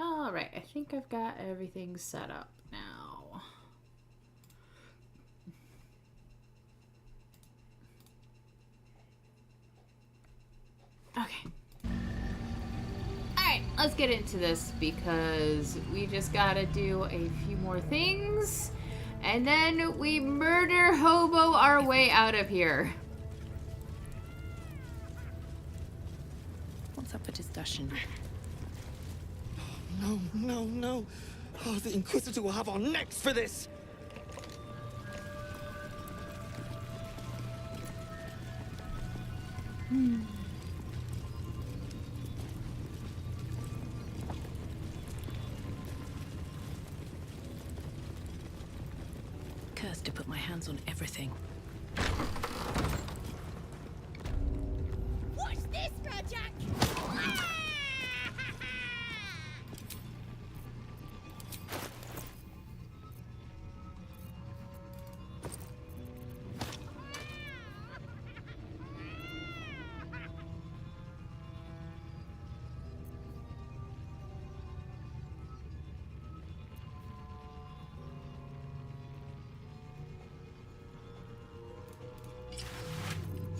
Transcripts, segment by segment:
Alright, I think I've got everything set up now. Okay. Alright, let's get into this because we just gotta do a few more things. And then we murder hobo our way out of here. What's up for discussion? No. Oh, the Inquisitor will have our necks for this! Cursed to put my hands on everything. Watch this, Jack!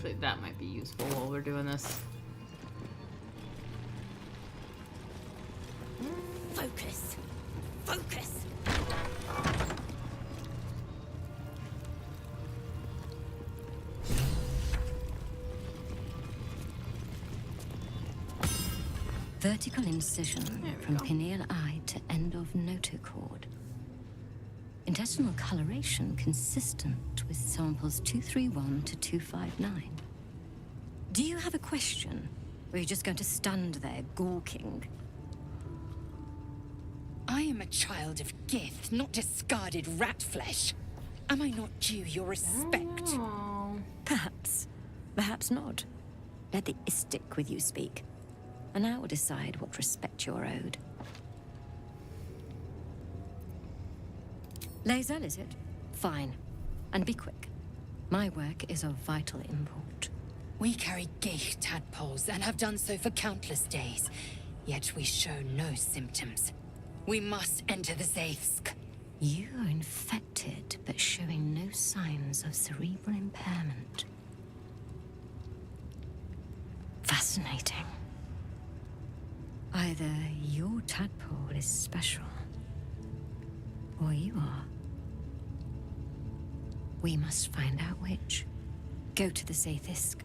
So that might be useful while we're doing this. Focus! Focus! Vertical incision from pineal eye to end of notochord. Intestinal coloration consistent with samples 231 to 259. Do you have a question? Or are you just going to stand there gawking? I am a child of Gith, not discarded rat flesh. Am I not due your respect? Oh. Perhaps. Perhaps not. Let the istic with you speak. And I will decide what respect you're owed. Lae'zel, is it? Fine. And be quick. My work is of vital import. We carry Geich tadpoles and have done so for countless days. Yet we show no symptoms. We must enter the Zaithsk. You are infected, but showing no signs of cerebral impairment. Fascinating. Either your tadpole is special, or you are. We must find out which. Go to the Zaithsk.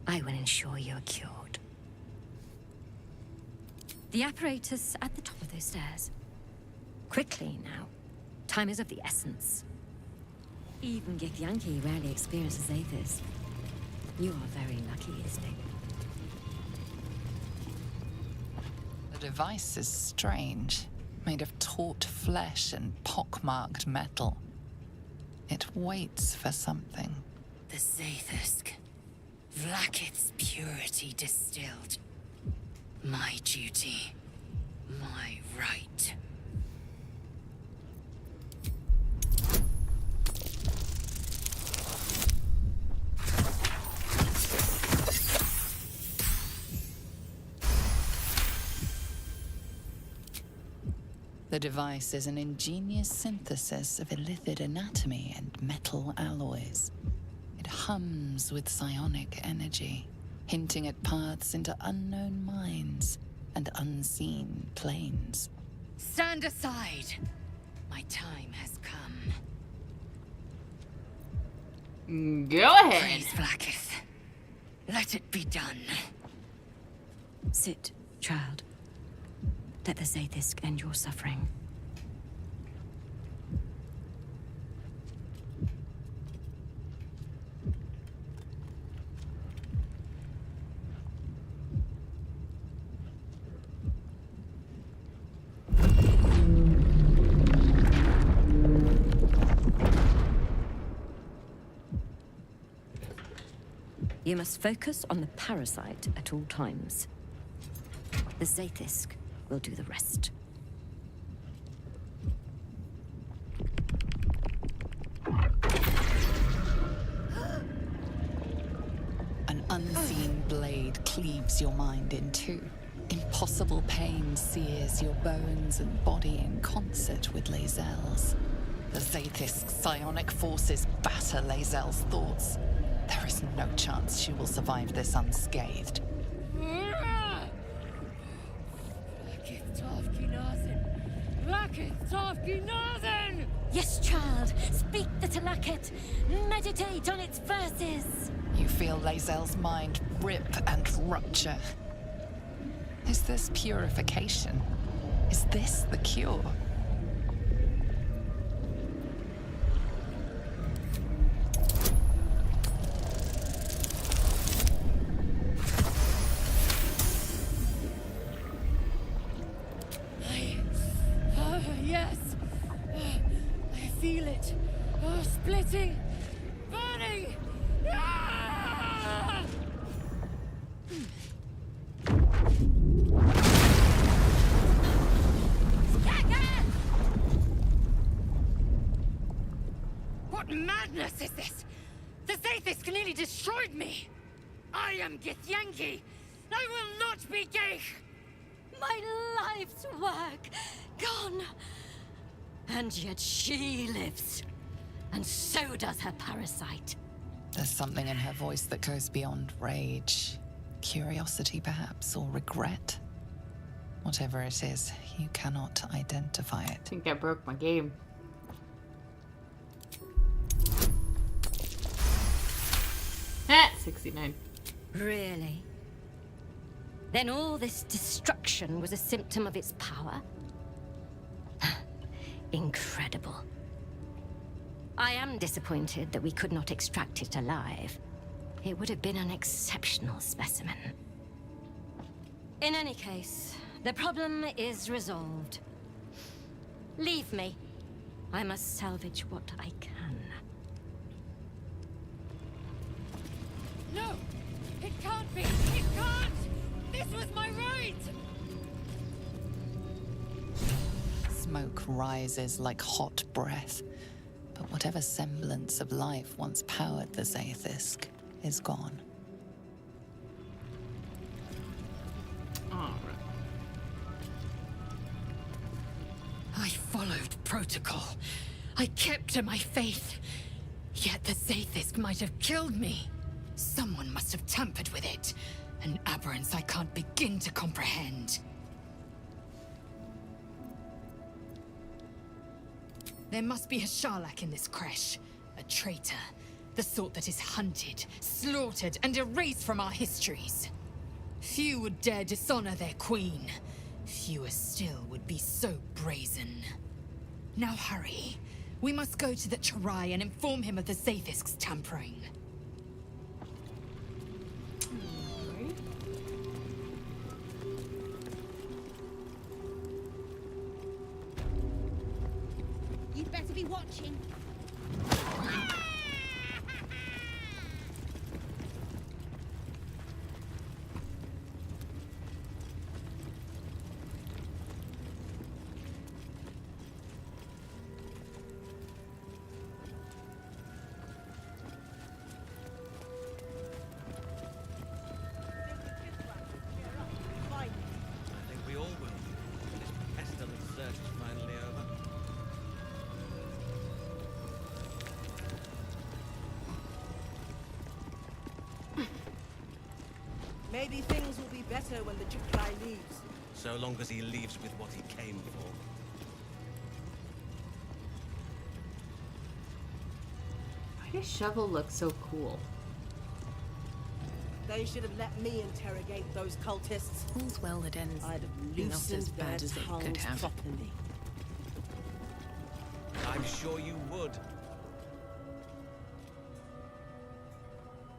I will ensure you are cured. The apparatus at the top of those stairs. Quickly now. Time is of the essence. Even Githyanki rarely experiences Zaithis. You are very lucky, isn't it? The device is strange, made of taut flesh and pockmarked metal. It waits for something. The Zaithsk. Vlaakith's purity distilled. My duty. My right. The device is an ingenious synthesis of illithid anatomy and metal alloys. It hums with psionic energy, hinting at paths into unknown minds and unseen planes. Stand aside! My time has come. Go ahead. Praise Vlaakith. Let it be done. Sit, child. Let the Zaithis end your suffering. You must focus on the parasite at all times. The Zaithis will do the rest. An unseen blade cleaves your mind in two, possible pain sears your bones and body in concert with Lae'zel's. The Zaithis psionic forces batter Lae'zel's thoughts. There is no chance she will survive this unscathed. Yes, child. Speak the Talaket. Meditate on its verses. You feel Lae'zel's mind rip and rupture. Is this purification? Is this the cure? Yes. I feel it. Oh, splitting. Burning. Ah! What madness is this? The Zaithis nearly destroyed me. I am Githyanki. I will not be Geich. My life's work gone. And yet she lives. And so does her parasite. There's something in her voice that goes beyond rage. Curiosity, perhaps, or regret. Whatever it is, you cannot identify it. I think I broke my game. Ah, 69. Really? Then all this destruction was a symptom of its power? Incredible. I am disappointed that we could not extract it alive. It would have been an exceptional specimen. In any case, the problem is resolved. Leave me. I must salvage what I can. No! It can't be! It can't! This was my right! Smoke rises like hot breath, but whatever semblance of life once powered the Zaithisk is gone. Alright. I followed protocol. I kept to my faith. Yet the Zaithisk might have killed me. Someone must have tampered with it. An aberrance I can't begin to comprehend. There must be a Sharlak in this creche. A traitor. The sort that is hunted, slaughtered, and erased from our histories. Few would dare dishonor their queen. Fewer still would be so brazen. Now hurry. We must go to the Charai and inform him of the Zaithisk's tampering. You'd better be watching. I think we all will. When this pestilent search is finally over. Maybe things will be better when the Jukai leaves. So long as he leaves with what he came for. Why does Shovel look so cool? They should have let me interrogate those cultists. All's well that ends I'd have not loosened as bad their as it could tongues have. properly. I'm sure you would.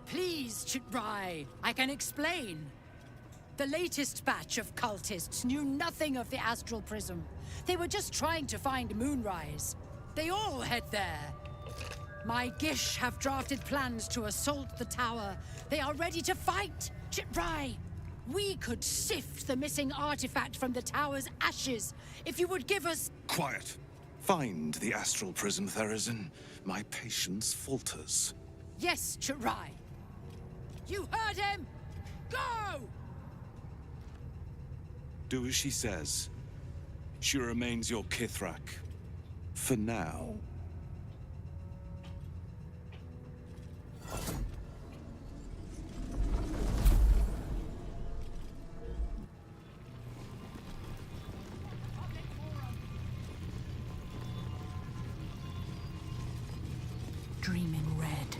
Please, Chitrai, I can explain. The latest batch of cultists knew nothing of the Astral Prism. They were just trying to find Moonrise. They all head there. My Gish have drafted plans to assault the tower. They are ready to fight, Chitrai. We could sift the missing artifact from the tower's ashes if you would give us... Quiet. Find the astral prism, Therazin. My patience falters. Yes, Chitrai. You heard him! Go! Do as she says. She remains your Kithrak. For now. Dream in red.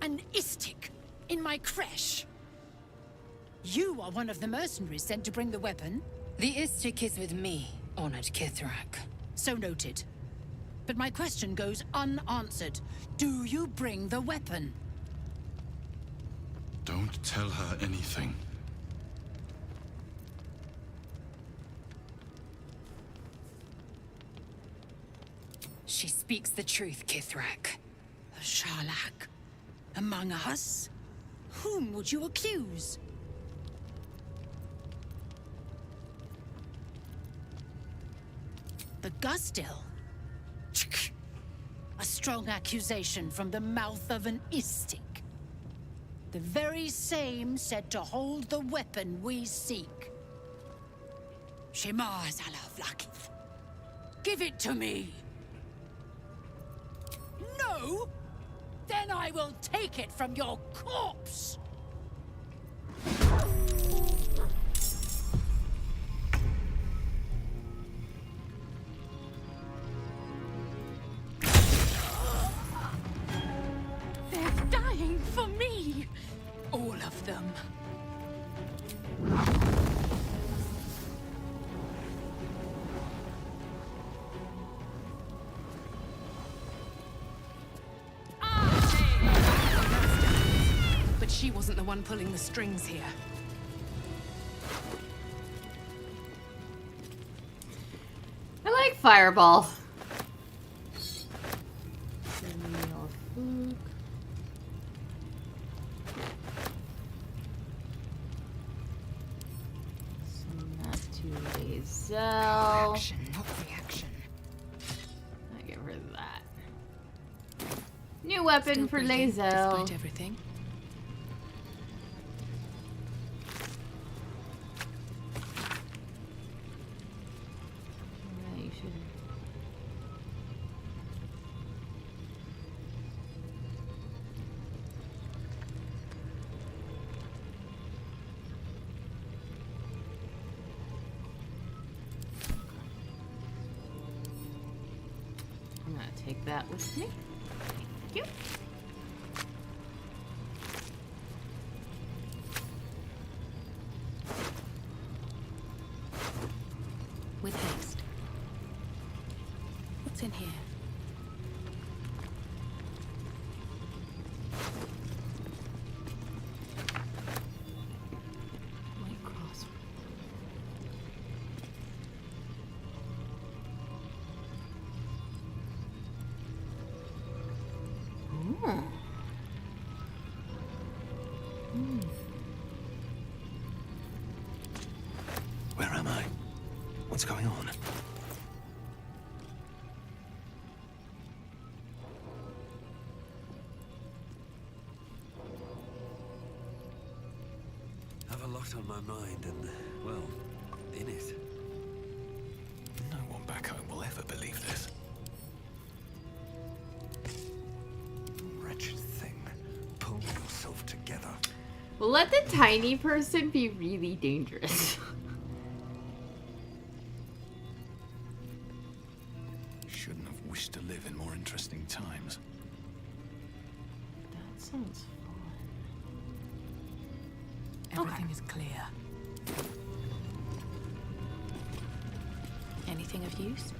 An Istik in my creche. You are one of the mercenaries sent to bring the weapon. The Istik is with me, honored Kithrak. So noted. But my question goes unanswered. Do you bring the weapon? Don't tell her anything. She speaks the truth, Kithrak. A Sharlak? Among us? Whom would you accuse? The Gustil? A strong accusation from the mouth of an Istik. The very same said to hold the weapon we seek. Shema Zalavlakith. Give it to me! No? Then I will take it from your corpse! They're dying for me! All of them. But she wasn't the one pulling the strings here. I like Fireball. Send me your food. Send that to Lae'zel. Action, not reaction. I get rid of that. New weapon Still for breathing, Lae'zel. despite everything. Yeah, you should. I'm gonna take that with me. Thank you. With haste. What's in here? White cross. Ooh. Where am I? What's going on? Have a lot on my mind and, well, in it. No one back home will ever believe this. Wretched thing. Pull yourself together. Well, let the tiny person be really dangerous. Shouldn't have wished to live in more interesting times. That sounds fun. Everything is clear. Anything of use?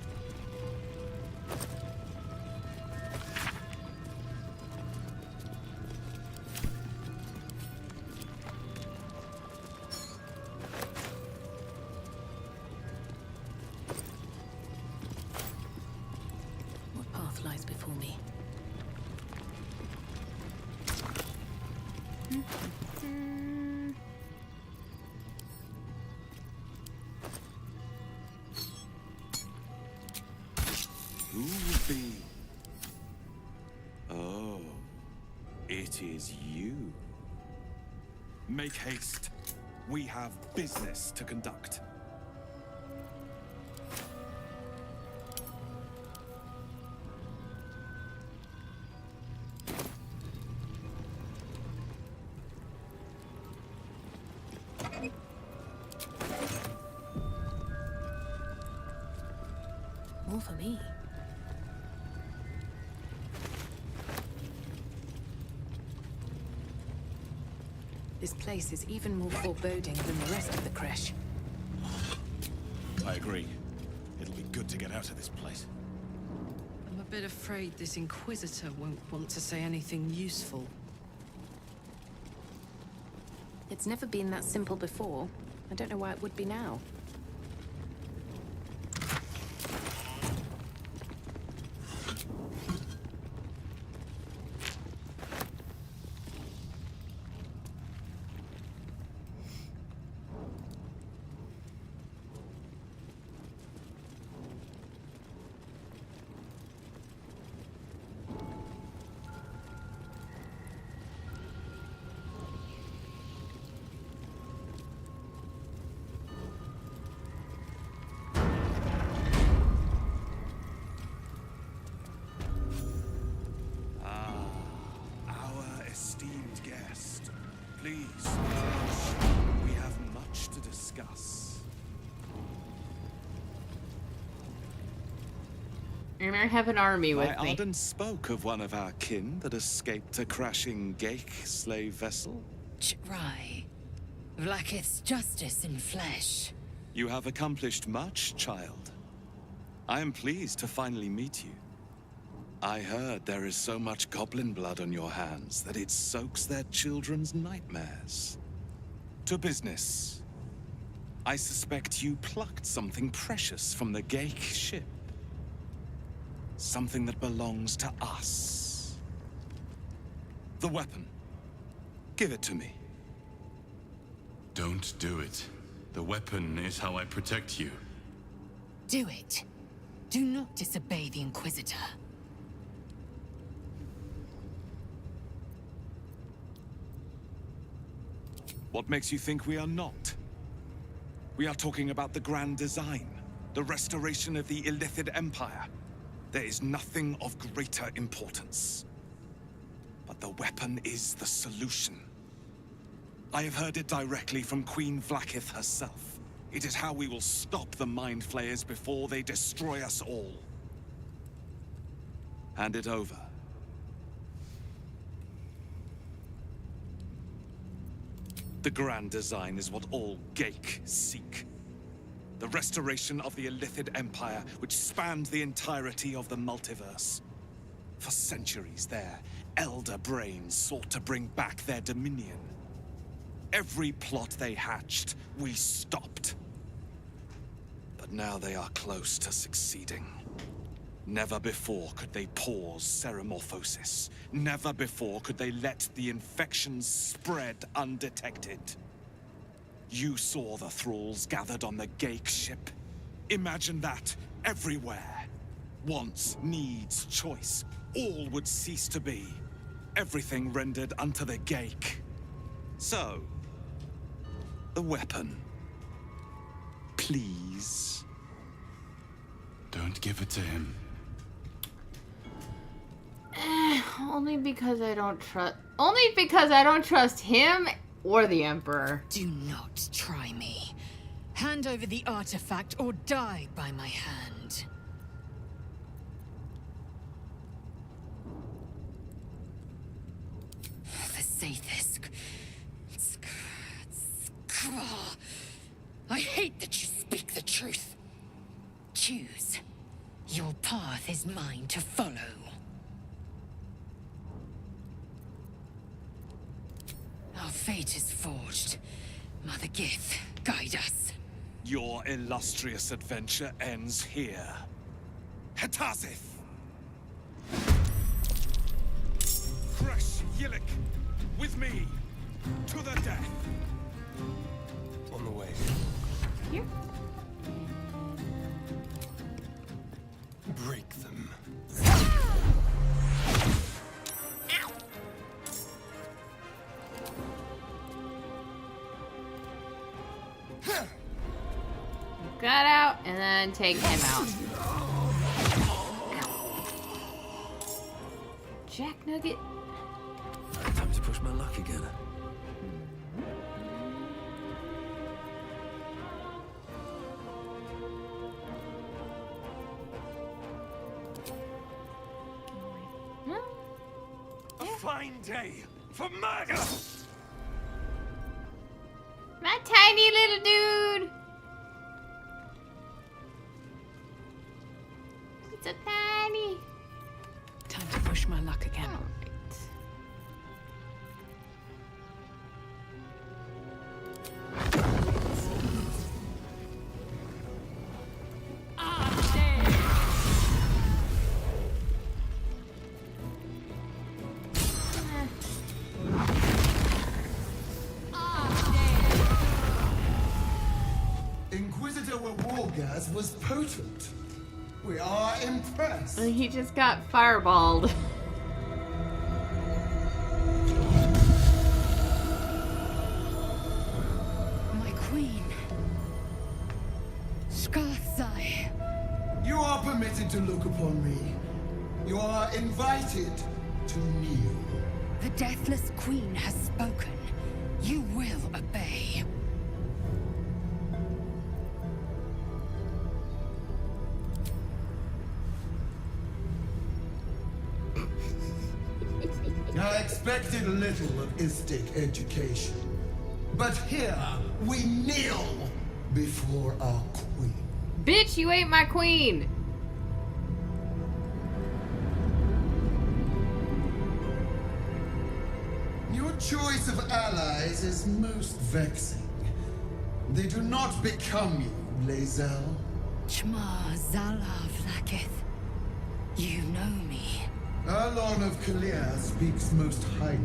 What path lies before me? Ooh. It is you. Make haste. We have business to conduct. More for me. This place is even more foreboding than the rest of the creche. I agree. It'll be good to get out of this place. I'm a bit afraid this Inquisitor won't want to say anything useful. It's never been that simple before. I don't know why it would be now. Please, we have much to discuss. And I have an army with My me. Arden spoke of one of our kin that escaped a crashing Geik slave vessel. Right. Vlaakith's justice in flesh. You have accomplished much, child. I am pleased to finally meet you. I heard there is so much goblin blood on your hands that it soaks their children's nightmares. To business. I suspect you plucked something precious from the Geik ship. Something that belongs to us. The weapon. Give it to me. Don't do it. The weapon is how I protect you. Do it. Do not disobey the Inquisitor. What makes you think we are not? We are talking about the grand design, the restoration of the Illithid Empire. There is nothing of greater importance. But the weapon is the solution. I have heard it directly from Queen Vlaakith herself. It is how we will stop the Mind Flayers before they destroy us all. Hand it over. The grand design is what all Geik seek. The restoration of the Illithid Empire, which spanned the entirety of the multiverse. For centuries, their elder brains sought to bring back their dominion. Every plot they hatched, we stopped. But now they are close to succeeding. Never before could they pause ceremorphosis. Never before could they let the infections spread undetected. You saw the thralls gathered on the Geik ship. Imagine that everywhere. Wants, needs, choice. All would cease to be. Everything rendered unto the Geik. So, the weapon. Please. Don't give it to him. Only because I don't trust. Only because I don't trust him or the Emperor. Do not try me. Hand over the artifact or die by my hand. The Saithis. I hate that you speak the truth. Choose. Your path is mine to follow. Our fate is forged. Mother Gith, guide us. Your illustrious adventure ends here. Hetazith! Fresh Yillik! With me! To the death! On the way. Here. Break them. Got out, and then take him out. Jack Nugget. Time to push my luck again. A fine day for murder! My tiny little dude. He's so tiny. Time to push my luck again. Inquisitor Wargas was potent. We are impressed. He just got fireballed. My queen. Skarsai. You are permitted to look upon me. You are invited to kneel. The Deathless Queen has spoken. You will obey. I expected little of Istic education. But here, we kneel before our queen. Bitch, you ain't my queen. Your choice of allies is most vexing. They do not become you, Lae'zel. Chma Zala Vlaakith. You know me. Arlon of Kalir speaks most highly,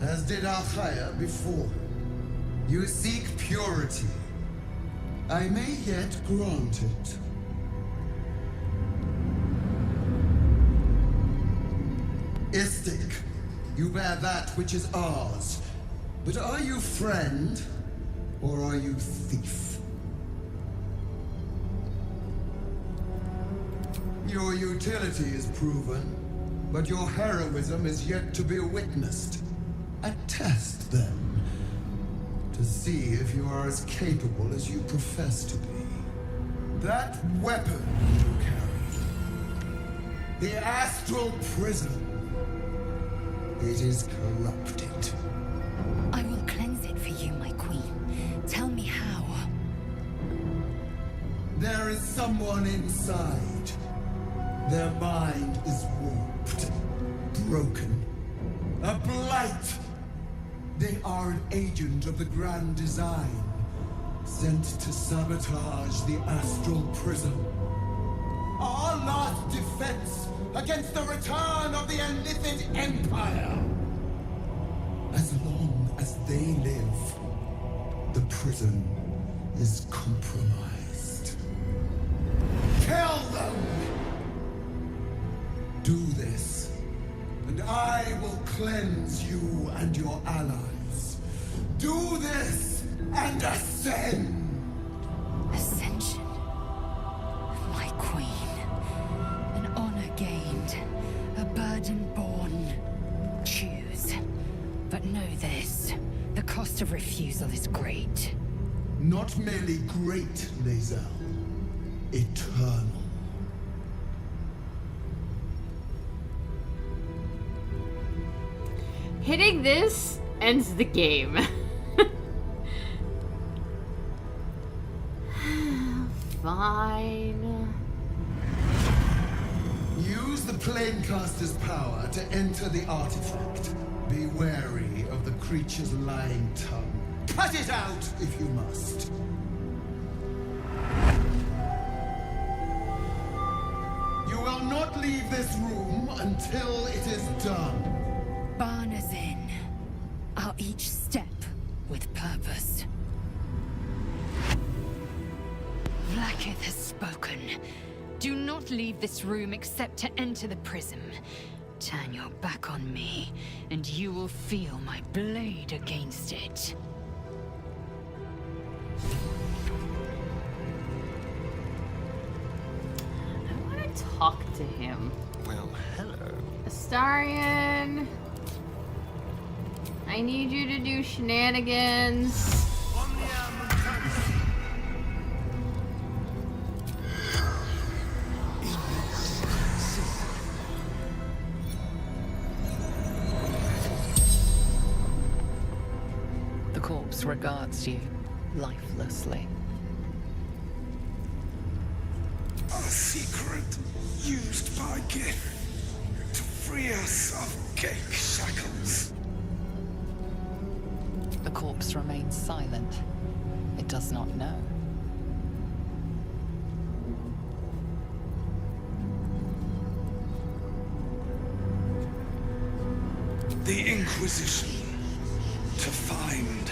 as did Alchaya before him. You seek purity. I may yet grant it. Istic, you bear that which is ours. But are you friend, or are you thief? Your utility is proven, but your heroism is yet to be witnessed. A test, then, to see if you are as capable as you profess to be. That weapon you carry, the astral prism, it is corrupted. I will cleanse it for you, my queen. Tell me how. There is someone inside. Their mind is warped, broken, a blight. They are an agent of the Grand Design, sent to sabotage the Astral Prism. Our last defense against the return of the Illithid Empire. As long as they live, the prison is compromised. Kill them! Do this, and I will cleanse you and your allies. Do this, and ascend! Ascension. My queen. An honor gained. A burden borne. Choose. But know this. The cost of refusal is great. Not merely great, Lae'zel. Eternal. Hitting this ends the game. Fine. Use the Planecaster's power to enter the artifact. Be wary of the creature's lying tongue. Cut it out if you must. You will not leave this room until it is done. Barna's in. Our each step with purpose. Vlaakith has spoken. Do not leave this room except to enter the prism. Turn your back on me, and you will feel my blade against it. talk to him. Well, hello. Astarion, I need you to do shenanigans. The corpse regards you lifelessly. A secret used by Gith to free us of Gake shackles. The corpse remains silent. It does not know. The Inquisition. To find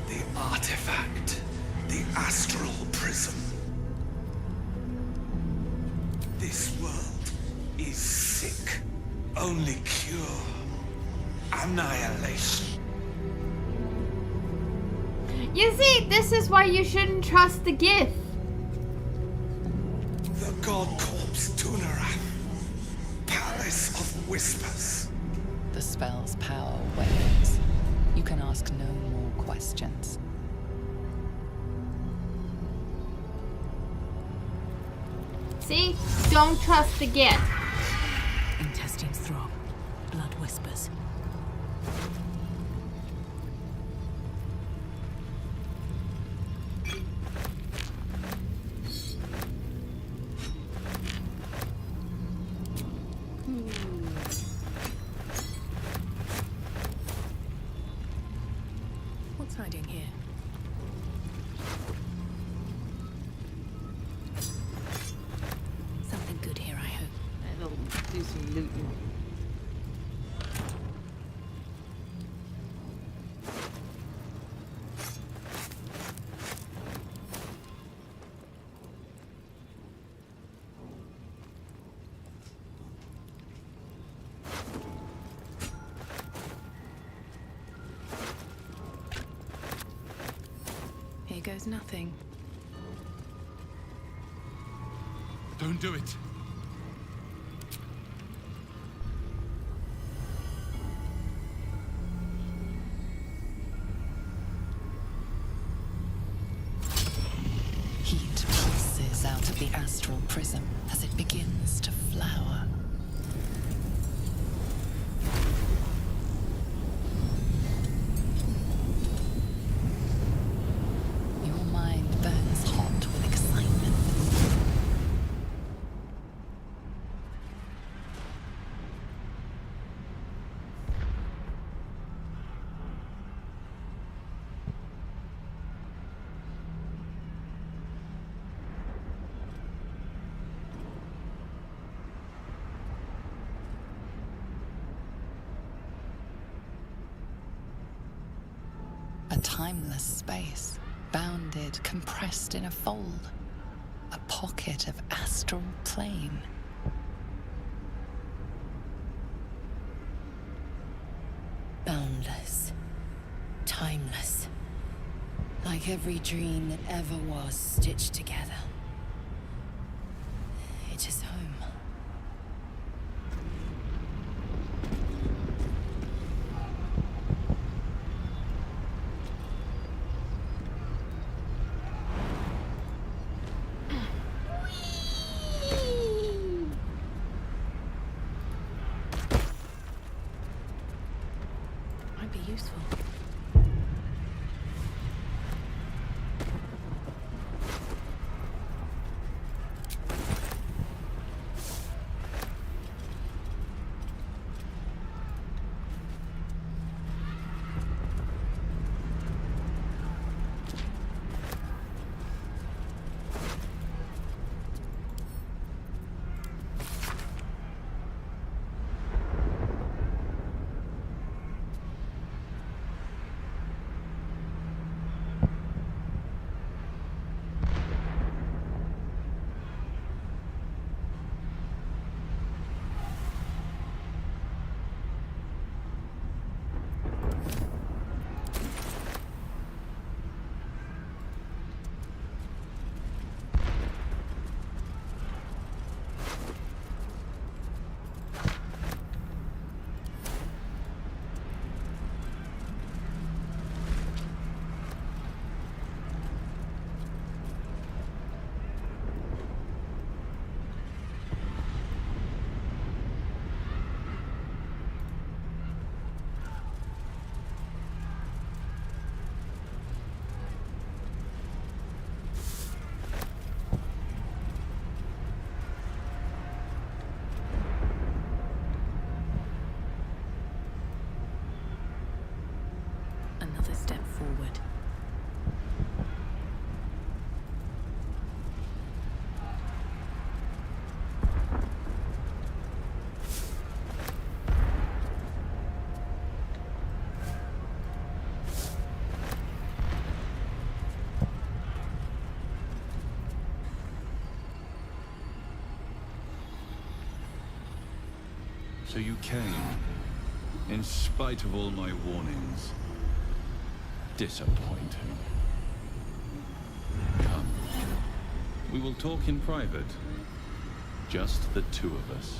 the artifact, the astral prism. This world is sick. Only cure. Annihilation. You see, this is why you shouldn't trust the Gith. The god corpse Tunarath. Palace of Whispers. The spell's power wanes. You can ask no more questions. See? Don't trust the Gith. Intestines throb. Blood whispers. What's hiding here? Something good here, I hope. It'll do some looting. Here goes nothing. Don't do it. Heat pulses out of the astral prism as it begins to flower. Your mind burns hot with excitement. A timeless space, bounded, compressed in a fold. A pocket of astral plane. Boundless. Timeless. Like every dream that ever was stitched together. It is home. Might be useful. So you came, in spite of all my warnings. Disappointing. Come. We will talk in private. Just the two of us.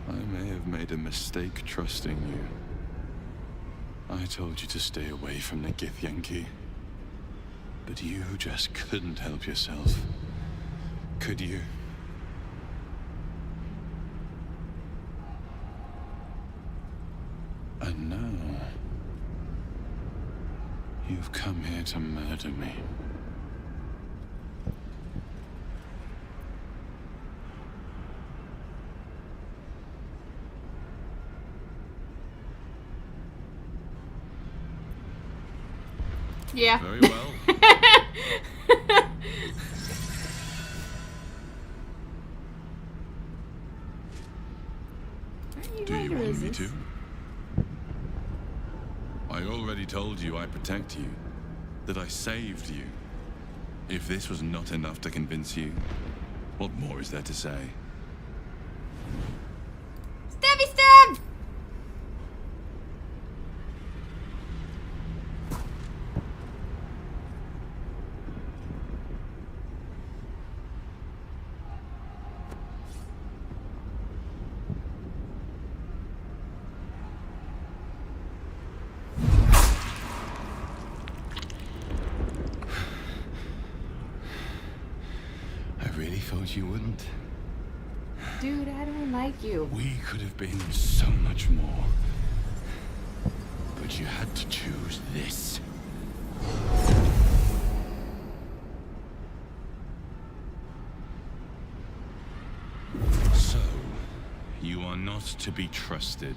I may have made a mistake trusting you. I told you to stay away from the Githyanki. But you just couldn't help yourself. Could you? And now... you've come here to murder me. Yeah. Very well. Do you want me to? I already told you I protect you, that I saved you. If this was not enough to convince you, what more is there to say? Stabby stab! Thought you wouldn't. Dude, I don't like you. We could have been so much more. But you had to choose this. So, you are not to be trusted.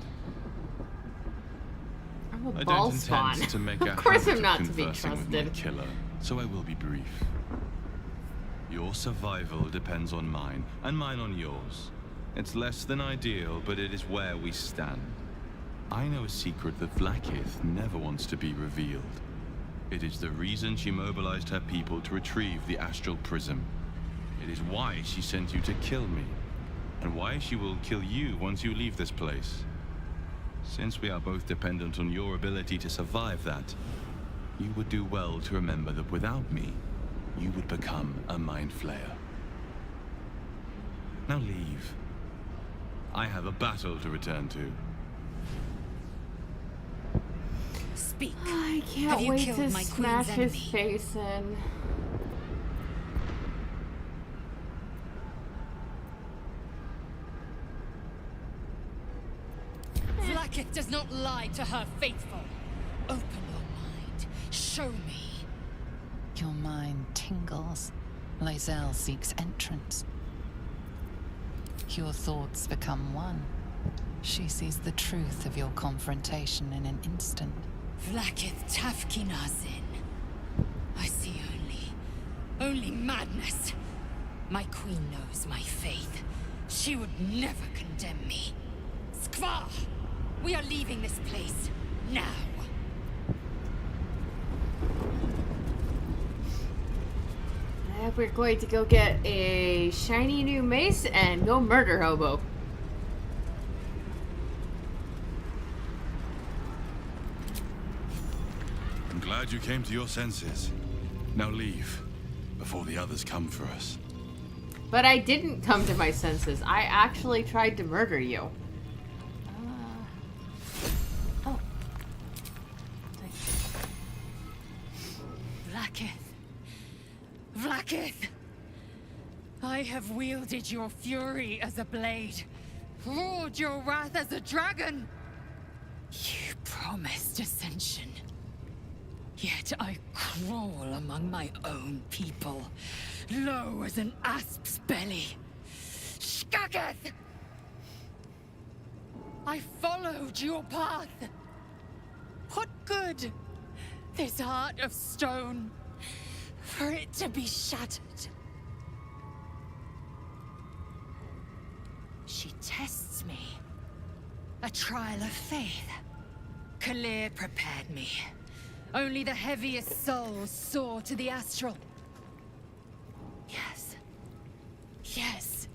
I'm a I ball don't spawn. intend to make a Of course habit I'm not of to be conversing with my trusted. killer, so I will be brief. Your survival depends on mine, and mine on yours. It's less than ideal, but it is where we stand. I know a secret that Vlaakith never wants to be revealed. It is the reason she mobilized her people to retrieve the Astral Prism. It is why she sent you to kill me, and why she will kill you once you leave this place. Since we are both dependent on your ability to survive that, you would do well to remember that without me, you would become a mind flayer. Now leave. I have a battle to return to. Speak. I can't Have you wait killed to my smash queen's his enemy? face in. Vlaakith does not lie to her faithful. Open your mind. Show me. Your mind tingles. Lae'zel seeks entrance. Your thoughts become one. She sees the truth of your confrontation in an instant. Vlaakith Tafkinazin. I see only madness. My queen knows my faith. She would never condemn me. Skvar! We are leaving this place, now. We're going to go get a shiny new mace and go murder Hobo. I'm glad you came to your senses. Now leave, before the others come for us. But I didn't come to my senses. I actually tried to murder you. Oh. Vlaakith. Vlaakith! I have wielded your fury as a blade, roared your wrath as a dragon. You promised ascension. Yet I crawl among my own people, low as an asp's belly. Skaketh! I followed your path. What good? This heart of stone, for it to be shattered. She tests me. A trial of faith. Kalir prepared me. Only the heaviest souls soar to the astral. Yes. Yes.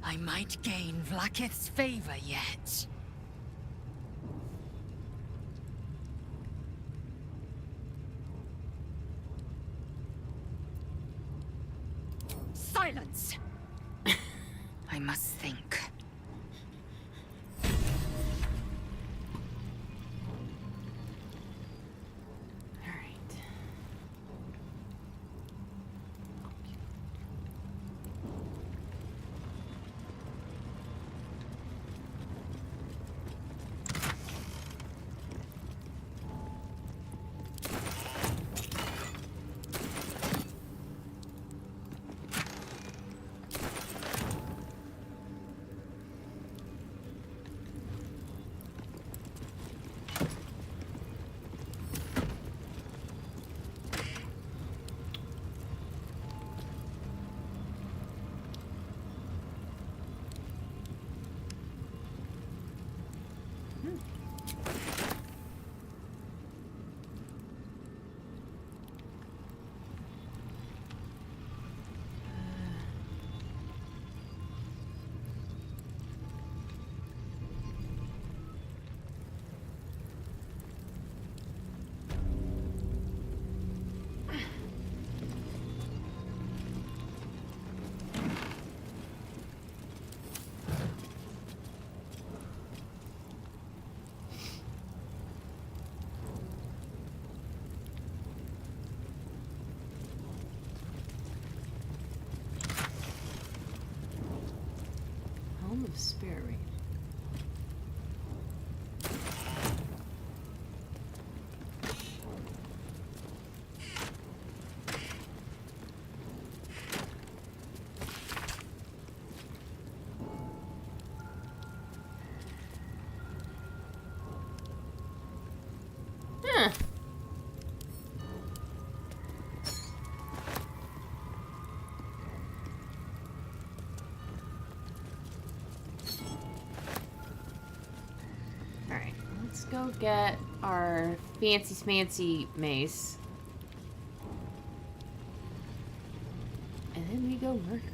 I might gain Vlaakith's favor yet. Silence! I must think. Home of Spirit Reed. Huh. Alright, let's go get our fancy smancy mace. And then we go murder him.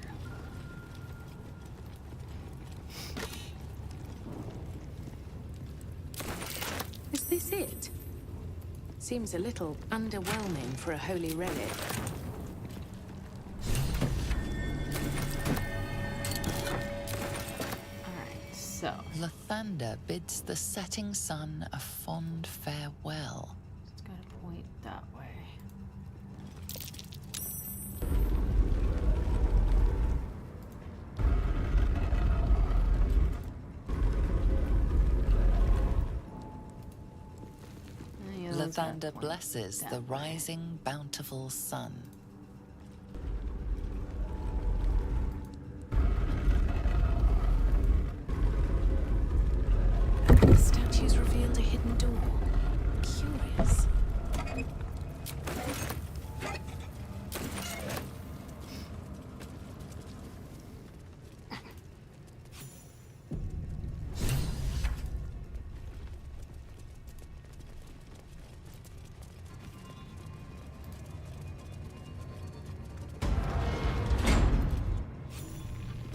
Is this it? Seems a little underwhelming for a holy relic. Alright, so. Lathander bids the setting sun a fond farewell. It's gotta point that way. Lathander blesses the rising, bountiful sun. The statues revealed a hidden door. Curious.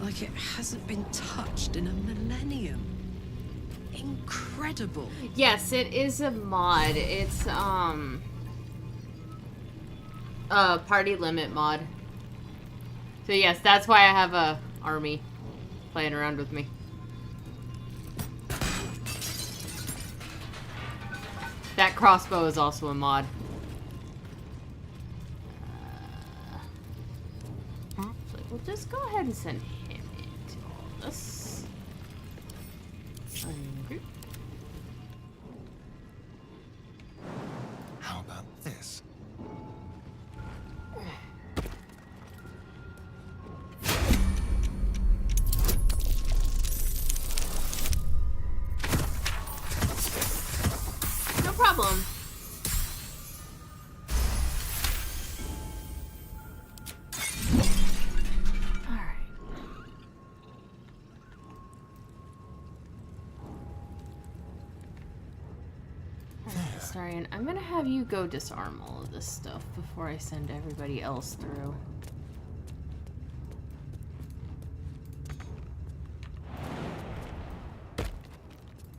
Like it hasn't been touched in a millennium. Incredible. Yes, it is a mod. It's a party limit mod. So yes, that's why I have a army playing around with me. That crossbow is also a mod. Actually, we'll just go ahead and send him into all this. Ungroup. How about this? No problem. Astarion, I'm gonna have you go disarm all of this stuff before I send everybody else through.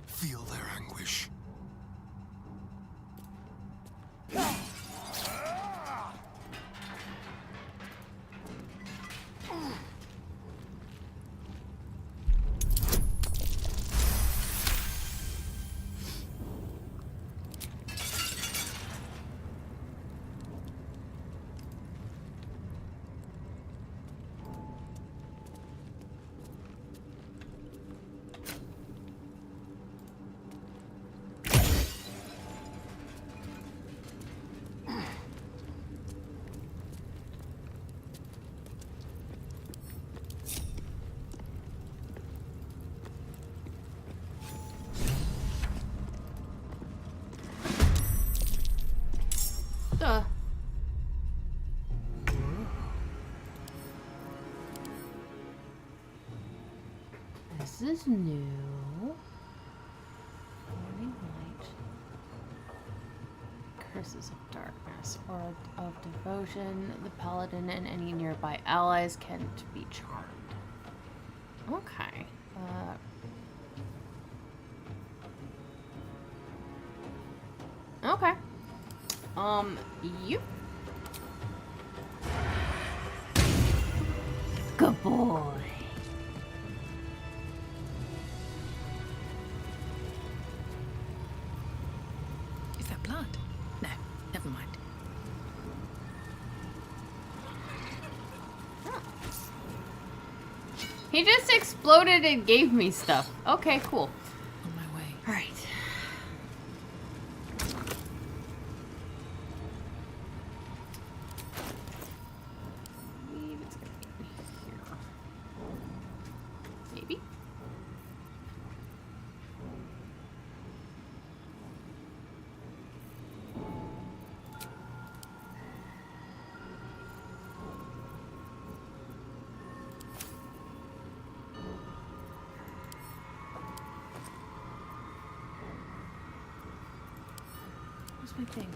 Feel their anguish. This is new. Morning light. Curses of darkness or of devotion. The paladin and any nearby allies can't be charmed. Okay. Okay. You. Good boy. Is that blood? No, never mind. He just exploded and gave me stuff. Okay, cool. On my way. All right. It's gonna be here. Maybe. Where's my thing?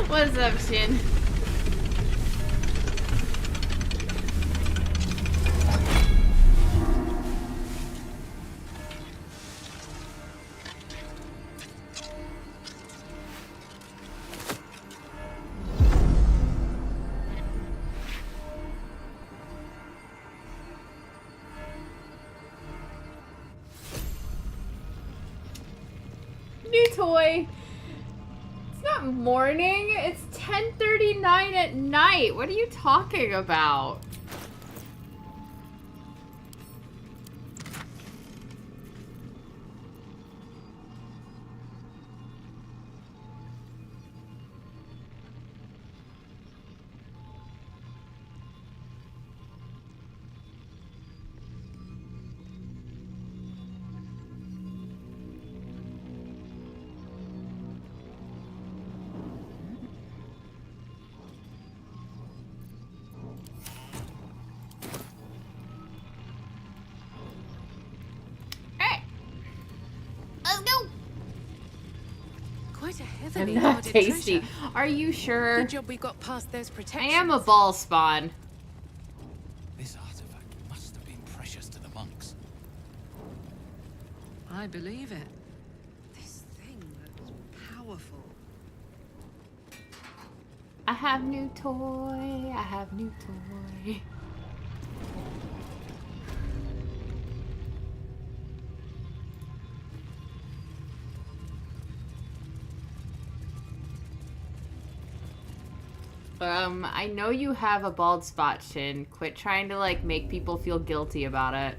What's up, Shin? New toy. It's not morning. It's 10:39 at night. What are you talking about? Quite a I'm heavily not guarded tasty. treasure. Are you sure? Good job we got past those I protections. am a ball spawn. This artifact must have been precious to the monks. I believe it. This thing looks powerful. I have new toy. I have new toy. I know you have a bald spot, Shin. Quit trying to, like, make people feel guilty about it.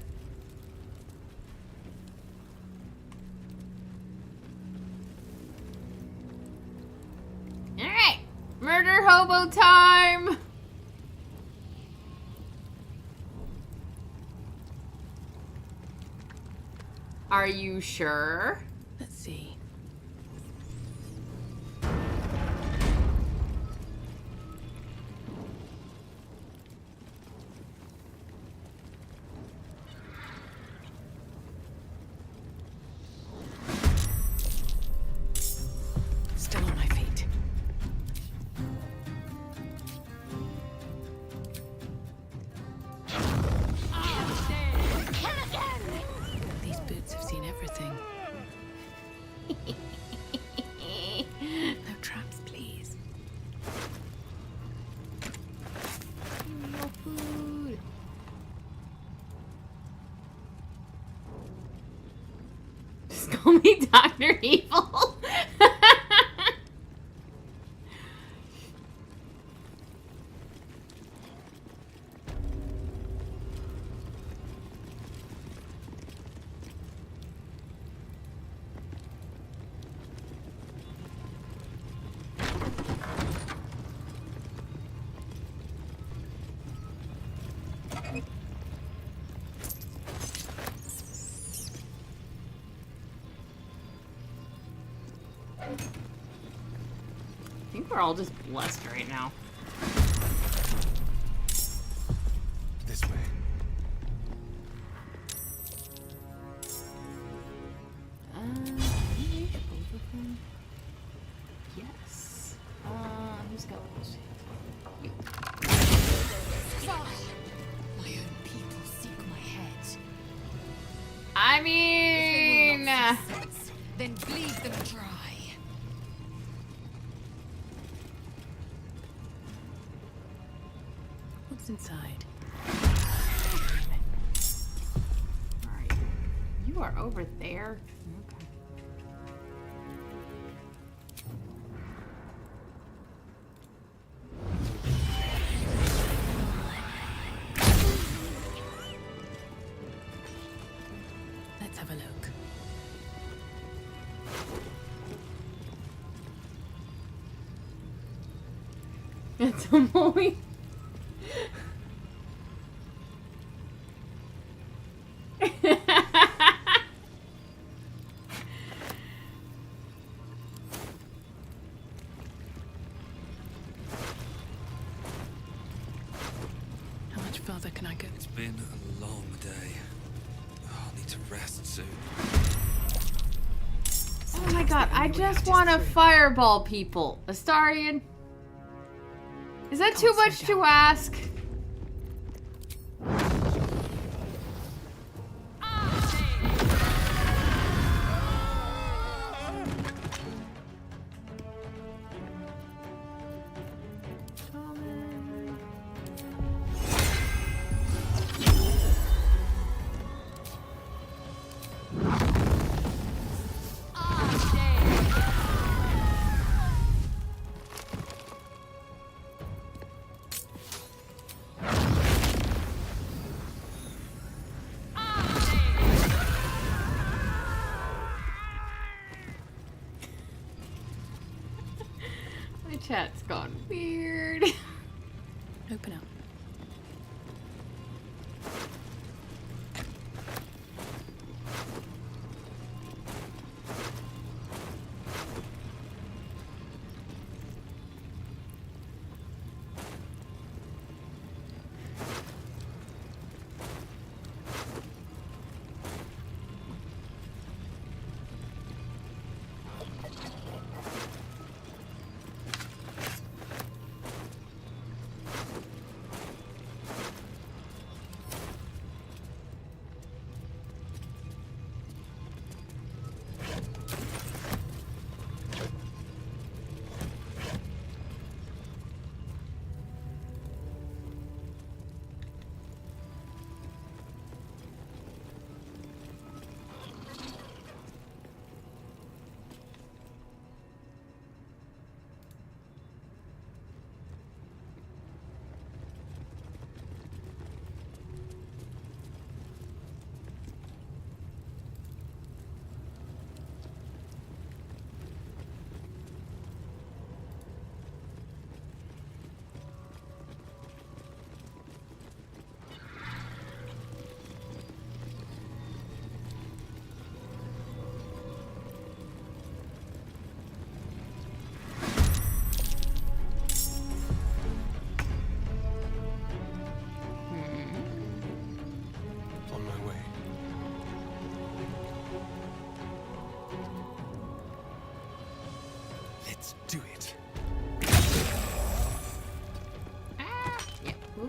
Alright! Murder hobo time! Are you sure? Let's see. Still on my feet. These boots have seen everything. No traps, please. No food. Just call me Dr. Evil. I think we're all just blessed right now. This way. Maybe both of them? Yes. Who's got those? You. My own people seek my head. I mean... Then bleed them dry. What's inside? Alright. You are over there? Okay. Let's have a look. It's a movie. How much farther can I go? It's been a long day. I'll need to rest soon. Oh my god, I just want to fireball people. Astarion. Is that too much to ask? My chat's gone weird. Open up.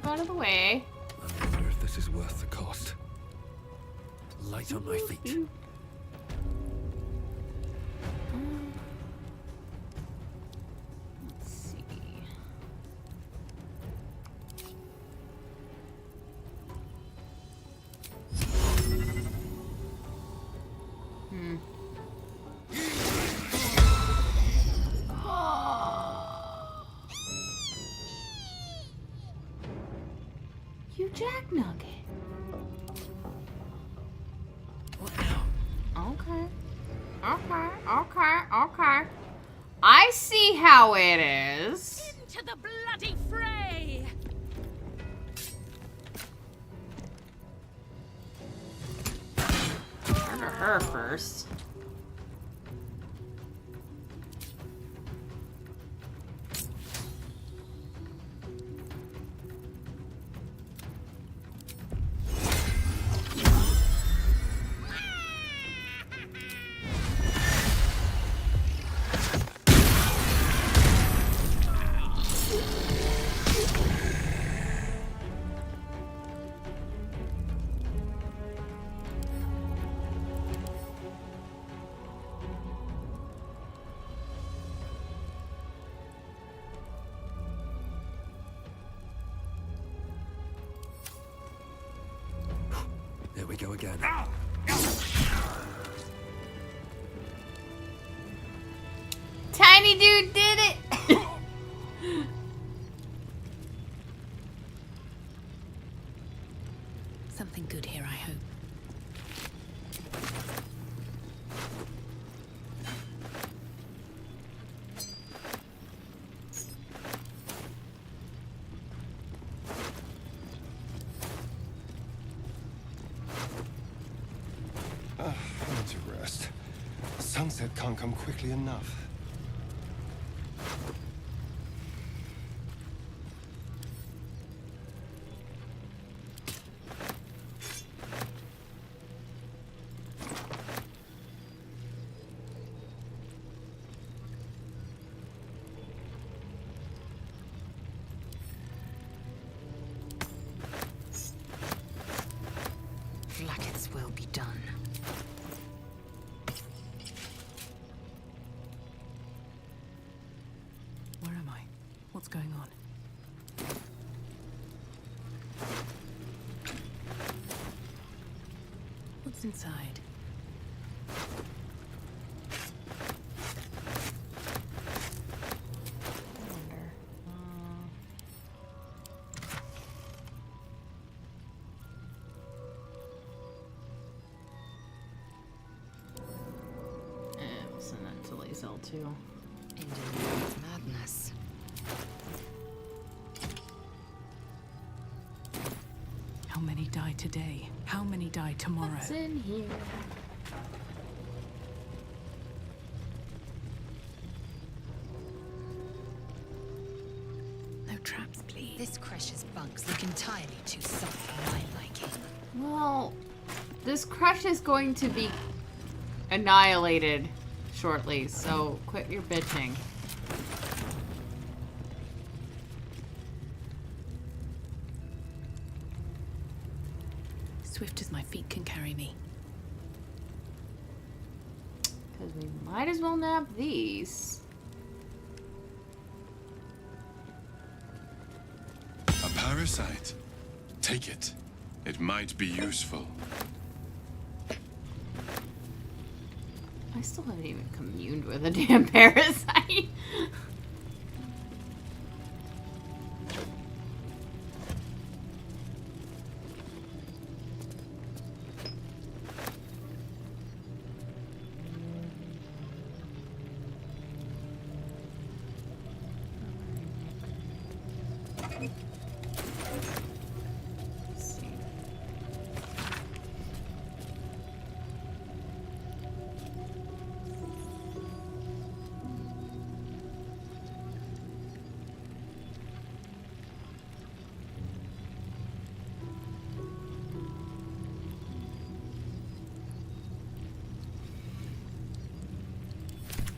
out of the way. I wonder if this is worth the cost. Light on my feet. Let's see. You jack nugget. What now? Okay. Okay. I see how it is. Into the bloody fray! Murder her first. There we go again. Tiny dude did it. Something good here, I hope. I need to rest. The sunset can't come quickly enough. Flacket's will be done. Where am I? What's going on? What's inside? I wonder. We'll send that to Lae'zel too. Engineering madness. How many die today? How many die tomorrow? What's in here? No traps, please. This Cresh's bunks look entirely too soft for my liking. Well, this crush is going to be annihilated shortly, so quit your bitching. Swift as my feet can carry me. Because we might as well nab these. A parasite. Take it. It might be useful. I still haven't even communed with a damn parasite.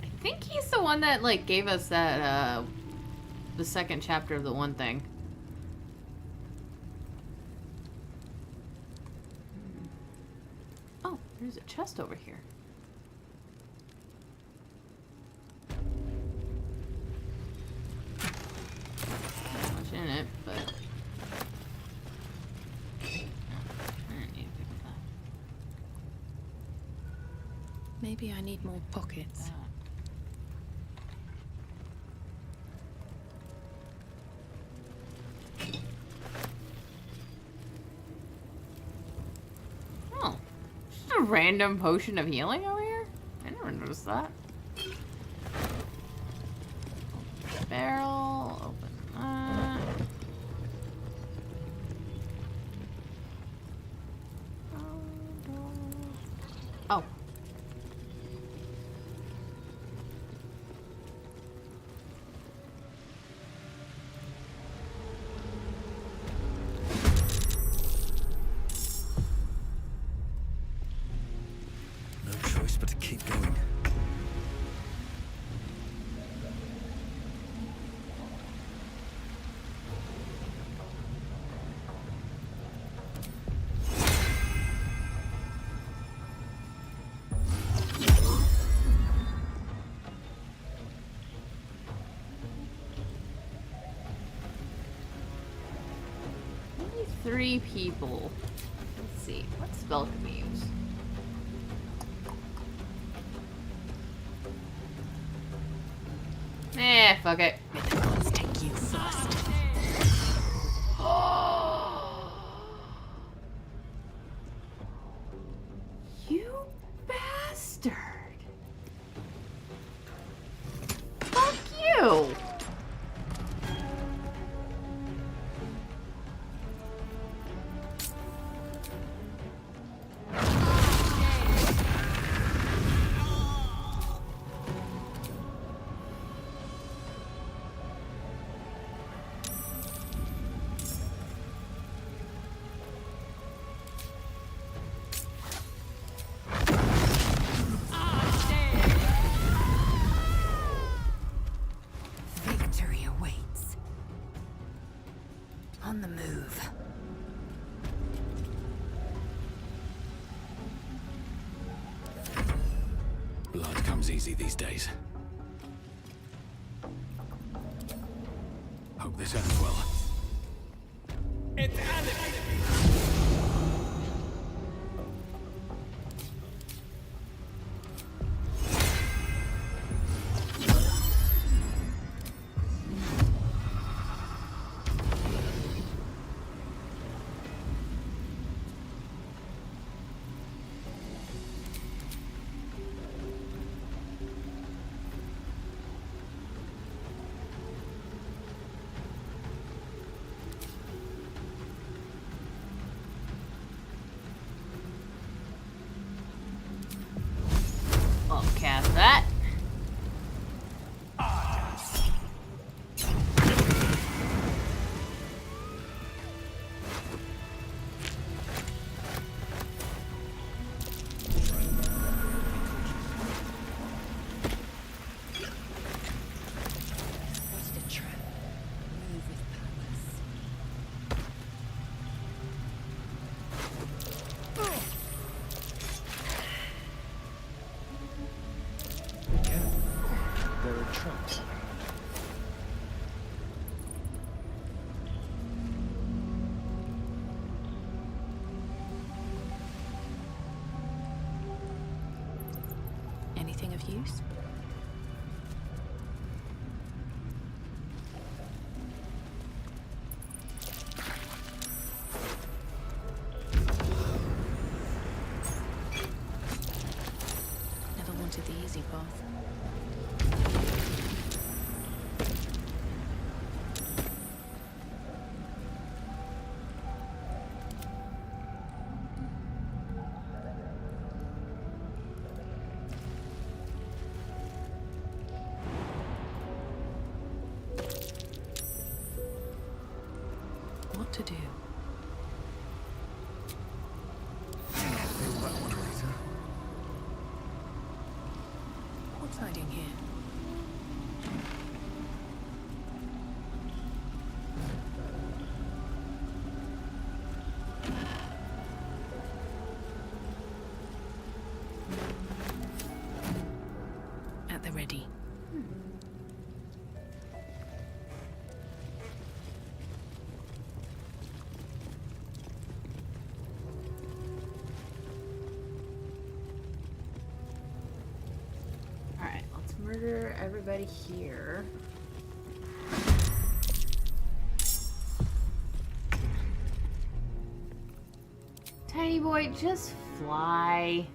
I think he's the one that like gave us that the second chapter of the one thing. There's a chest over here. Not much in it, but I don't need to pick up that. Maybe I need more pockets. Oh, just a random potion of healing over here? I never noticed that. Barrel, open that. Oh. No choice but to keep going. Only 3 people. Let's see. What spell can we use? Fuck it. Let's take you first. You bastard. Fuck you. Victory awaits. On the move. Blood comes easy these days. Hope this ends well. It's I'll cast that. Spotted a trap. Move with purpose. There are traps around. Anything of use? Never wanted the easy path. What to do? What's hiding here? murder everybody here. Tiny boy, just fly.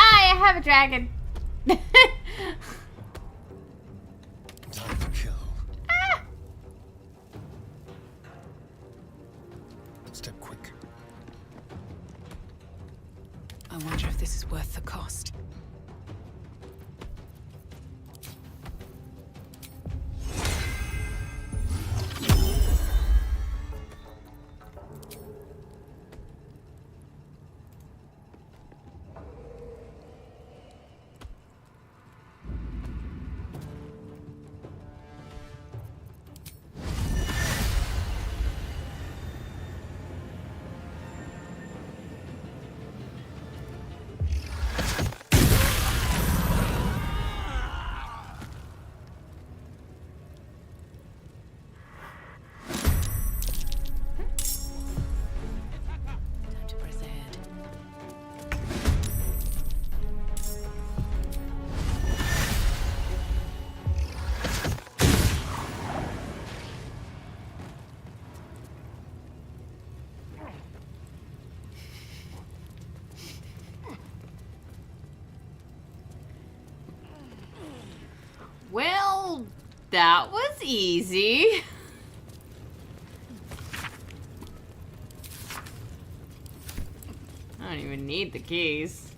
I have a dragon. Time to kill. Ah! Step quick. I wonder if this is worth the cost. Well, that was easy. I don't even need the keys.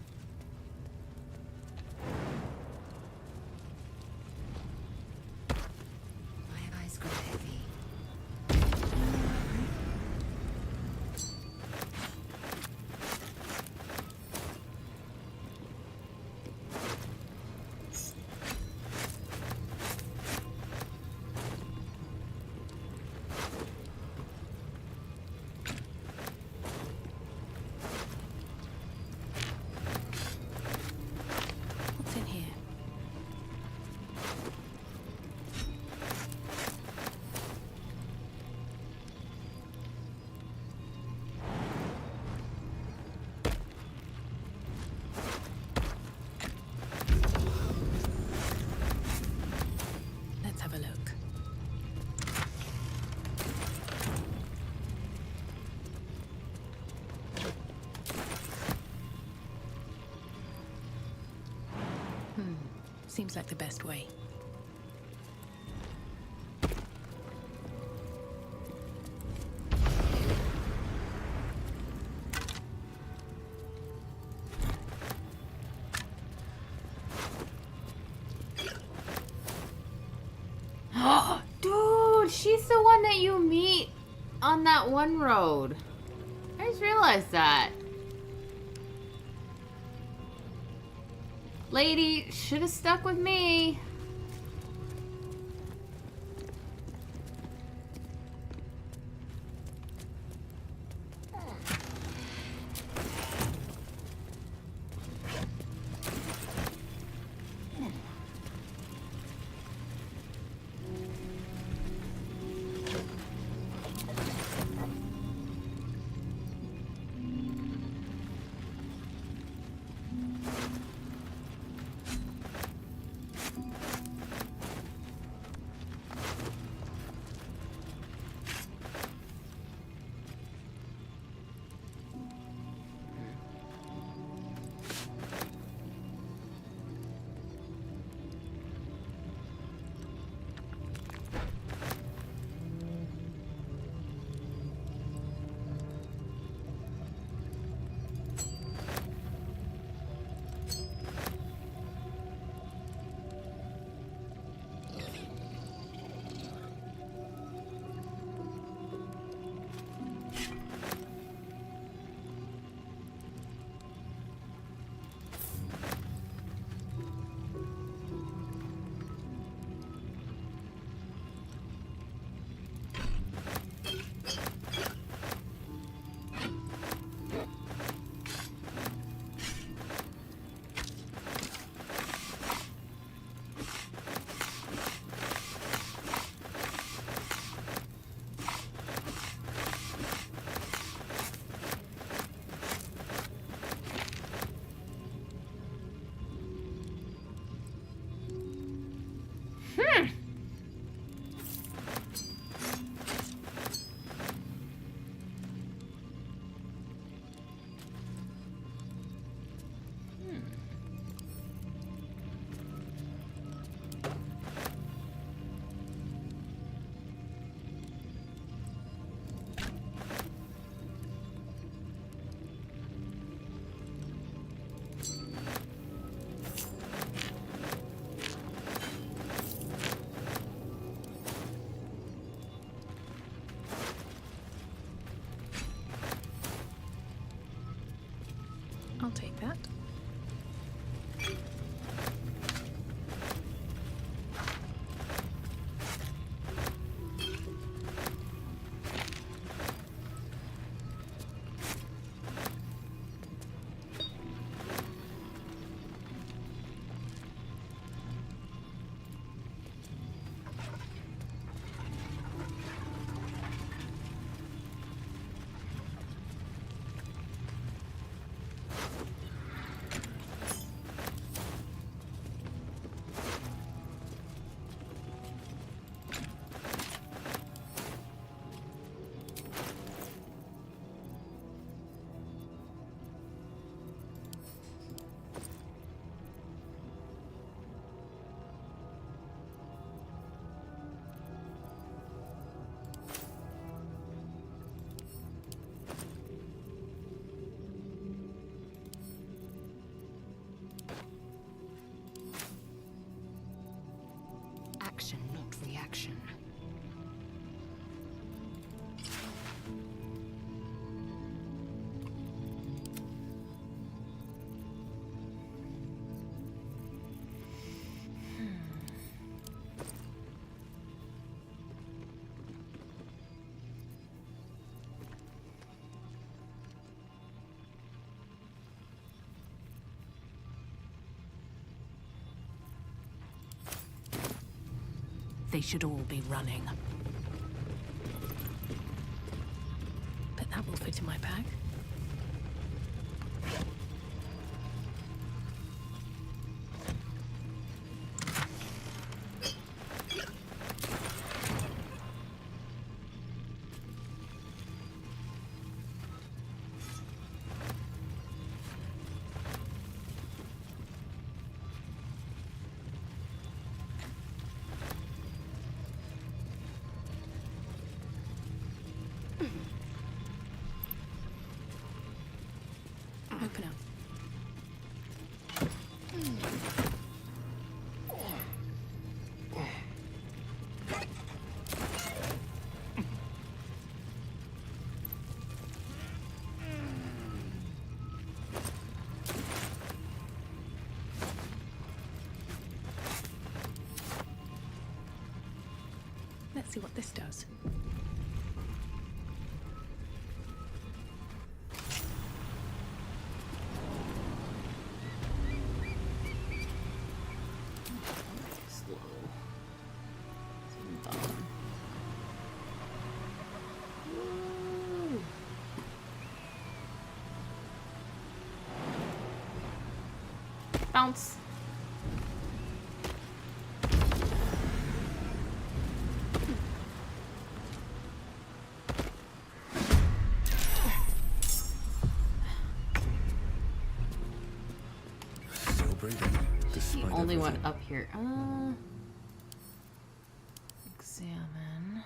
My eyes grow heavy. What's in here? Let's have a look. Seems like the best way. Dude, she's the one that you meet on that one road. I just realized that. Lady, should have stuck with me. I'll take that. Action, not reaction. They should all be running. But that will fit in my bag. Open up. Let's see what this does. Bounce. Still breathing. The only one up here. Examine.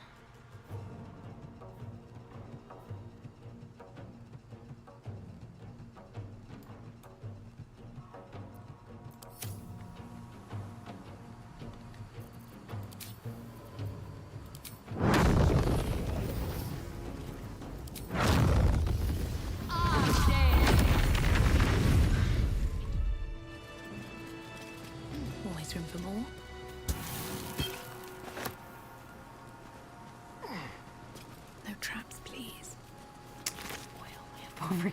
Always room for more. No traps, please. Oil lamp over.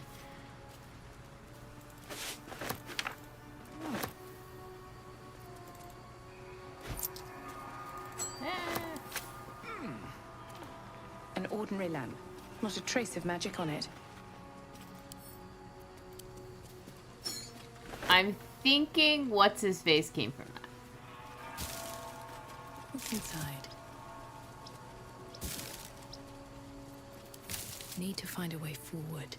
An ordinary lamp. Not a trace of magic on it. I'm thinking what's his face came from that. Inside. Need to find a way forward.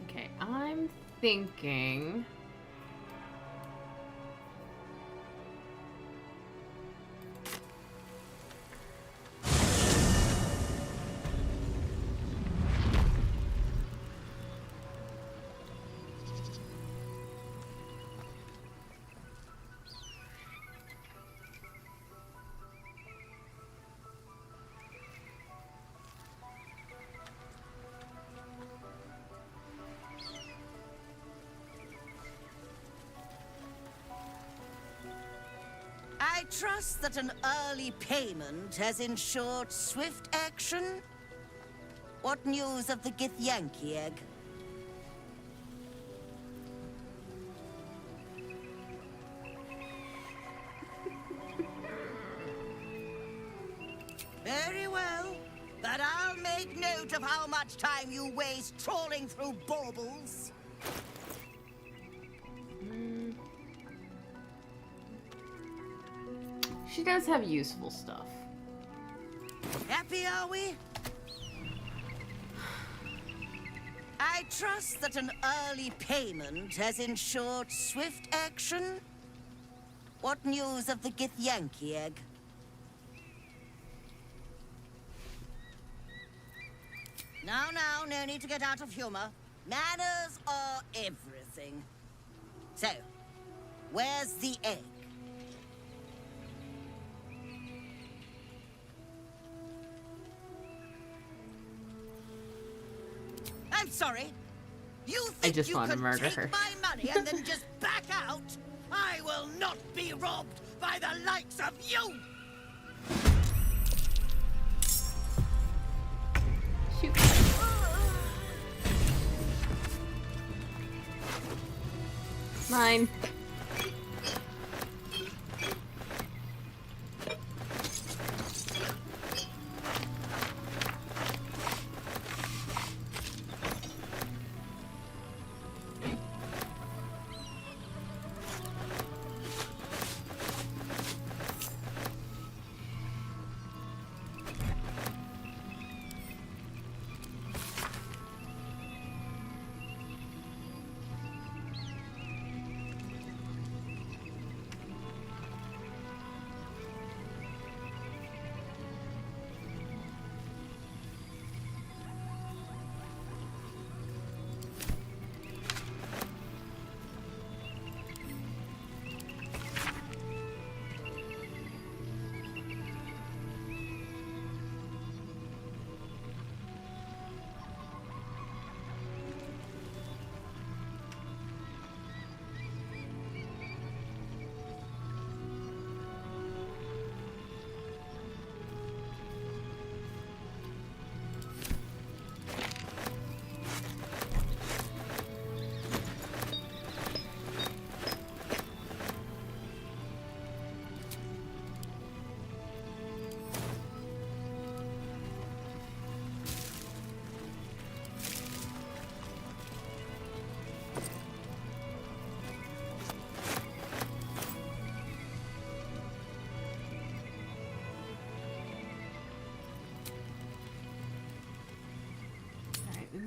Okay, I'm thinking... I trust that an early payment has ensured swift action? What news of the Githyanki egg? Very well, but I'll make note of how much time you waste trawling through baubles. She does have useful stuff. Happy, are we? I trust that an early payment has ensured swift action? What news of the Githyanki egg? Now, no need to get out of humor. Manners are everything. So, where's the egg? I'm sorry. You think just you want to can murder take her. my money and then just back out? I will not be robbed by the likes of you! Shoot. Mine.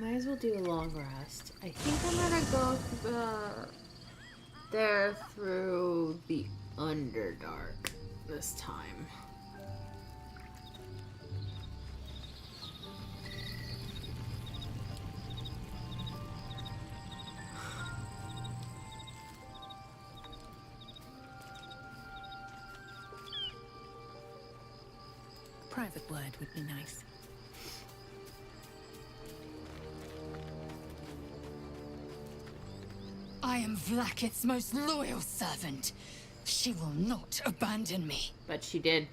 might as well do a long rest. I think I'm gonna go there through the Underdark this time. Private word would be nice. I am Vlaakith's most loyal servant. She will not abandon me. But she did.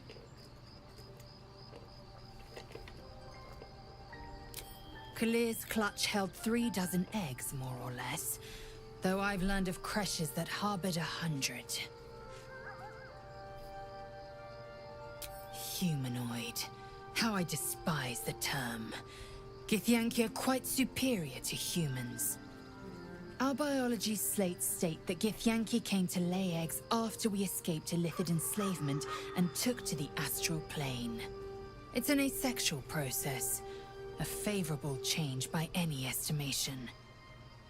Kalir's clutch held 36 eggs, more or less. Though I've learned of creches that harbored 100. Humanoid. How I despise the term. Githyanki are quite superior to humans. Our biology slates state that Githyanki came to lay eggs after we escaped Illithid enslavement and took to the astral plane. It's an asexual process, a favorable change by any estimation.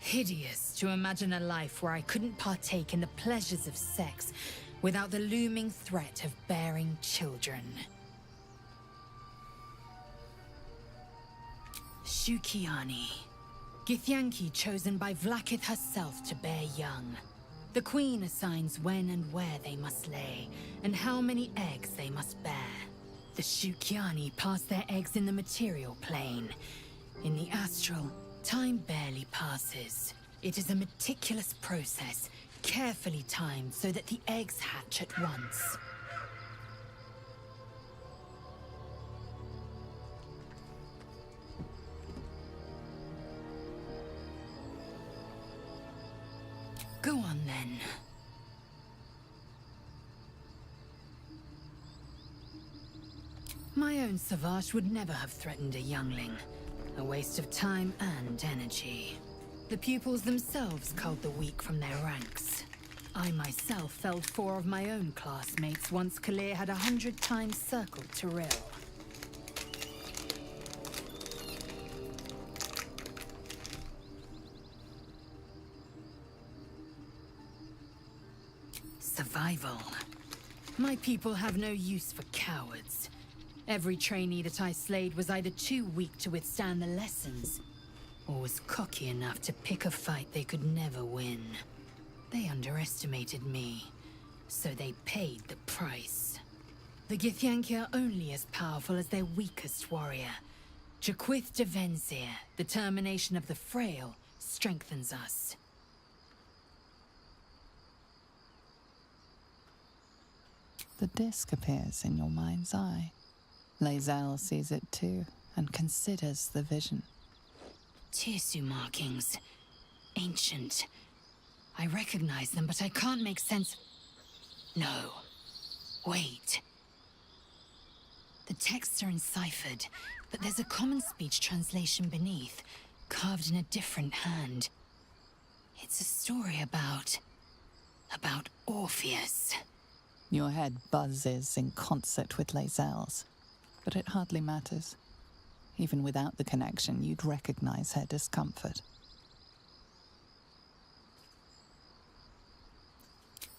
Hideous to imagine a life where I couldn't partake in the pleasures of sex without the looming threat of bearing children. Shukiani. Githyanki chosen by Vlaakith herself to bear young. The Queen assigns when and where they must lay, and how many eggs they must bear. The Shukiani pass their eggs in the material plane. In the astral, time barely passes. It is a meticulous process, carefully timed so that the eggs hatch at once. Go on, then. My own Savage would never have threatened a youngling. A waste of time and energy. The pupils themselves culled the weak from their ranks. I myself felled 4 of my own classmates once Kalir had 100 times circled Tyrell. Survival. My people have no use for cowards. Every trainee that I slayed was either too weak to withstand the lessons, or was cocky enough to pick a fight they could never win. They underestimated me, so they paid the price. The Githyanki are only as powerful as their weakest warrior. Jaquith de Venzir, the termination of the frail, strengthens us. The disc appears in your mind's eye. Lae'zel sees it too, and considers the vision. Tirsu markings. Ancient. I recognize them, but I can't make sense. No. Wait. The texts are enciphered, but there's a common speech translation beneath, carved in a different hand. It's a story about Orpheus. Your head buzzes in concert with Lae'zel's, but it hardly matters. Even without the connection, you'd recognize her discomfort.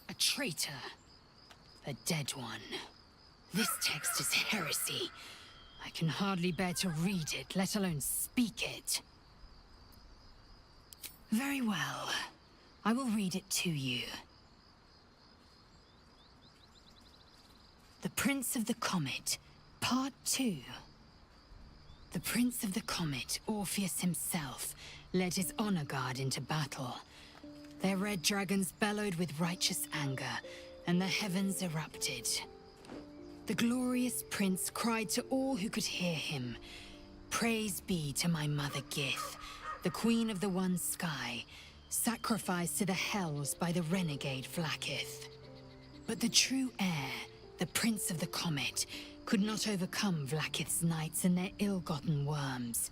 A traitor. A dead one. This text is heresy. I can hardly bear to read it, let alone speak it. Very well. I will read it to you. The Prince of the Comet, Part 2. The Prince of the Comet, Orpheus himself, led his honor guard into battle. Their red dragons bellowed with righteous anger, and the heavens erupted. The glorious prince cried to all who could hear him, "Praise be to my mother Gith, the queen of the one sky, sacrificed to the hells by the renegade Vlaakith." But the true heir, the Prince of the Comet, could not overcome Vlaakith's knights and their ill-gotten worms.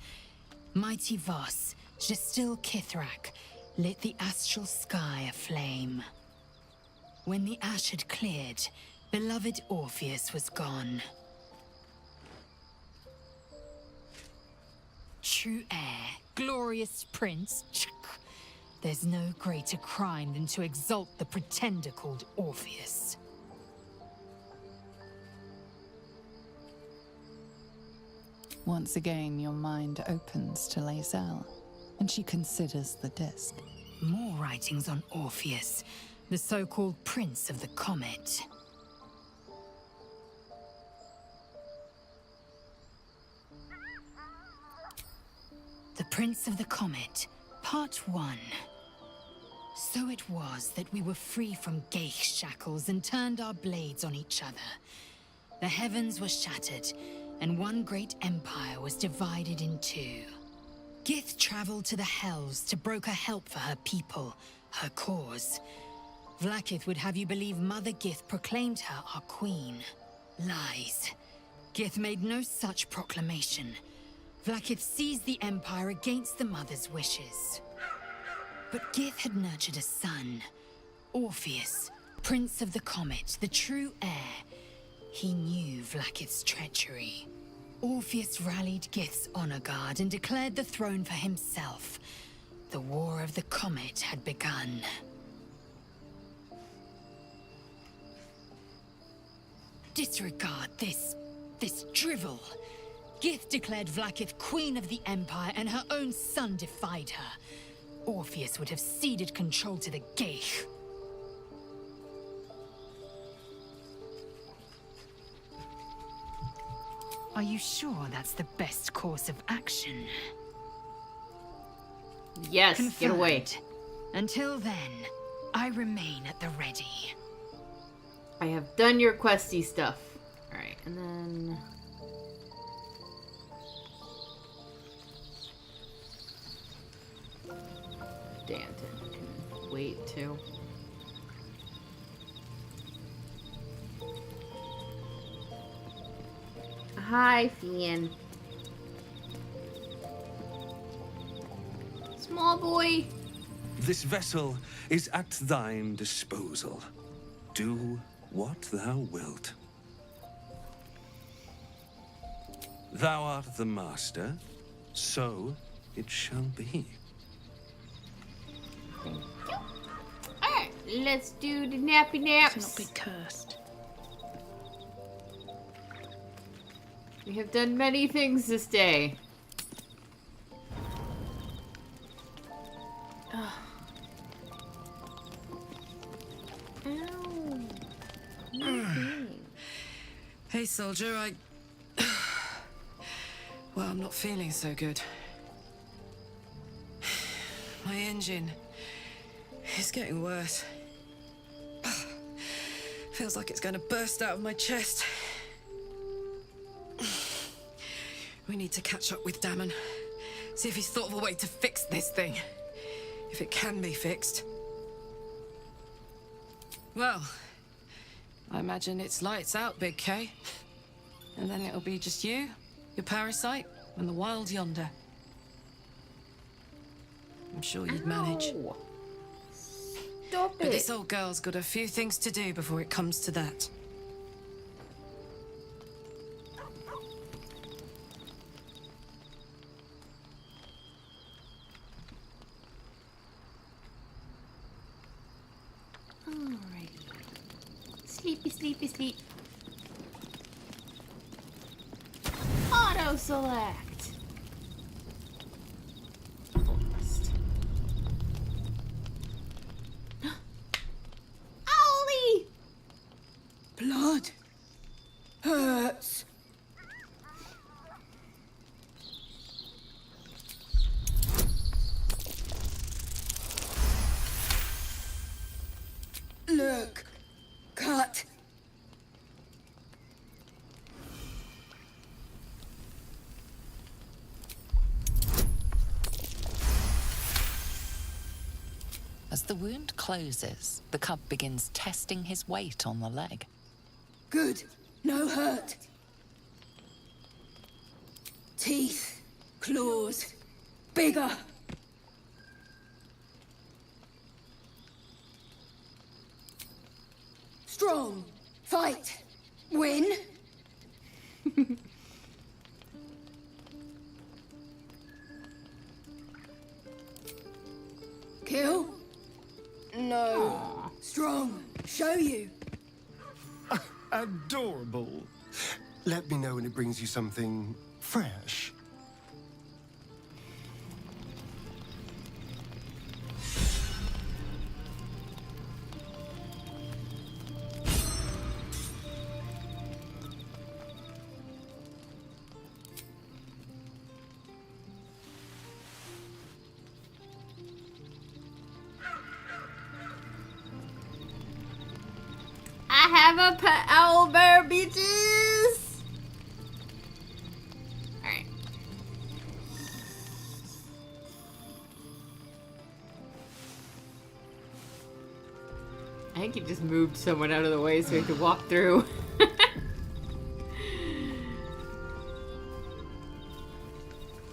Mighty Voss, Gestil Kithrak, lit the astral sky aflame. When the ash had cleared, beloved Orpheus was gone. True heir, glorious prince? There's no greater crime than to exalt the pretender called Orpheus. Once again, your mind opens to Lae'zel, and she considers the disc. More writings on Orpheus, the so-called Prince of the Comet. The Prince of the Comet, Part 1. So it was that we were free from Geich shackles and turned our blades on each other. The heavens were shattered, and one great empire was divided in two. Gith traveled to the Hells to broker help for her people, her cause. Vlaakith would have you believe Mother Gith proclaimed her our queen. Lies. Gith made no such proclamation. Vlaakith seized the Empire against the Mother's wishes. But Gith had nurtured a son, Orpheus, Prince of the Comet, the true heir. He knew Vlaakith's treachery. Orpheus rallied Gith's honor guard and declared the throne for himself. The War of the Comet had begun. Disregard this drivel. Gith declared Vlaakith Queen of the Empire, and her own son defied her. Orpheus would have ceded control to the Geich. Are you sure that's the best course of action? Yes, Confirmed. get away. Until then, I remain at the ready. I have done your questy stuff. Alright, and then... Danton can wait too. Hi, Fian. Small boy. This vessel is at thine disposal. Do what thou wilt. Thou art the master, so it shall be. Alright, let's do the nappy naps. Let's not be cursed. We have done many things this day. Ugh. Ow. Hey, soldier, well, I'm not feeling so good. My engine is getting worse. Feels like it's going to burst out of my chest. We need to catch up with Damon. See if he's thought of a way to fix this thing. If it can be fixed. Well, I imagine it's lights out, Big K. And then it'll be just you, your parasite, and the wild yonder. I'm sure you'd manage. Stop it. But this old girl's got a few things to do before it comes to that. Alrighty. Sleepy, sleepy, sleep. Auto select. Almost. Owly! Blood hurts. Look, cut. As the wound closes, the cub begins testing his weight on the leg. Good. No hurt. Teeth, claws, bigger. Strong. Fight. Win. you. Adorable. Let me know when it brings you something fresh. I have a pet owl bear, bitches! Alright. I think he just moved someone out of the way so he could walk through.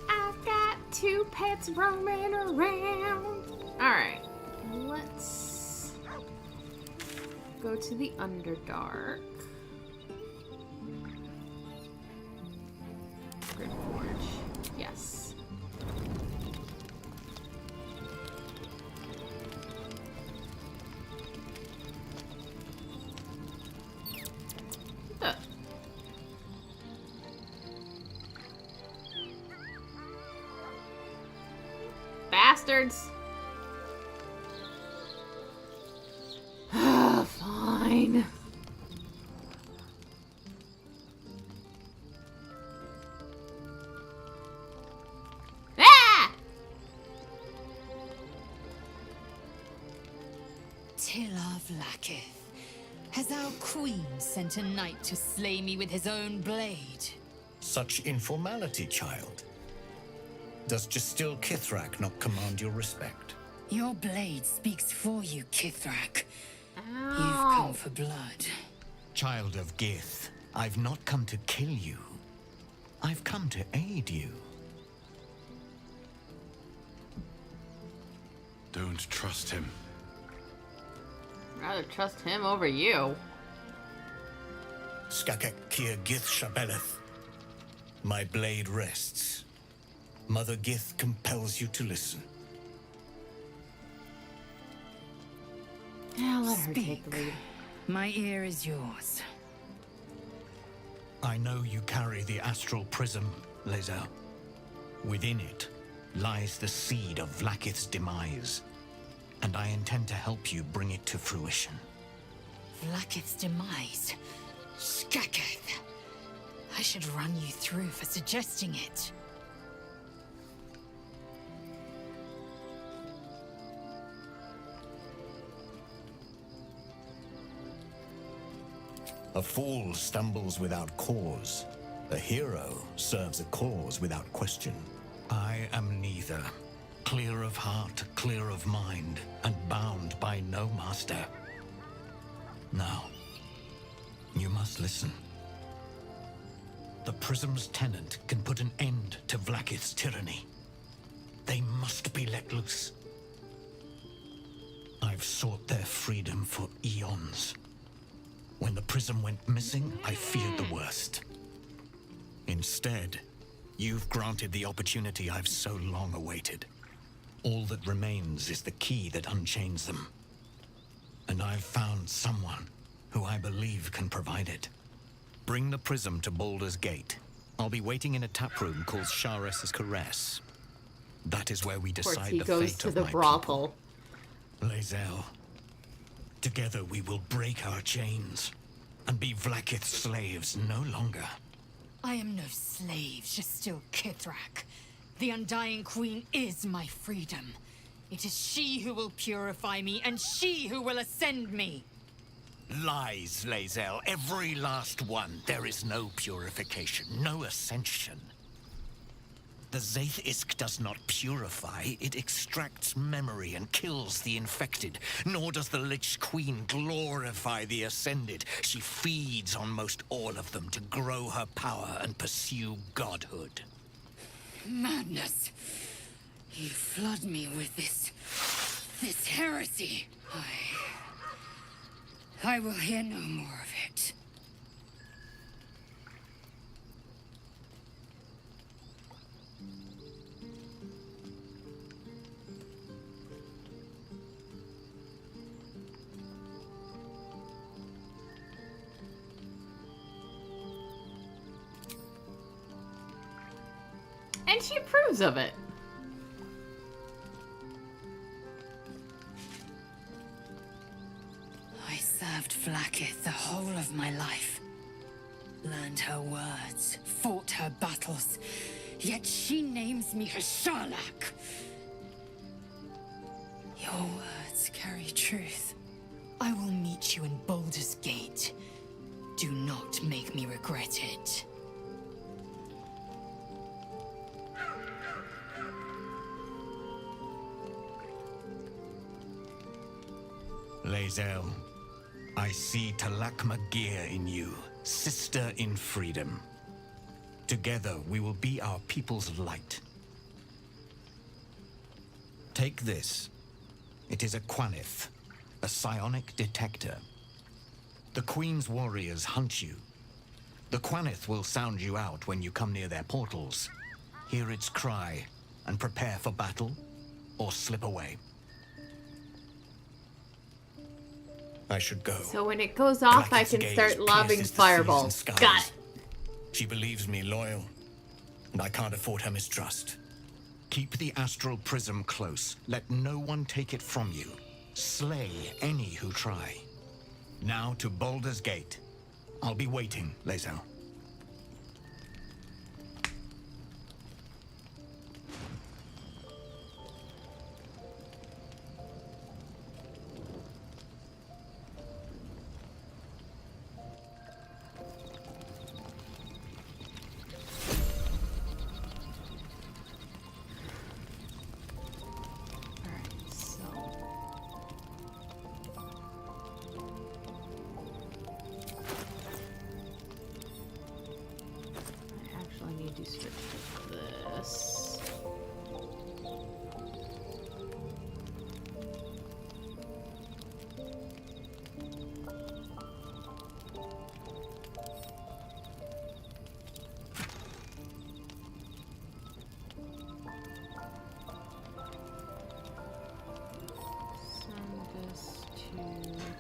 I've got 2 pets roaming around. Alright. Let's go to the Underdark. Grid Forge. Yes. What the? Bastards! Fine. Ah! Tila Vlaakith, has our queen sent a knight to slay me with his own blade? Such informality, child. Does Justil Kithrak not command your respect? Your blade speaks for you, Kithrak. Ow. You've come for blood. Child of Gith, I've not come to kill you. I've come to aid you. Don't trust him. Rather trust him over you. Skakek Kir Gith Shabeleth. My blade rests. Mother Gith compels you to listen. Yeah, let her Speak. take the lead. My ear is yours. I know you carry the astral prism, Lae'zel. Within it lies the seed of Vlaakith's demise, and I intend to help you bring it to fruition. Vlaakith's demise. Skaketh. I should run you through for suggesting it. A fool stumbles without cause. A hero serves a cause without question. I am neither. Clear of heart, clear of mind, and bound by no master. Now, you must listen. The Prism's tenant can put an end to Vlaakith's tyranny. They must be let loose. I've sought their freedom for eons. When the prism went missing, I feared the worst. Instead, you've granted the opportunity I've so long awaited. All that remains is the key that unchains them. And I've found someone who I believe can provide it. Bring the prism to Baldur's Gate. I'll be waiting in a taproom called Shares's Caress. That is where we Of course, decide he the goes fate to of the my brothel. people. Lae'zel. Together we will break our chains and be Vlaakith's slaves no longer. I am no slave, Justil Kithrak. The Undying Queen is my freedom. It is she who will purify me, and she who will ascend me. Lies, Lae'zel. Every last one. There is no purification, no ascension. The Zaith Isk does not purify, it extracts memory and kills the infected. Nor does the Lich Queen glorify the ascended. She feeds on most all of them to grow her power and pursue godhood. Madness. You flood me with this heresy. I will hear no more of it. And she approves of it. I served Vlaakith the whole of my life. Learned her words, fought her battles, yet she names me a Sharlak. Your words carry truth. I will meet you in Baldur's Gate. Do not make me regret it. Lae'zel, I see Talak Magir in you, sister in freedom. Together we will be our people's light. Take this. It is a Quanith, a psionic detector. The Queen's warriors hunt you. The Quanith will sound you out when you come near their portals. Hear its cry and prepare for battle, or slip away. I should go. So when it goes off, I can start lobbing fireballs. Got it. She believes me loyal, and I can't afford her mistrust. Keep the astral prism close. Let no one take it from you. Slay any who try. Now to Baldur's Gate. I'll be waiting, Lae'zel.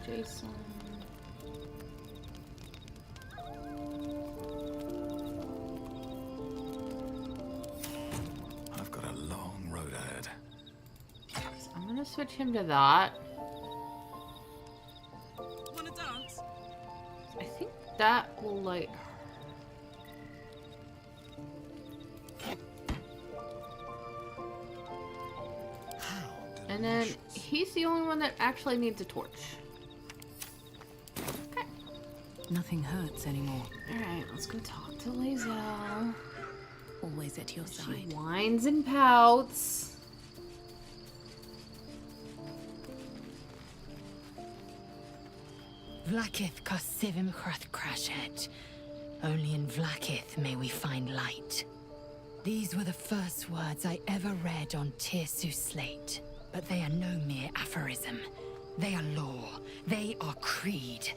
Jason. I've got a long road ahead. So I'm gonna switch him to that. Wanna dance? I think that will like. And then he's the only one that actually needs a torch. Okay. Nothing hurts anymore. Alright, let's go talk to Lae'zel. Always at your side. She whines and pouts. Vlaakith Kosivim Hrath Crashet. Only in Vlaakith may we find light. These were the first words I ever read on Tirsu's slate. But they are no mere aphorism. They are law. They are creed.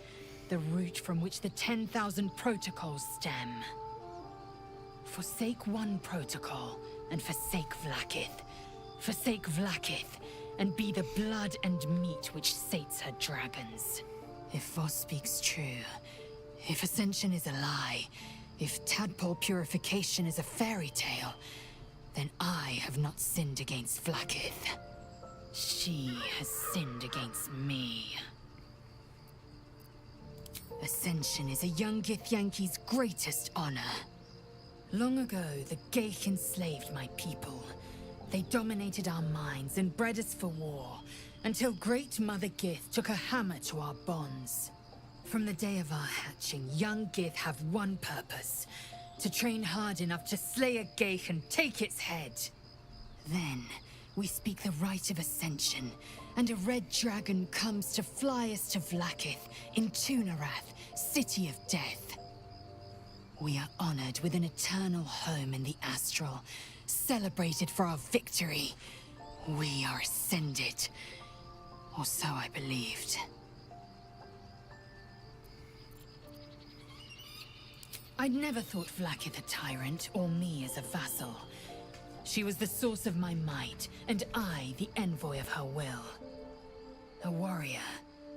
The root from which the 10,000 protocols stem. Forsake one protocol, and forsake Vlaakith. Forsake Vlaakith, and be the blood and meat which sates her dragons. If Voss speaks true, if Ascension is a lie, if tadpole purification is a fairy tale, then I have not sinned against Vlaakith. She has sinned against me. Ascension is a young Githyanki's greatest honor. Long ago, the Geich enslaved my people. They dominated our minds and bred us for war, until Great Mother Gith took a hammer to our bonds. From the day of our hatching, young Gith have one purpose: to train hard enough to slay a Geich and take its head. Then, we speak the rite of Ascension, and a red dragon comes to fly us to Vlaakith in Tunarath, City of Death. We are honored with an eternal home in the Astral, celebrated for our victory. We are ascended. Or so I believed. I'd never thought Vlaakith a tyrant, or me as a vassal. She was the source of my might, and I the envoy of her will. A warrior,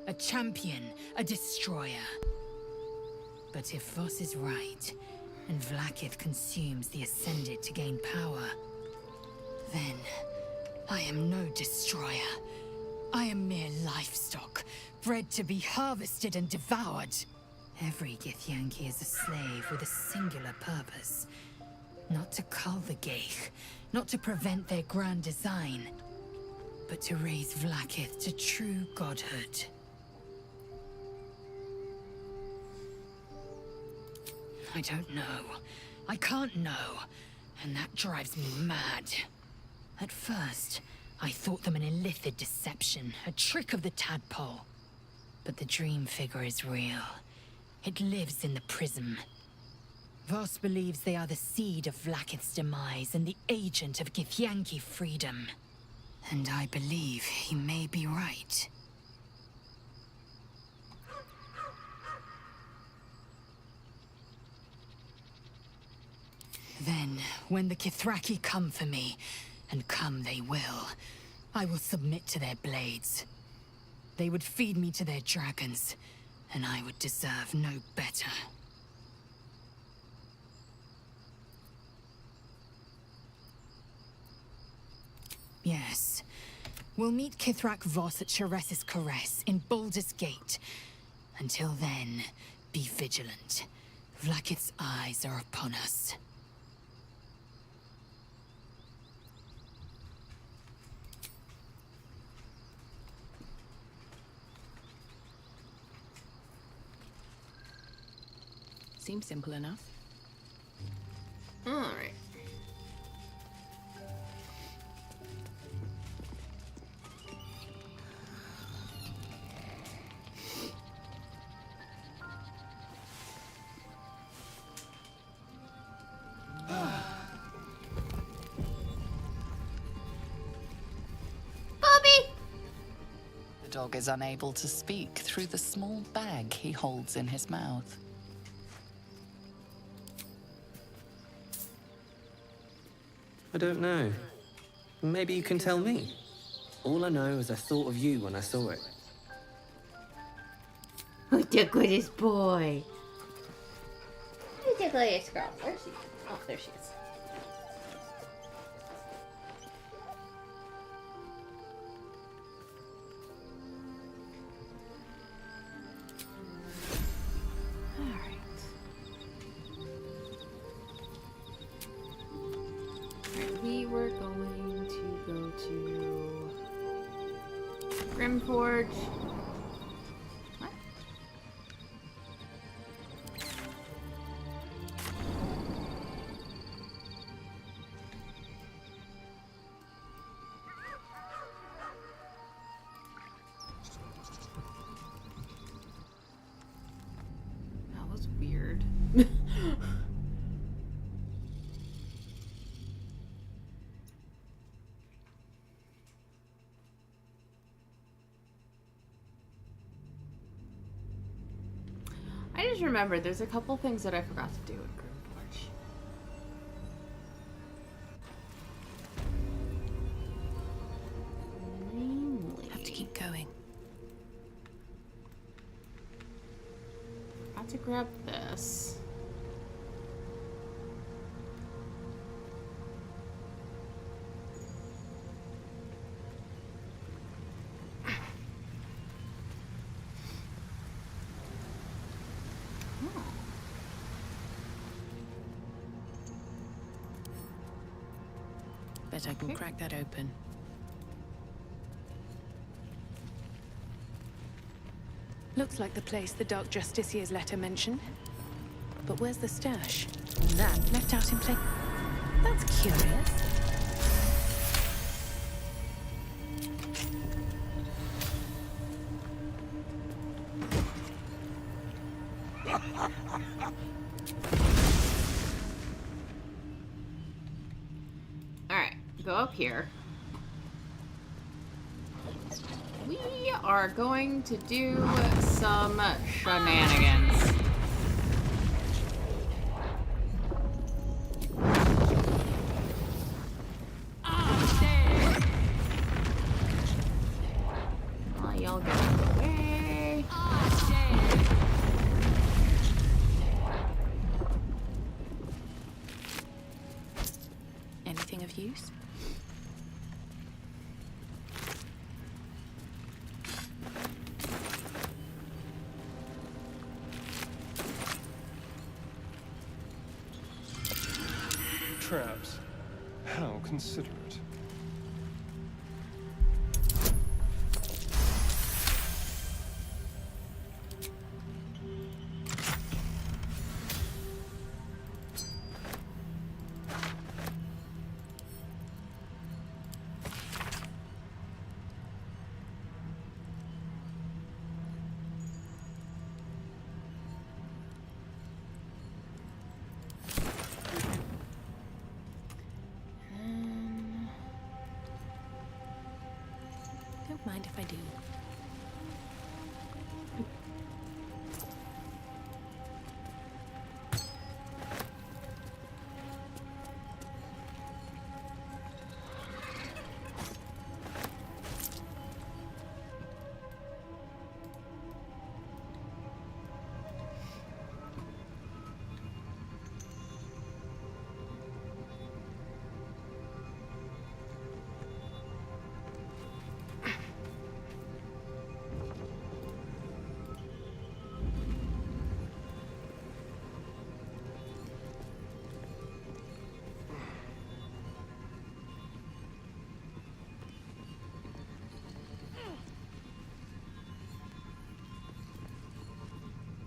a champion, a destroyer. But if Voss is right, and Vlaakith consumes the Ascended to gain power, then I am no destroyer. I am mere livestock, bred to be harvested and devoured. Every Githyanki is a slave with a singular purpose. Not to cull the Geich, not to prevent their grand design, but to raise Vlaakith to true godhood. I don't know. I can't know. And that drives me mad. At first, I thought them an illithid deception, a trick of the tadpole. But the dream figure is real. It lives in the prism. Voss believes they are the seed of Vlaakith's demise and the agent of Githyanki freedom. And I believe he may be right. Then, when the Kithraki come for me, and come they will, I will submit to their blades. They would feed me to their dragons, and I would deserve no better. Yes. We'll meet Kithrak Voss at Shares's Caress in Baldur's Gate. Until then, be vigilant. Vlaakith's eyes are upon us. Seems simple enough. Alright. The dog is unable to speak through the small bag he holds in his mouth. I don't know. Maybe you can tell me. All I know is I thought of you when I saw it. Who's the goodest boy? Who's the goodest girl? Where's she? Oh, there she is. We were going to go to Grimforge. What? That was weird. I just remembered there's a couple things that I forgot to do in Grimforge. Namely, Have to keep going. Got to grab this. Bet I can crack that open. Looks like the place the Dark Justiciar's letter mentioned. But where's the stash? That left out in plain... That's curious. Alright, go up here. We are going to do some shenanigans. Oh, y'all get out of the way. Anything of use? Traps. How considerate. Don't mind if I do.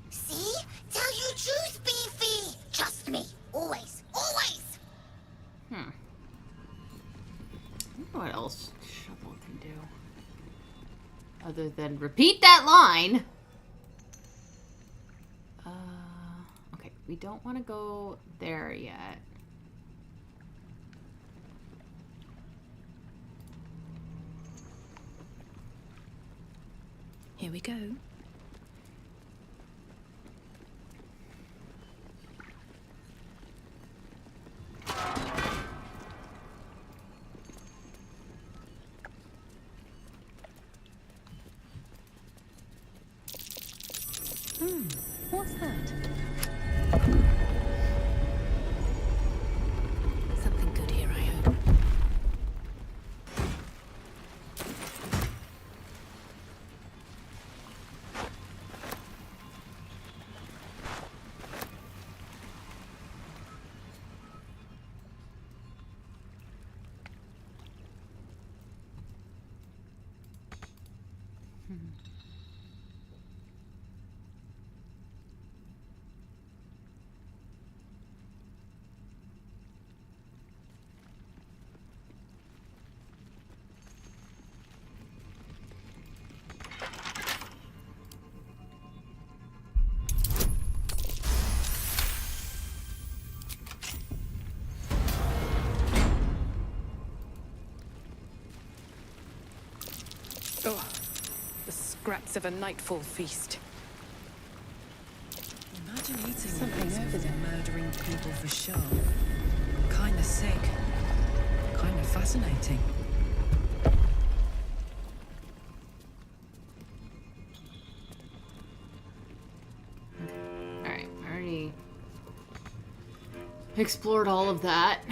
See? Tell you truth, Beefy! Trust me. Always. Always! I wonder what else Shovel can do. Other than repeat that line. Okay, we don't want to go there yet. Here we go. What's that? Something good here, I hope. Oh, the scraps of a nightfall feast. Imagine eating Something these over before there. murdering people for show. Kinda sick. Kinda fascinating. Alright, I already explored all of that.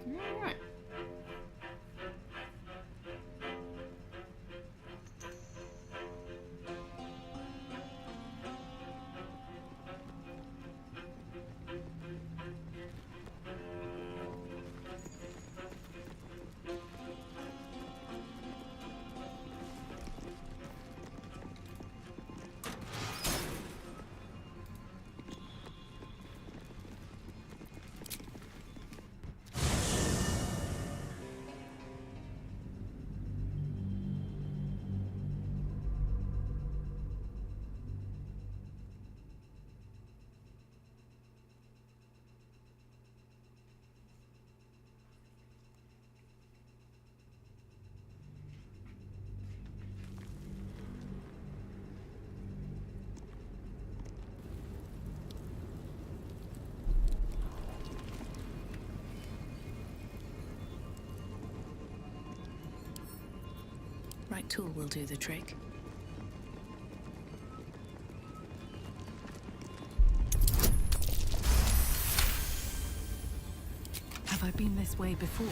Alright. Right tool will do the trick. I been this way before?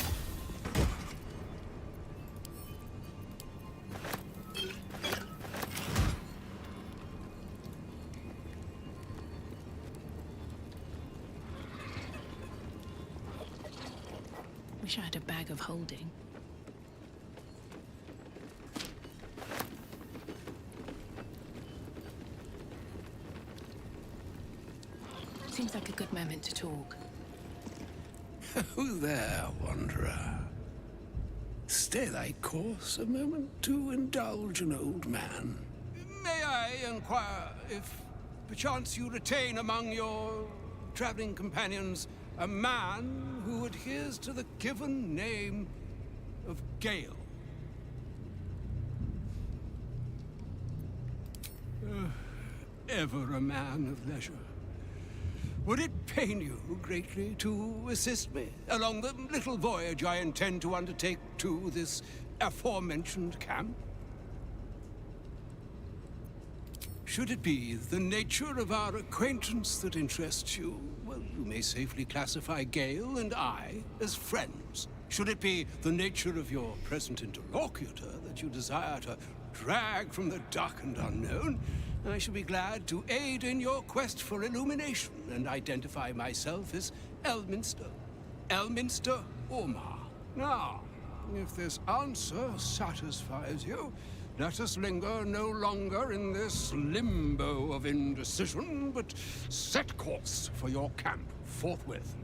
Wish I had a bag of holding. Seems like a good moment to talk. Who there, wanderer? Stay thy course a moment to indulge an old man. May I inquire if perchance you retain among your traveling companions a man who adheres to the given name of Gale? Ever a man of leisure. Would it pain you greatly to assist me along the little voyage I intend to undertake to this aforementioned camp? Should it be the nature of our acquaintance that interests you, well, you may safely classify Gale and I as friends. Should it be the nature of your present interlocutor that you desire to drag from the dark and unknown, I shall be glad to aid in your quest for illumination and identify myself as Elminster. Elminster Ormar. Now, if this answer satisfies you, let us linger no longer in this limbo of indecision, but set course for your camp forthwith.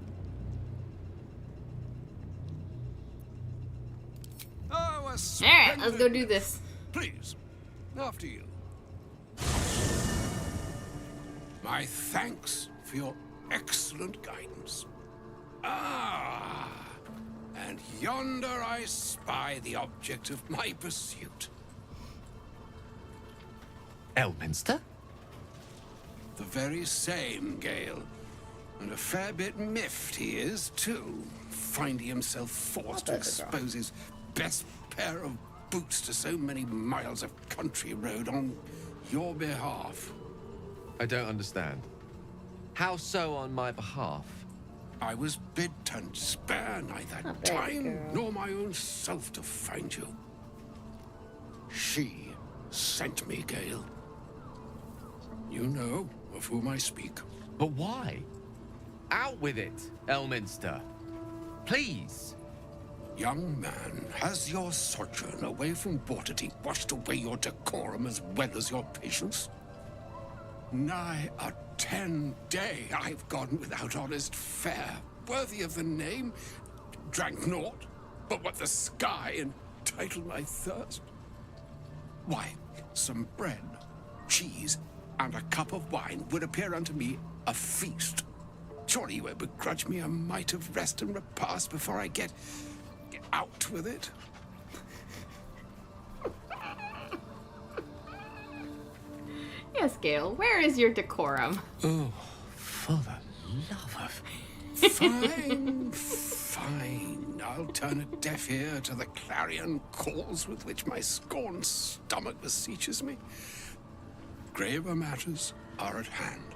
Oh, a Alright, let's go do this. Please, after you. My thanks for your excellent guidance. Ah, and yonder I spy the object of my pursuit. Elminster? The very same, Gale. And a fair bit miffed he is, too, finding himself forced to expose his best pair of boots to so many miles of country road on your behalf. I don't understand. How so on my behalf? I was bid to spare neither time nor my own self to find you. She sent me, Gale. You know of whom I speak. But why? Out with it, Elminster. Please. Young man, has your sojourn away from Bortity washed away your decorum as well as your patience? Nigh a 10-day I've gone without honest fare, worthy of the name, drank naught but what the sky entitled my thirst. Why, some bread, cheese, and a cup of wine would appear unto me a feast. Surely you would begrudge me a mite of rest and repast before I get out with it. Yes, Gale, where is your decorum? Oh, for the love of... Fine, fine. I'll turn a deaf ear to the clarion calls with which my scorned stomach beseeches me. Graver matters are at hand.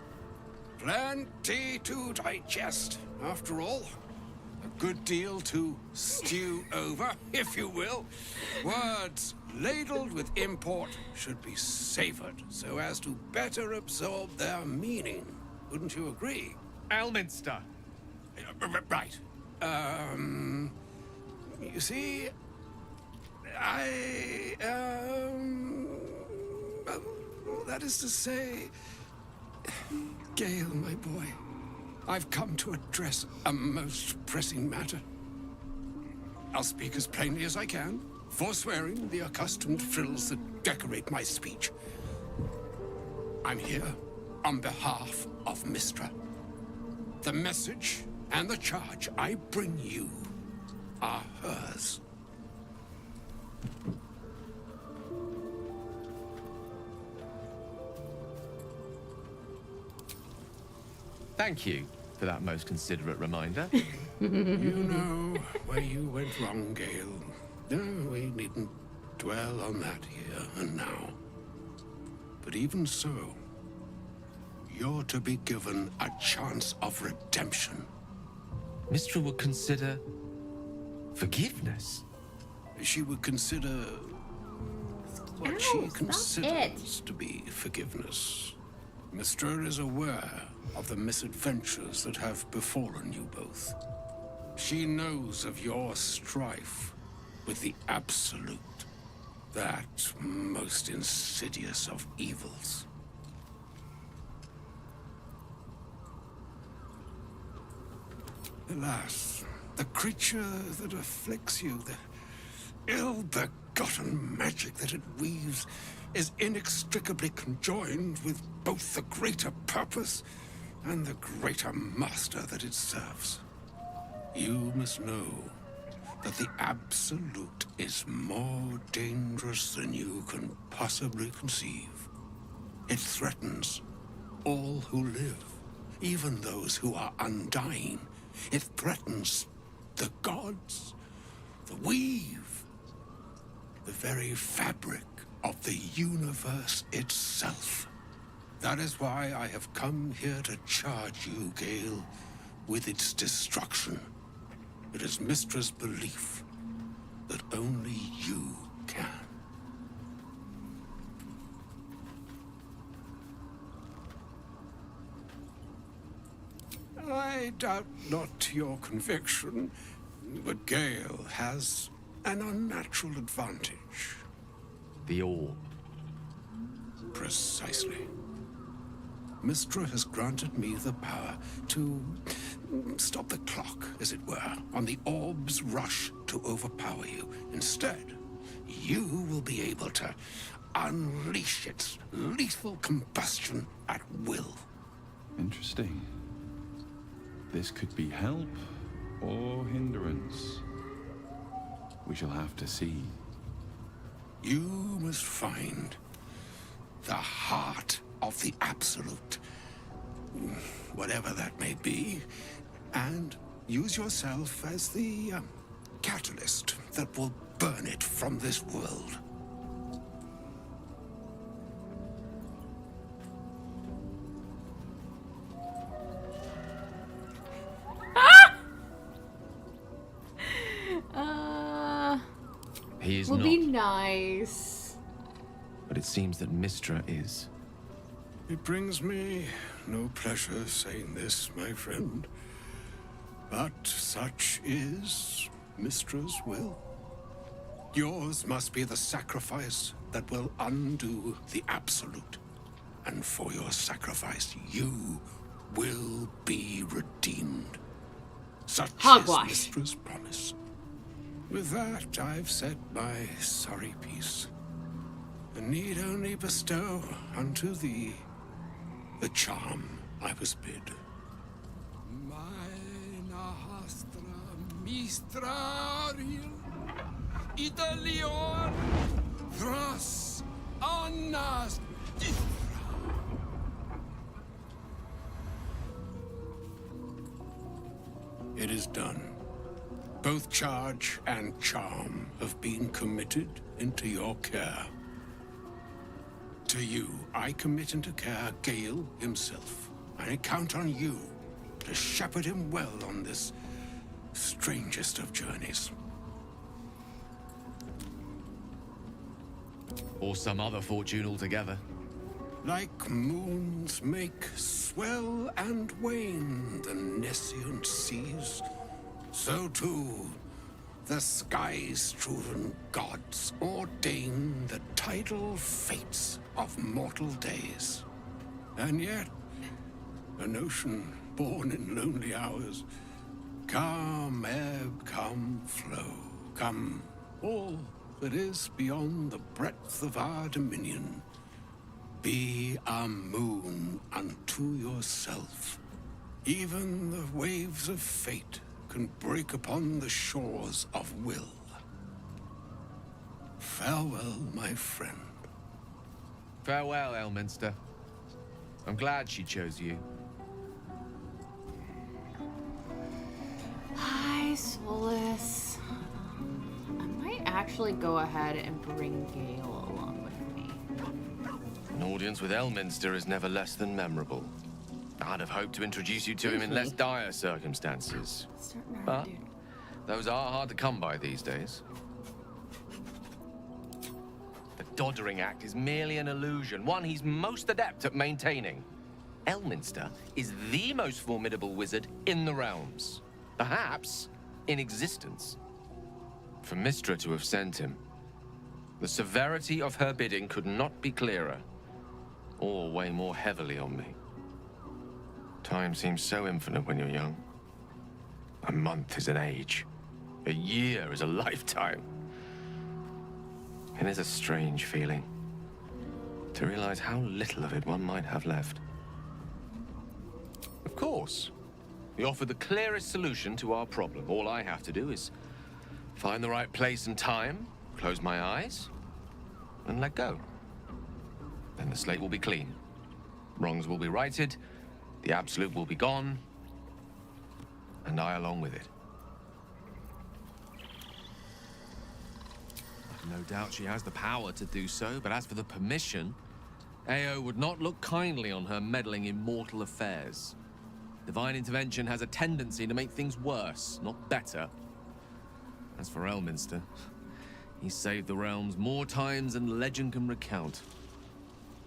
Plenty to digest, after all. A good deal to stew over, if you will. Words ladled with import should be savored so as to better absorb their meaning. Wouldn't you agree? Elminster. Right. You see, that is to say, Gale, my boy, I've come to address a most pressing matter. I'll speak as plainly as I can, forswearing the accustomed frills that decorate my speech. I'm here on behalf of Mystra. The message and the charge I bring you are hers. Thank you for that most considerate reminder. You know where you went wrong, Gale. No, we needn't dwell on that here and now. But even so, you're to be given a chance of redemption. Mistra would consider forgiveness. She would consider what Ow, she stop considers to be forgiveness. Mistra is aware of the misadventures that have befallen you both. She knows of your strife with the Absolute, that most insidious of evils. Alas, the creature that afflicts you, the ill-begotten magic that it weaves, is inextricably conjoined with both the greater purpose and the greater master that it serves. You must know that the Absolute is more dangerous than you can possibly conceive. It threatens all who live, even those who are undying. It threatens the gods, the weave, the very fabric of the universe itself. That is why I have come here to charge you, Gale, with its destruction. It is Mistra's belief that only you can. I doubt not your conviction, but Gale has an unnatural advantage. The orb. Precisely. Mistra has granted me the power to stop the clock, as it were, on the orb's rush to overpower you. Instead, you will be able to unleash its lethal combustion at will. Interesting. This could be help or hindrance. We shall have to see. You must find the heart of the Absolute, whatever that may be, and use yourself as the catalyst that will burn it from this world. He is will not. be nice. But it seems that Mistra is. It brings me no pleasure saying this, my friend, but such is Mistra's will. Yours must be the sacrifice that will undo the Absolute, and for your sacrifice, you will be redeemed. Such Hogwash. is Mistra's promise. With that, I've said my sorry piece, and need only bestow unto thee the charm I was bid. Mina hastra mistraril Italion thras annas It is done. Both charge and charm have been committed into your care. To you, I commit into care Gale himself. I count on you to shepherd him well on this strangest of journeys. Or some other fortune altogether. Like moons make swell and wane the nescient seas, so too the sky-strewn gods ordain the tidal fates of mortal days. And yet, an ocean born in lonely hours, come ebb, come flow, come all that is beyond the breadth of our dominion. Be a moon unto yourself. Even the waves of fate can break upon the shores of will. Farewell, my friend. Farewell, Elminster. I'm glad she chose you. Hi, Solus. I might actually go ahead and bring Gale along with me. An audience with Elminster is never less than memorable. I'd have hoped to introduce you to him in less dire circumstances. But those are hard to come by these days. The Doddering Act is merely an illusion, one he's most adept at maintaining. Elminster is the most formidable wizard in the realms, perhaps in existence. For Mystra to have sent him, the severity of her bidding could not be clearer, or weigh more heavily on me. Time seems so infinite when you're young. A month is an age. A year is a lifetime. It is a strange feeling to realize how little of it one might have left. Of course, we offer the clearest solution to our problem. All I have to do is find the right place and time, close my eyes, and let go. Then the slate will be clean. Wrongs will be righted, the absolute will be gone, and I along with it. I've no doubt she has the power to do so, but as for the permission, Ao would not look kindly on her meddling in mortal affairs. Divine intervention has a tendency to make things worse, not better. As for Elminster, he saved the realms more times than legend can recount.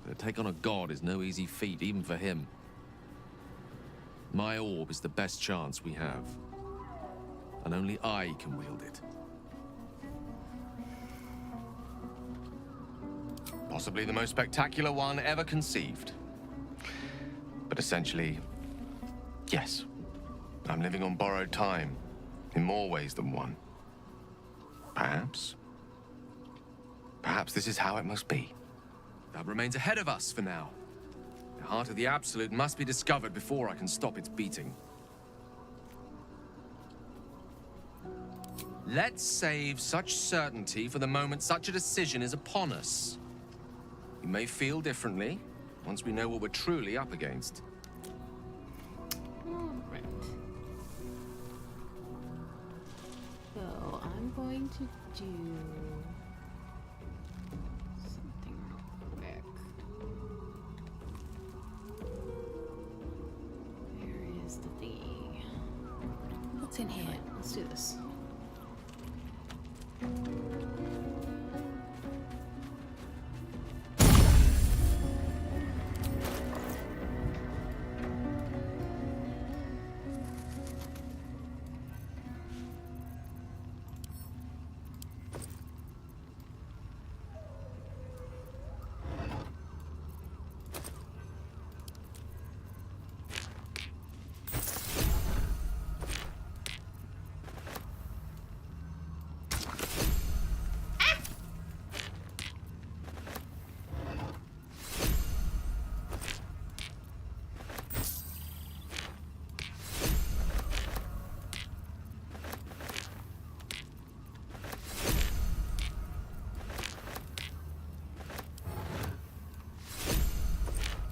But to take on a god is no easy feat, even for him. My orb is the best chance we have, and only I can wield it. Possibly the most spectacular one ever conceived. But essentially, yes, I'm living on borrowed time, in more ways than one. Perhaps this is how it must be. That remains ahead of us for now. The heart of the Absolute must be discovered before I can stop its beating. Let's save such certainty for the moment such a decision is upon us. We may feel differently once we know what we're truly up against. Alright. So I'm going to do something real quick. Where is the thingy? What's in here? Right, let's do this.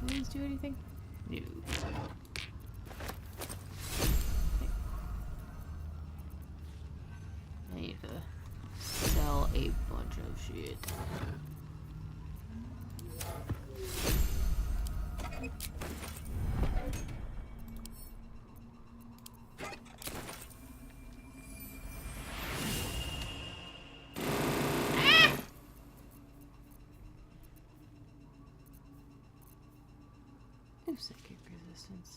These do anything? No. I need to sell a bunch of shit. No psychic resistance.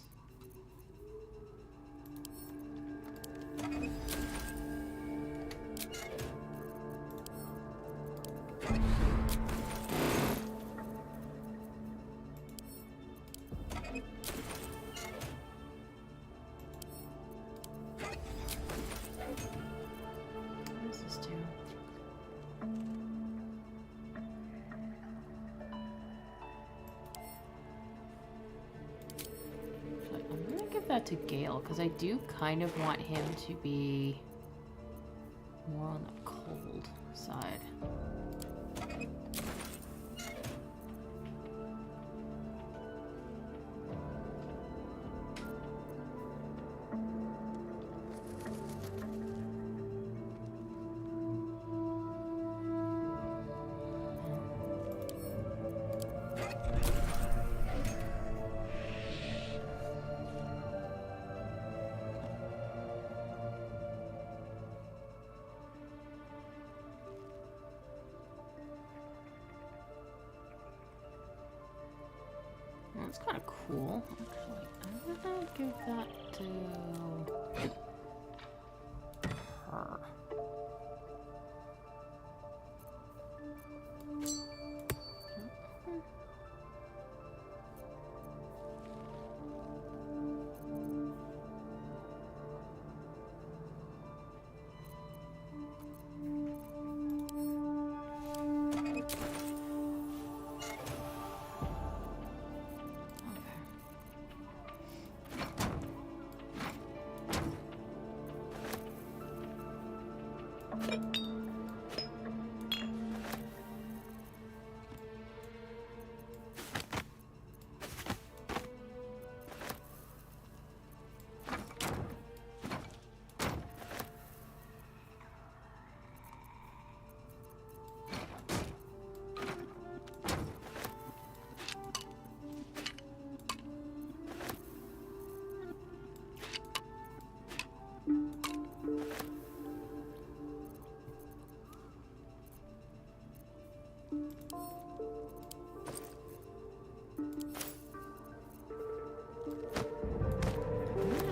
What does this do? I'm gonna give that to Gale because I do kind of want him to be more on the cold side. That's kind of cool. Actually, I'm gonna give that to her.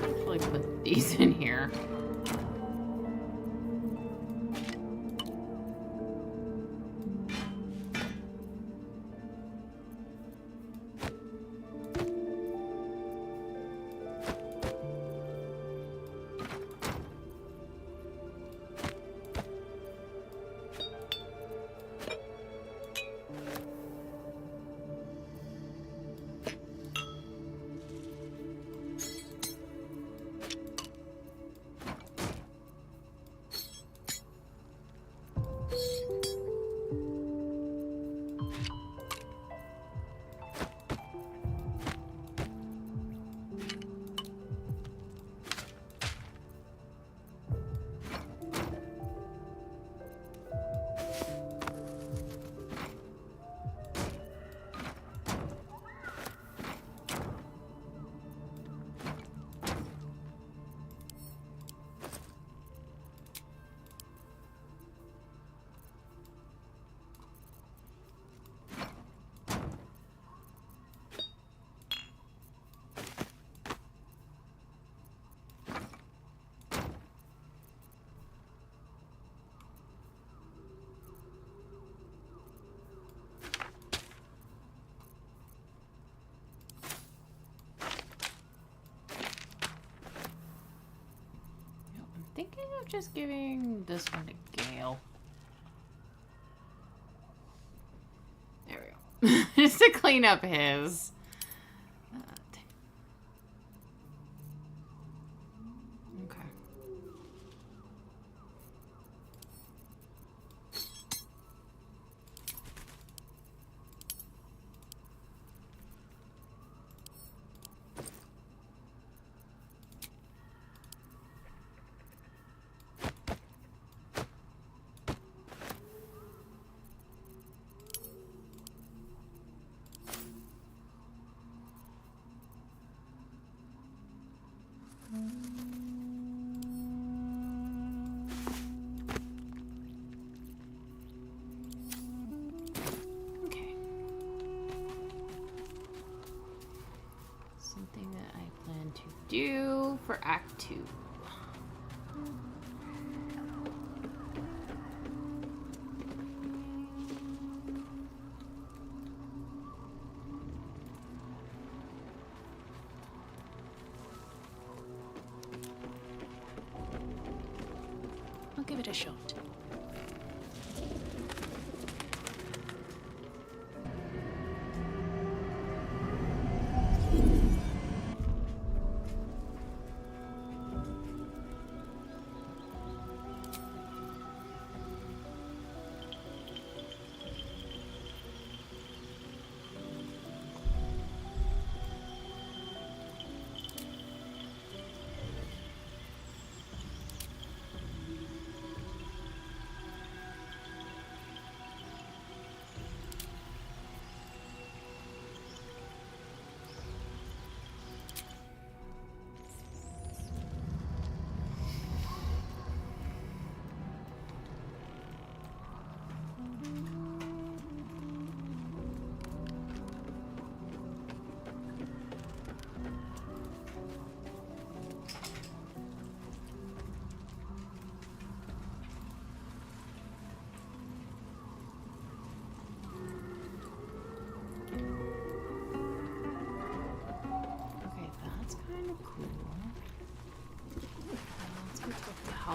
Actually put these in here. Thinking of just giving this one to Gale. There we go. Just to clean up his. Okay. Okay. Something that I plan to do for Act 2. I'll give it a shot.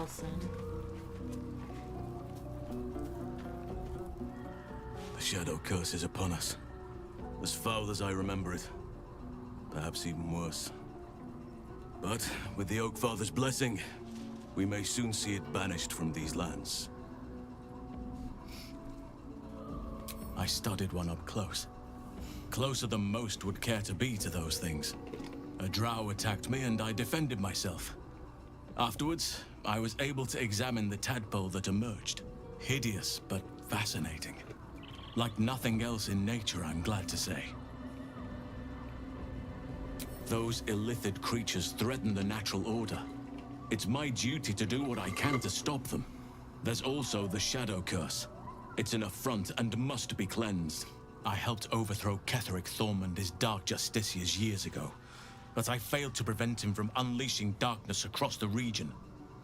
Nelson. The Shadow Curse is upon us. As foul as I remember it. Perhaps even worse. But with the Oak Father's blessing, we may soon see it banished from these lands. I studied one up close. Closer than most would care to be to those things. A drow attacked me and I defended myself. Afterwards, I was able to examine the tadpole that emerged. Hideous, but fascinating. Like nothing else in nature, I'm glad to say. Those illithid creatures threaten the natural order. It's my duty to do what I can to stop them. There's also the Shadow Curse. It's an affront and must be cleansed. I helped overthrow Ketheric Thorm and his Dark Justiciars years ago, but I failed to prevent him from unleashing darkness across the region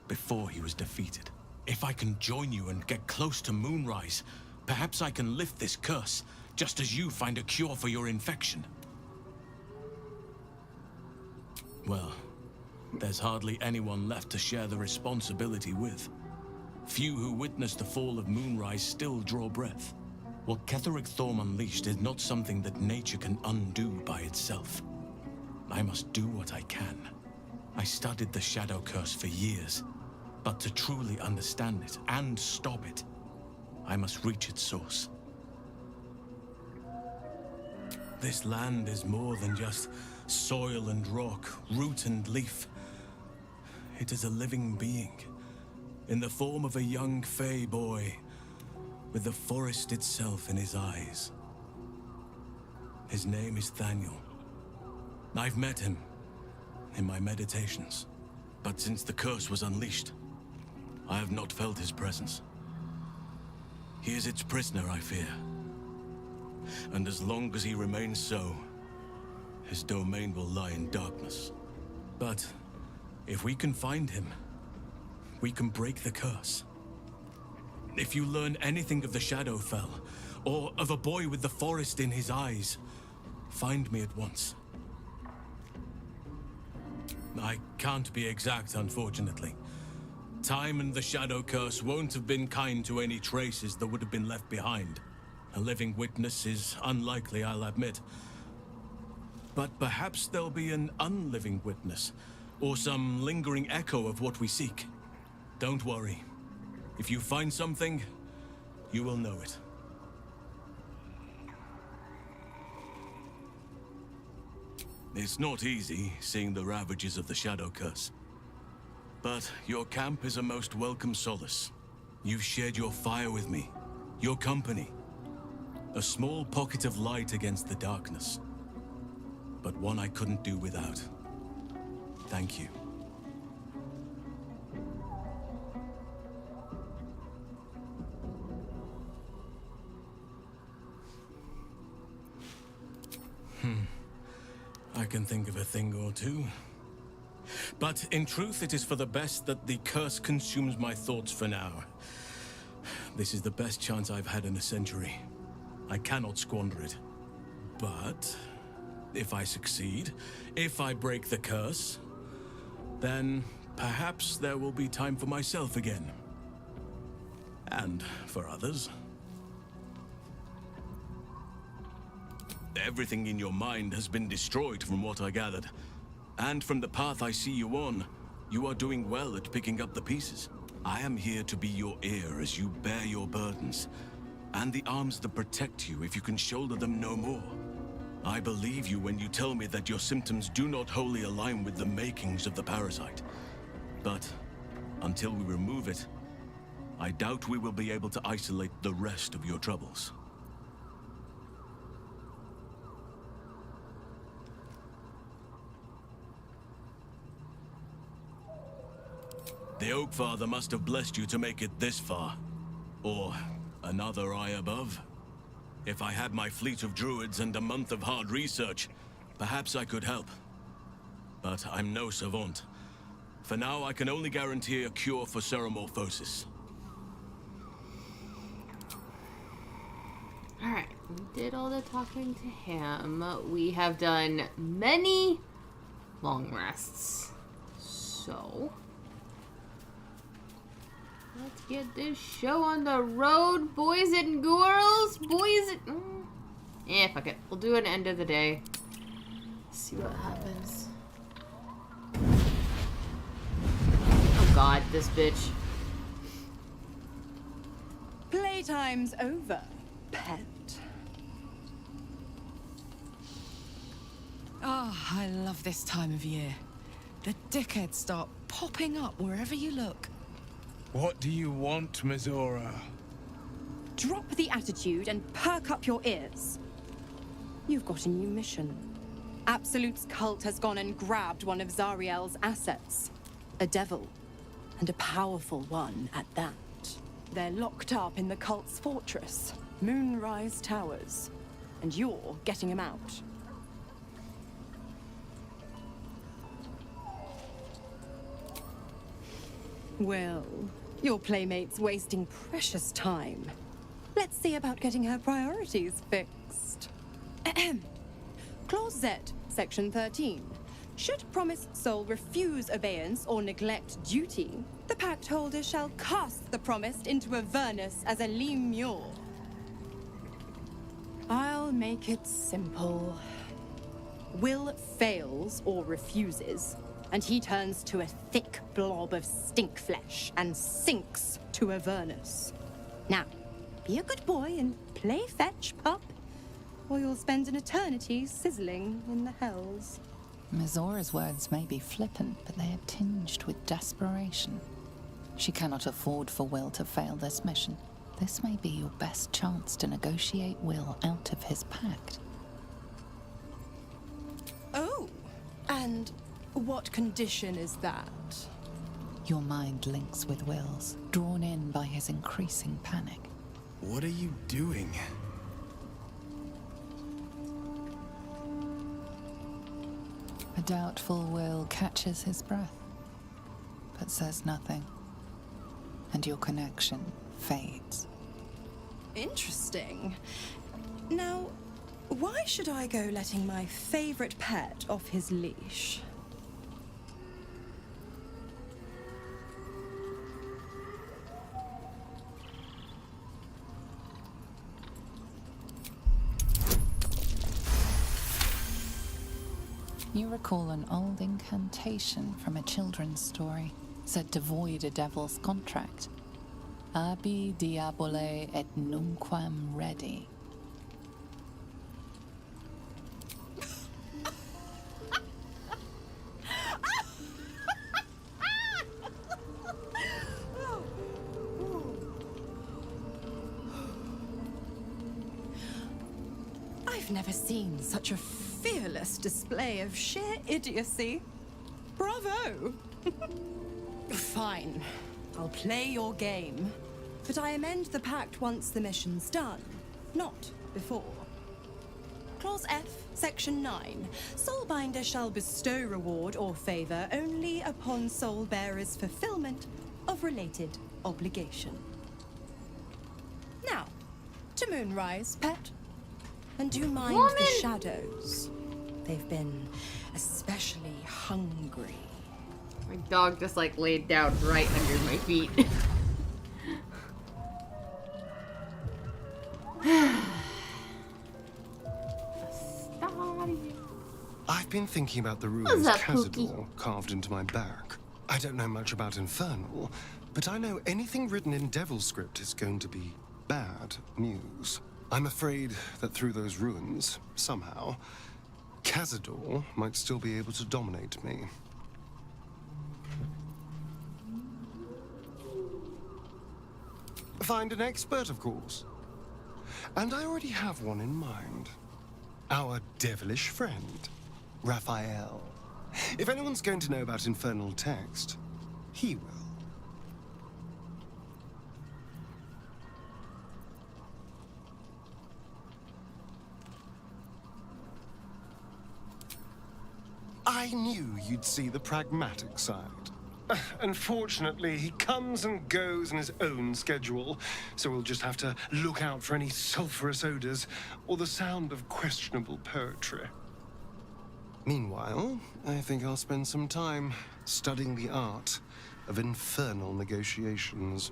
before he was defeated. If I can join you and get close to Moonrise, perhaps I can lift this curse, just as you find a cure for your infection. Well, there's hardly anyone left to share the responsibility with. Few who witnessed the fall of Moonrise still draw breath. What Ketheric Thorm unleashed is not something that nature can undo by itself. I must do what I can. I studied the Shadow Curse for years, but to truly understand it and stop it, I must reach its source. This land is more than just soil and rock, root and leaf. It is a living being, in the form of a young Fey boy, with the forest itself in his eyes. His name is Thaniel. I've met him in my meditations, but since the curse was unleashed, I have not felt his presence. He is its prisoner, I fear. And as long as he remains so, his domain will lie in darkness. But if we can find him, we can break the curse. If you learn anything of the Shadowfell, or of a boy with the forest in his eyes, find me at once. I can't be exact, unfortunately. Time and the Shadow Curse won't have been kind to any traces that would have been left behind. A living witness is unlikely, I'll admit. But perhaps there'll be an unliving witness, or some lingering echo of what we seek. Don't worry. If you find something, you will know it. It's not easy, seeing the ravages of the Shadow Curse. But your camp is a most welcome solace. You've shared your fire with me, your company. A small pocket of light against the darkness. But one I couldn't do without. Thank you. I can think of a thing or two. But in truth, it is for the best that the curse consumes my thoughts for now. This is the best chance I've had in a century. I cannot squander it. But if I succeed, if I break the curse, then perhaps there will be time for myself again. And for others. Everything in your mind has been destroyed from what I gathered. And from the path I see you on, you are doing well at picking up the pieces. I am here to be your ear as you bear your burdens, and the arms that protect you if you can shoulder them no more. I believe you when you tell me that your symptoms do not wholly align with the makings of the parasite. But until we remove it, I doubt we will be able to isolate the rest of your troubles. The Oak Father must have blessed you to make it this far. Or another eye above. If I had my fleet of druids and a month of hard research, perhaps I could help. But I'm no savant. For now, I can only guarantee a cure for ceramorphosis. Alright, we did all the talking to him. We have done many long rests. So Let's get this show on the road, boys and girls. Fuck it. We'll do an end of the day. See what happens. Oh god, this bitch. Playtime's over, pet. Oh, I love this time of year. The dickheads start popping up wherever you look. What do you want, Mizora? Drop the attitude and perk up your ears. You've got a new mission. Absolute's cult has gone and grabbed one of Zariel's assets. A devil. And a powerful one at that. They're locked up in the cult's fortress, Moonrise Towers. And you're getting him out. Well, your playmate's wasting precious time. Let's see about getting her priorities fixed. Clause Z, Section 13. Should promised soul refuse obeyance or neglect duty, the pact holder shall cast the promised into Avernus as a lemure. I'll make it simple. Will fails or refuses, and he turns to a thick blob of stink flesh and sinks to Avernus. Now, be a good boy and play fetch, pup, or you'll spend an eternity sizzling in the hells. Mizora's words may be flippant, but they are tinged with desperation. She cannot afford for Will to fail this mission. This may be your best chance to negotiate Will out of his pact. Oh, and what condition is that? Your mind links with Will's, drawn in by his increasing panic. What are you doing? A doubtful Will catches his breath, but says nothing, and your connection fades. Interesting. Now, why should I go letting my favorite pet off his leash? You recall an old incantation from a children's story, said to void a devil's contract. Abi diabole et nunquam redi. I've never seen such a fearless display of sheer idiocy. Bravo! Fine. I'll play your game. But I amend the pact once the mission's done, not before. Clause F, Section 9. Soulbinder shall bestow reward or favor only upon soul bearer's fulfillment of related obligation. Now, to Moonrise, pet. And do mind the shadows. They've been especially hungry. My dog just like laid down right under my feet. I've been thinking about the What's runes up, Cazador carved into my back. I don't know much about Infernal, but I know anything written in Devil script is going to be bad news. I'm afraid that through those ruins, somehow, Cazador might still be able to dominate me. Find an expert, of course. And I already have one in mind. Our devilish friend, Raphael. If anyone's going to know about infernal text, he will. I knew you'd see the pragmatic side. Unfortunately, he comes and goes in his own schedule, so we'll just have to look out for any sulfurous odors or the sound of questionable poetry. Meanwhile, I think I'll spend some time studying the art of infernal negotiations.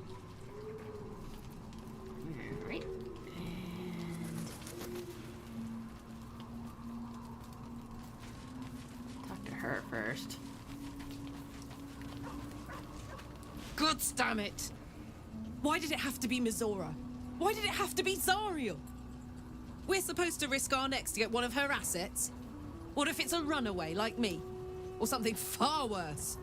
Alright. And talk to her first. God damn it! Why did it have to be Mizora? Why did it have to be Zariel? We're supposed to risk our necks to get one of her assets? What if it's a runaway like me? Or something far worse?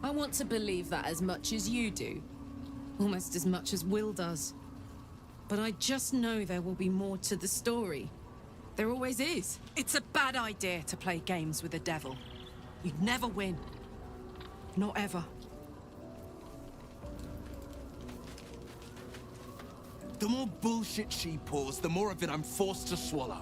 I want to believe that as much as you do. Almost as much as Will does. But I just know there will be more to the story. There always is. It's a bad idea to play games with the devil. You'd never win. Not ever. The more bullshit she pours, the more of it I'm forced to swallow.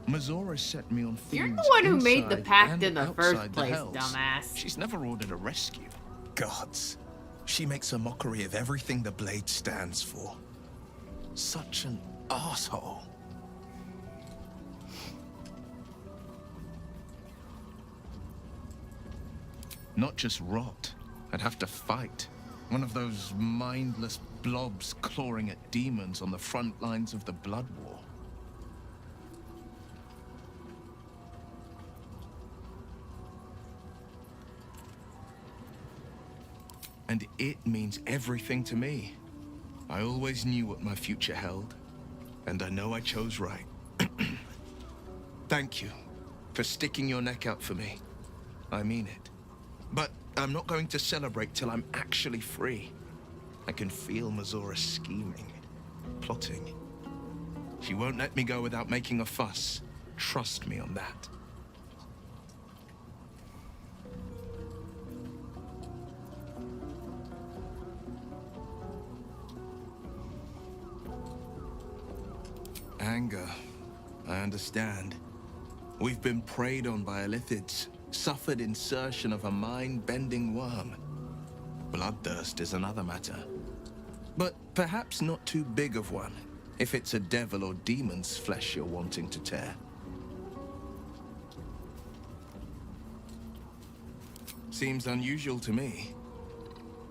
Mazora set me on You're things the one who made the inside pact and in the outside first the place, hells. dumbass. She's never ordered a rescue. Gods. She makes a mockery of everything the blade stands for. Such an asshole. Not just rot. I'd have to fight. One of those mindless blobs clawing at demons on the front lines of the Blood War. And it means everything to me. I always knew what my future held, and I know I chose right. Thank you for sticking your neck out for me. I mean it. But I'm not going to celebrate till I'm actually free. I can feel Mazora scheming, plotting. She won't let me go without making a fuss. Trust me on that. Anger. I understand. We've been preyed on by Illithids, suffered insertion of a mind-bending worm. Bloodthirst is another matter. But perhaps not too big of one, if it's a devil or demon's flesh you're wanting to tear. Seems unusual to me.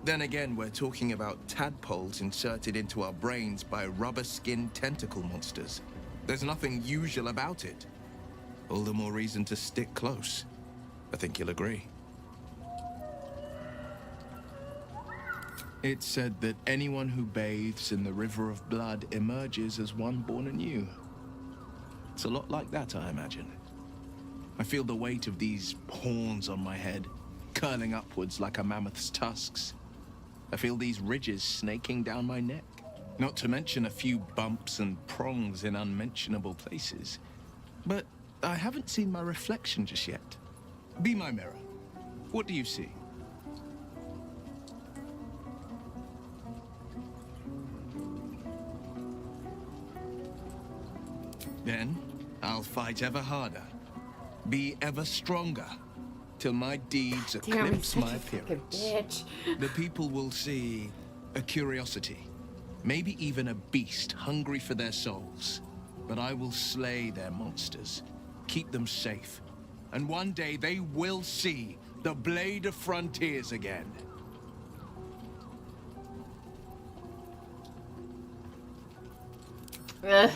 Then again, we're talking about tadpoles inserted into our brains by rubber-skinned tentacle monsters. There's nothing usual about it. All the more reason to stick close. I think you'll agree. It's said that anyone who bathes in the river of blood emerges as one born anew. It's a lot like that, I imagine. I feel the weight of these horns on my head, curling upwards like a mammoth's tusks. I feel these ridges snaking down my neck. Not to mention a few bumps and prongs in unmentionable places. But I haven't seen my reflection just yet. Be my mirror. What do you see? Then, I'll fight ever harder. Be ever stronger. Till my deeds eclipse my appearance. The people will see a curiosity. Maybe even a beast hungry for their souls. But I will slay their monsters. Keep them safe. And one day they will see the Blade of Frontiers again. Ugh.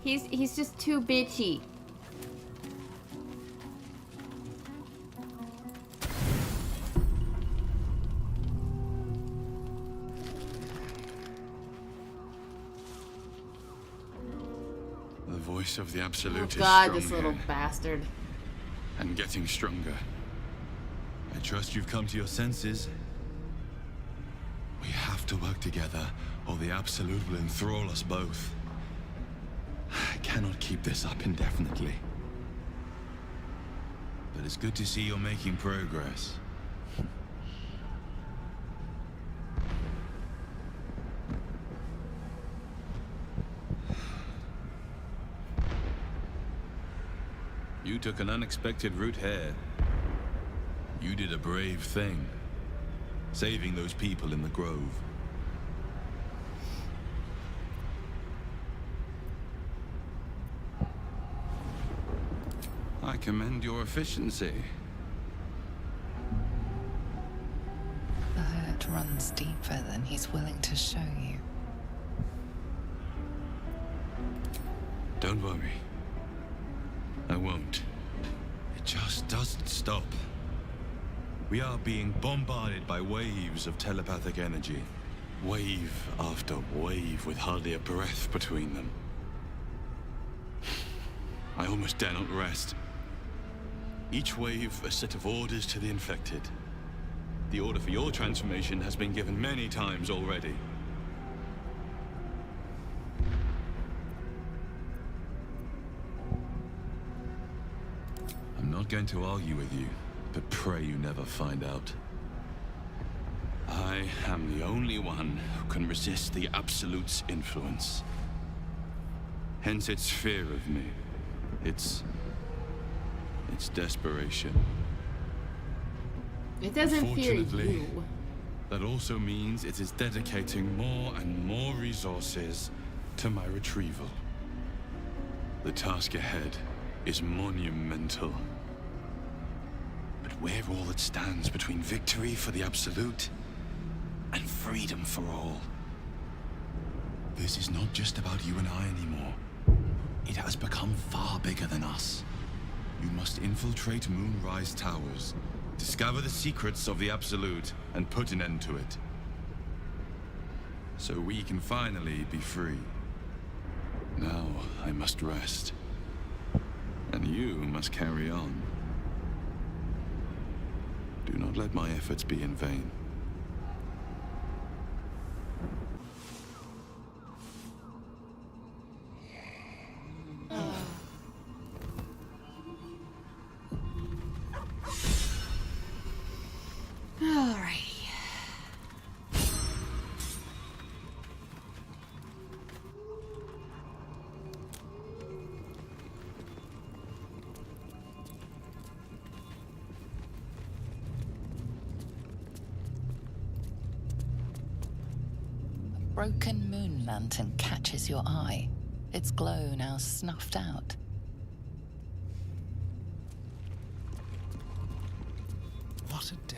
He's just too bitchy. The voice of the Absolute Oh God, is this strong little here, bastard. and getting stronger. I trust you've come to your senses. We have to work together, or the Absolute will enthrall us both. I cannot keep this up indefinitely. But it's good to see you're making progress. You took an unexpected route here. You did a brave thing, saving those people in the grove. I commend your efficiency. The hurt runs deeper than he's willing to show you. Don't worry. I won't. It just doesn't stop. We are being bombarded by waves of telepathic energy. Wave after wave with hardly a breath between them. I almost dare not rest. Each wave a set of orders to the infected. The order for your transformation has been given many times already. I'm not going to argue with you, but pray you never find out. I am the only one who can resist the Absolute's influence. Hence its fear of me. Its desperation. It doesn't fear Unfortunately, you. that also means it is dedicating more and more resources to my retrieval. The task ahead is monumental. But we're all that stands between victory for the Absolute and freedom for all. This is not just about you and I anymore. It has become far bigger than us. You must infiltrate Moonrise Towers, discover the secrets of the Absolute, and put an end to it. So we can finally be free. Now I must rest. And you must carry on. Do not let my efforts be in vain. Alrighty. A broken moon lantern catches your eye, its glow now snuffed out. What a day.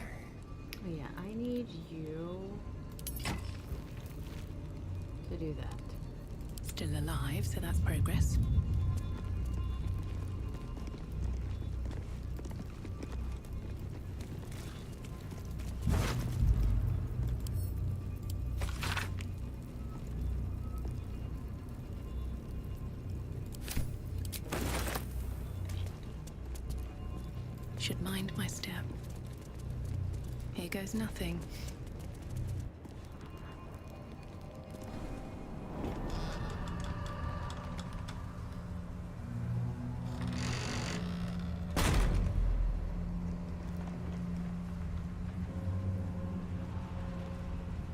Oh yeah, I need you to do that. Still alive, so that's progress. Should mind my step. Here goes nothing.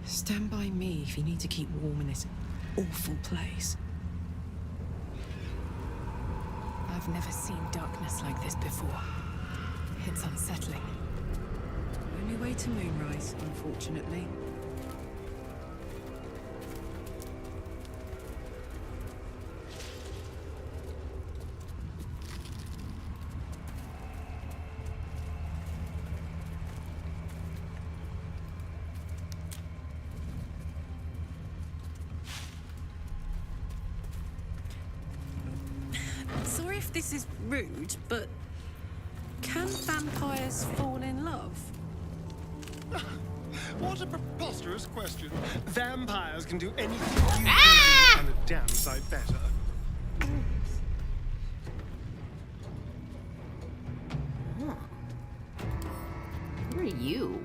Stand by me if you need to keep warm in this awful place. I've never seen darkness like this before. It's unsettling. Only way to Moonrise, unfortunately. Sorry if this is rude, but can vampires fall in love? What a preposterous question. Vampires can do anything you can do, and a damn sight better. Who are you?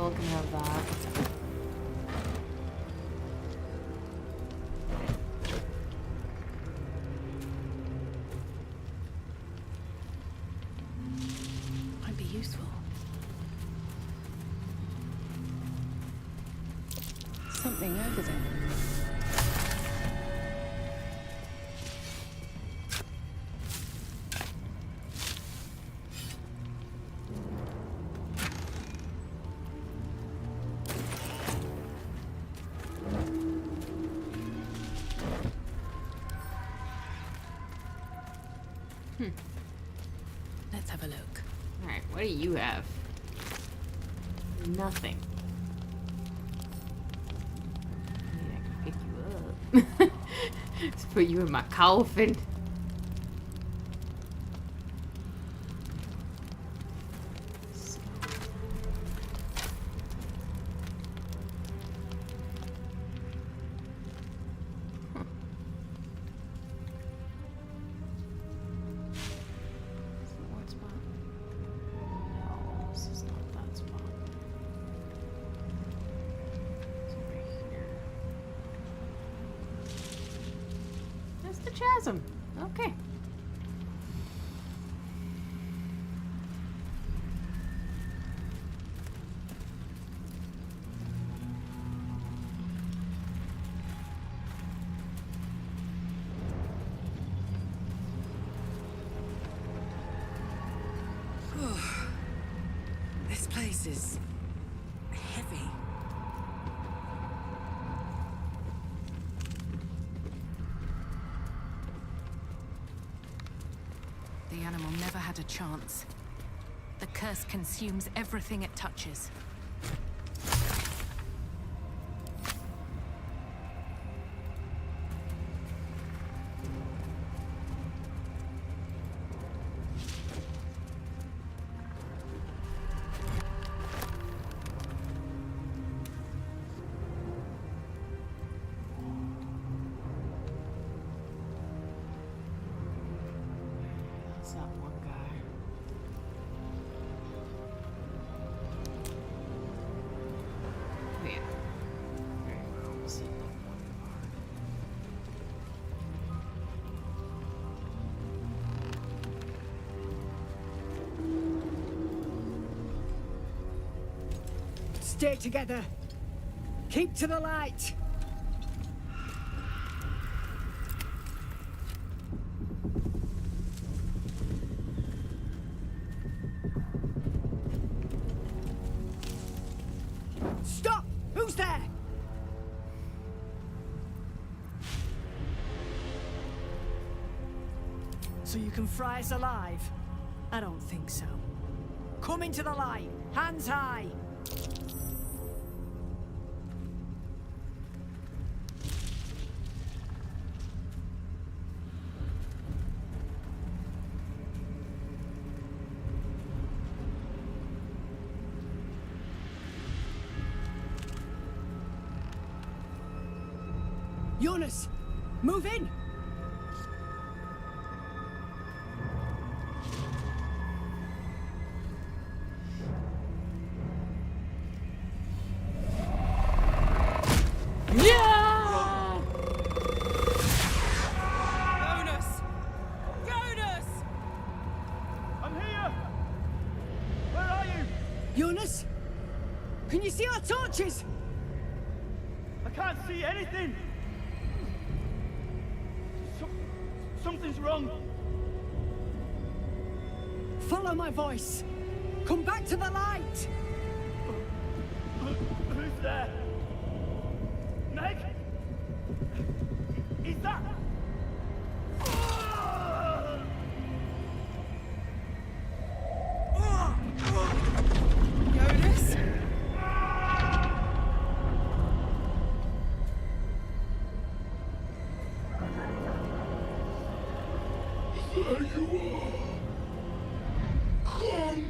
Well, can have that. Might be useful. Something over there. Let's have a look. Alright, what do you have? Nothing. I mean, I can pick you up. Let's put you in my coffin. The chasm. Okay. This place is heavy. The animal never had a chance. The curse consumes everything it touches. That's that one guy. Oh, yeah. Very well. We'll see that one part. Stay together. Keep to the light. Stop! Who's there? So you can fry us alive? I don't think so. Come into the light. Hands high. Jonas, move in! Yeah! Jonas! Jonas! I'm here! Where are you? Jonas? Can you see our torches? I can't see anything! Something's wrong. Follow my voice. Come back to the light. Who's there? Meg? Is that? Jonas? There you are. Come.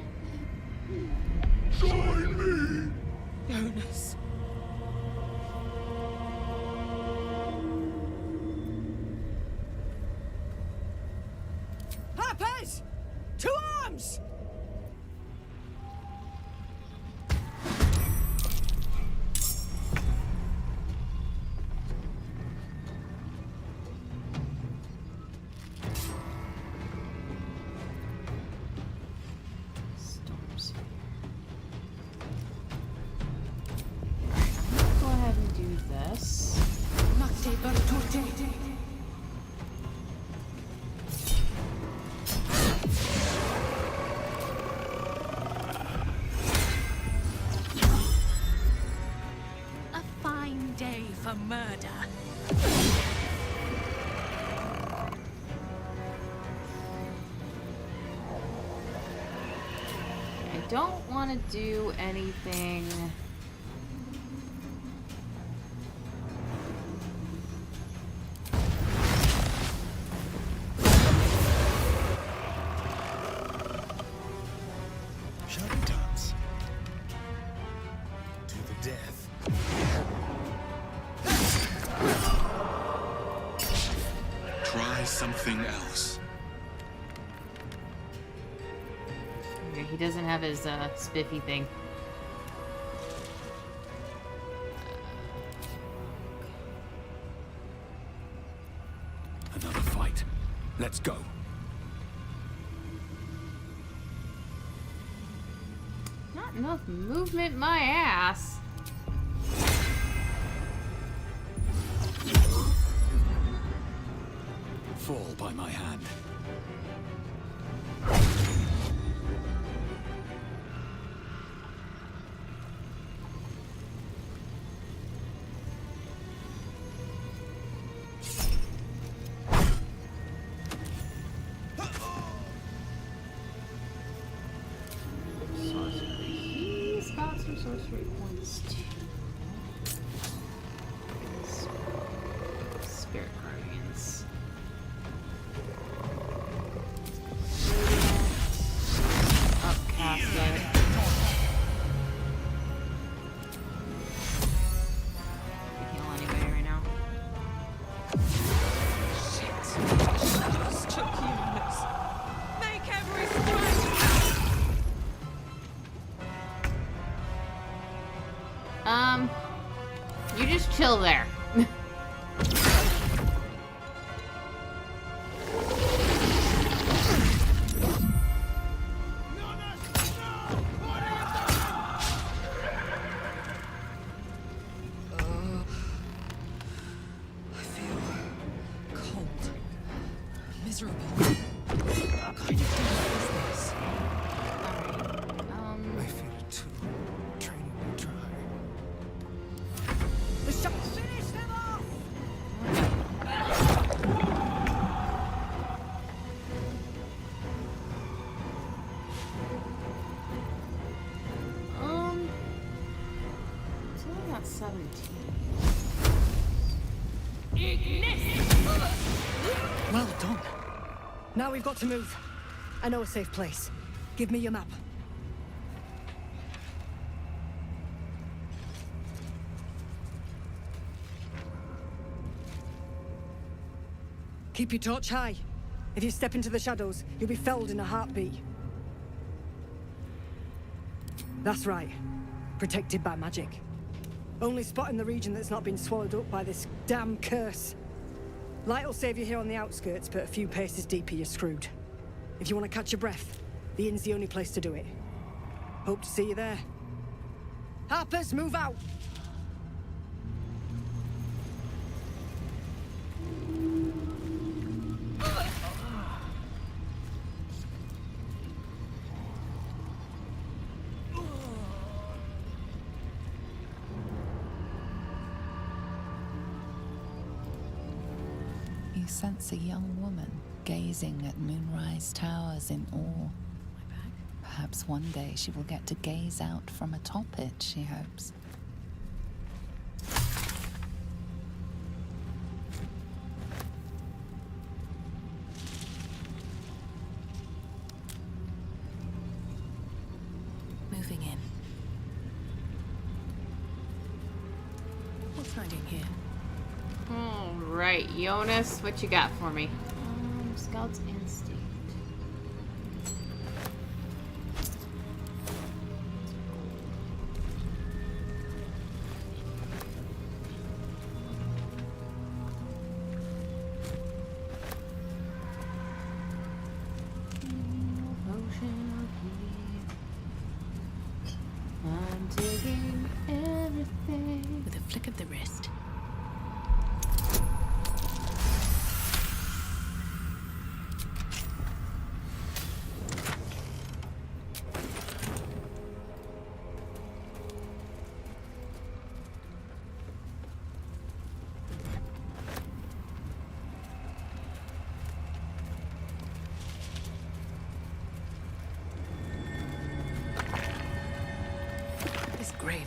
Join me. Jonas. Harpers! To arms! for murder. I don't want to do anything. Shadow dance. To the death. Try something else. Okay, he doesn't have his spiffy thing. Another fight. Let's go. Not enough movement, my ass. Fall by my hand. Sorcery. He's got some sorcery points too. Spirit guardians. Upcast it. Can heal anybody right now? Just took humans. Make every strike. You just chill there. I feel cold, miserable. What kind of death is this? I feel it too. Training will dry. The shot! Finish them off! So I got 17. Well done. Now we've got to move. I know a safe place. Give me your map. Keep your torch high. If you step into the shadows, you'll be felled in a heartbeat. That's right. Protected by magic. Only spot in the region that's not been swallowed up by this damn curse. Light will save you here on the outskirts, but a few paces deeper you're screwed. If you want to catch your breath, the inn's the only place to do it. Hope to see you there. Harpers, move out! You sense a young woman gazing at Moonrise Towers in awe. Perhaps one day she will get to gaze out from atop it, she hopes. Moving in. What's hiding here? Alright, Jonas, what you got for me? Scout's Instinct. I'm taking everything. With a flick of the wrist.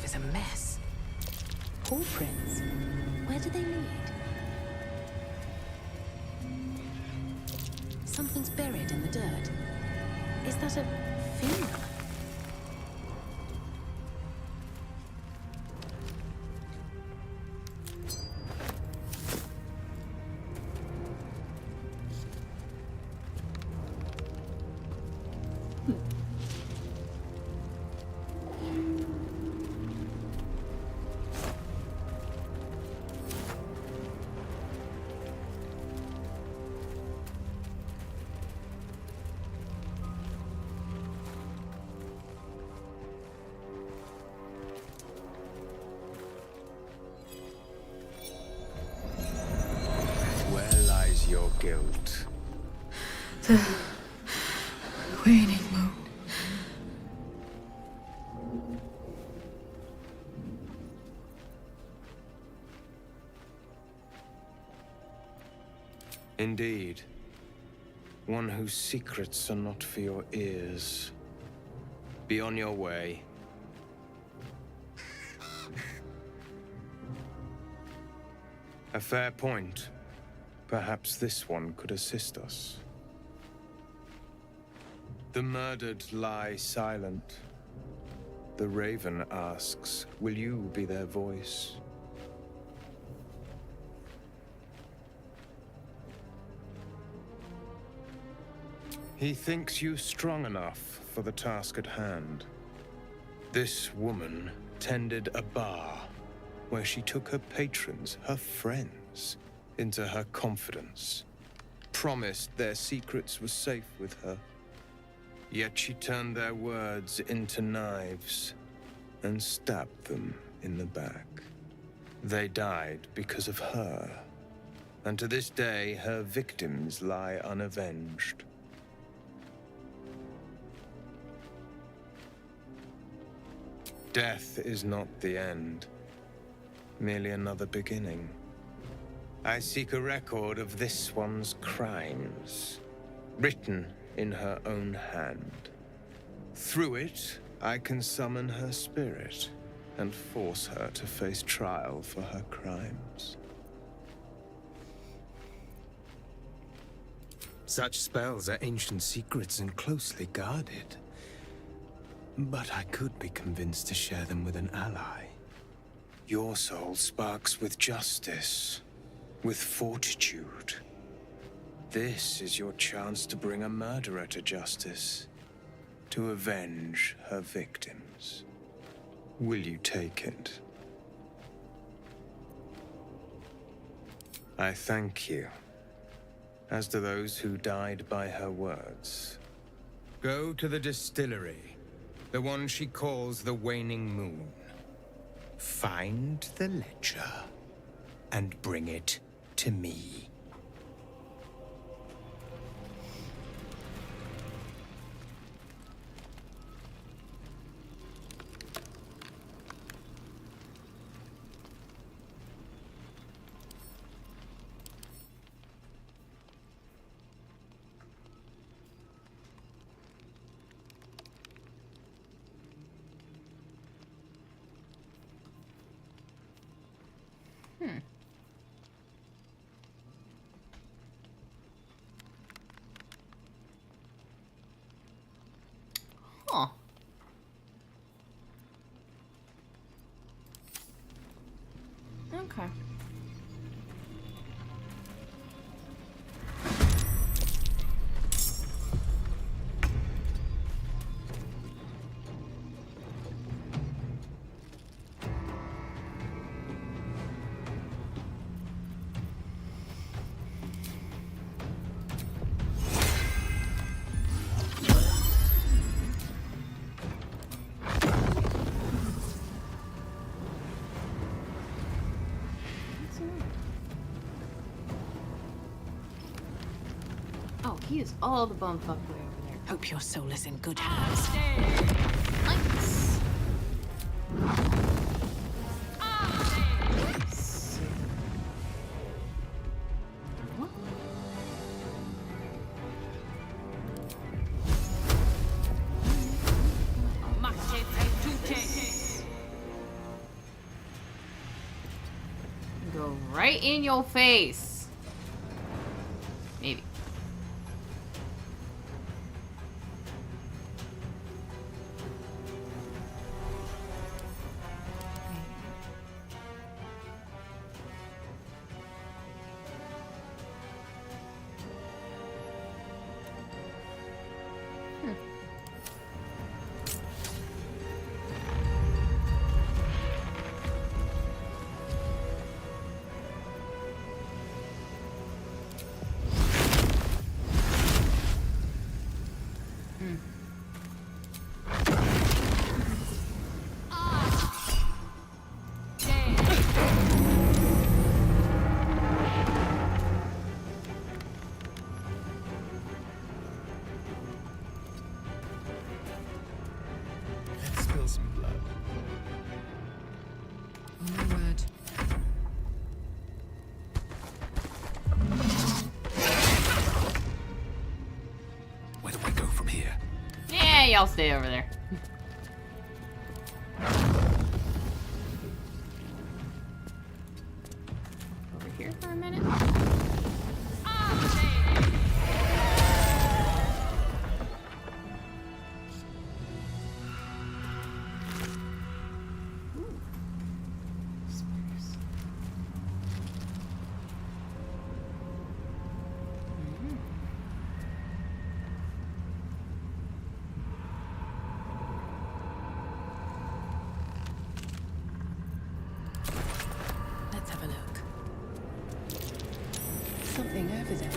is a mess. Paw prints? Where do they lead? Something's buried in the dirt. Is that a finger? Your guilt. The waning moon. Indeed. One whose secrets are not for your ears. Be on your way. A fair point. Perhaps this one could assist us. The murdered lie silent. The raven asks, will you be their voice? He thinks you strong enough for the task at hand. This woman tended a bar where she took her patrons, her friends, into her confidence, promised their secrets were safe with her. Yet she turned their words into knives and stabbed them in the back. They died because of her, and to this day her victims lie unavenged. Death is not the end, merely another beginning. I seek a record of this one's crimes, written in her own hand. Through it, I can summon her spirit and force her to face trial for her crimes. Such spells are ancient secrets and closely guarded. But I could be convinced to share them with an ally. Your soul sparks with justice. With fortitude. This is your chance to bring a murderer to justice, to avenge her victims. Will you take it? I thank you, as do those who died by her words. Go to the distillery, the one she calls the Waning Moon. Find the ledger, and bring it to me. Huh. Okay. Oh, he is all the bumfuck way over there. Hope your soul is in good hands. Nice. right in your face. Maybe. Let's spill some blood. Oh my word. Where do I go from here? Yeah, y'all stay over there. Over here for a minute. Let's have a look. Something over there.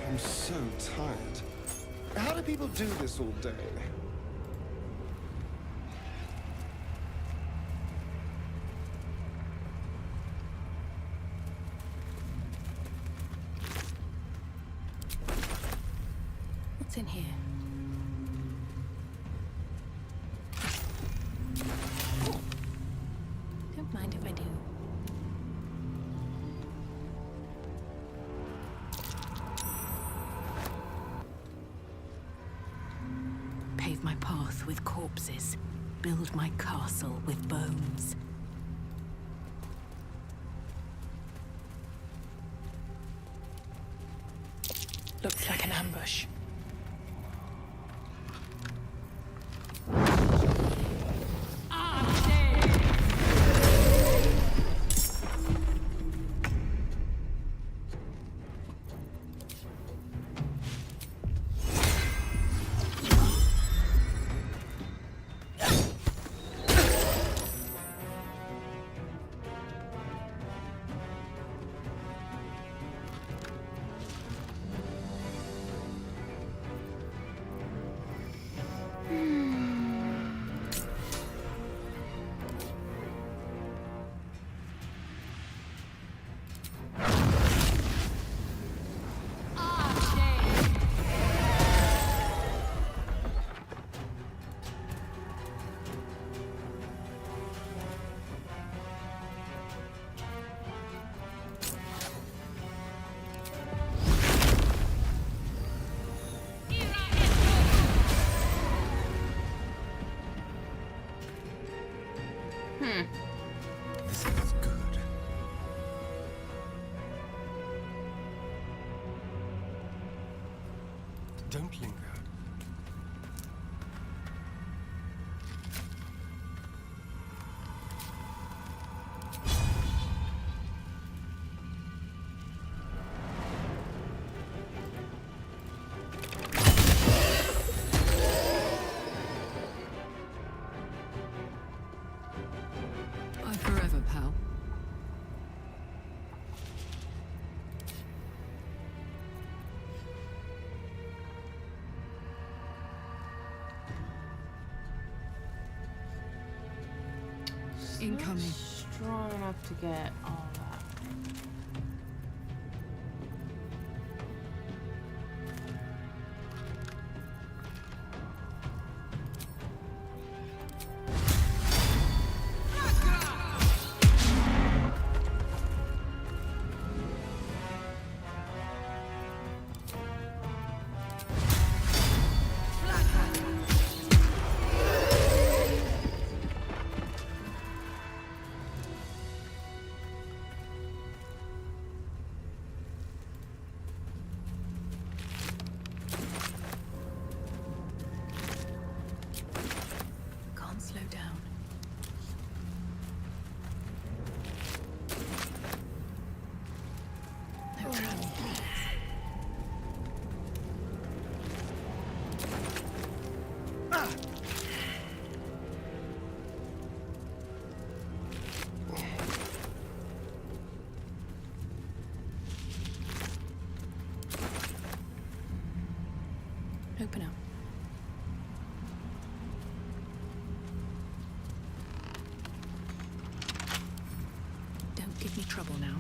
I'm so tired. How do people do this all day? What's in here? Don't mind if I do. Pave my path with corpses. Build my castle with bones. Looks like an ambush. This is good. Don't linger. Bye forever, pal. Incoming. Strong enough to get all that. Open up. Don't give me trouble now.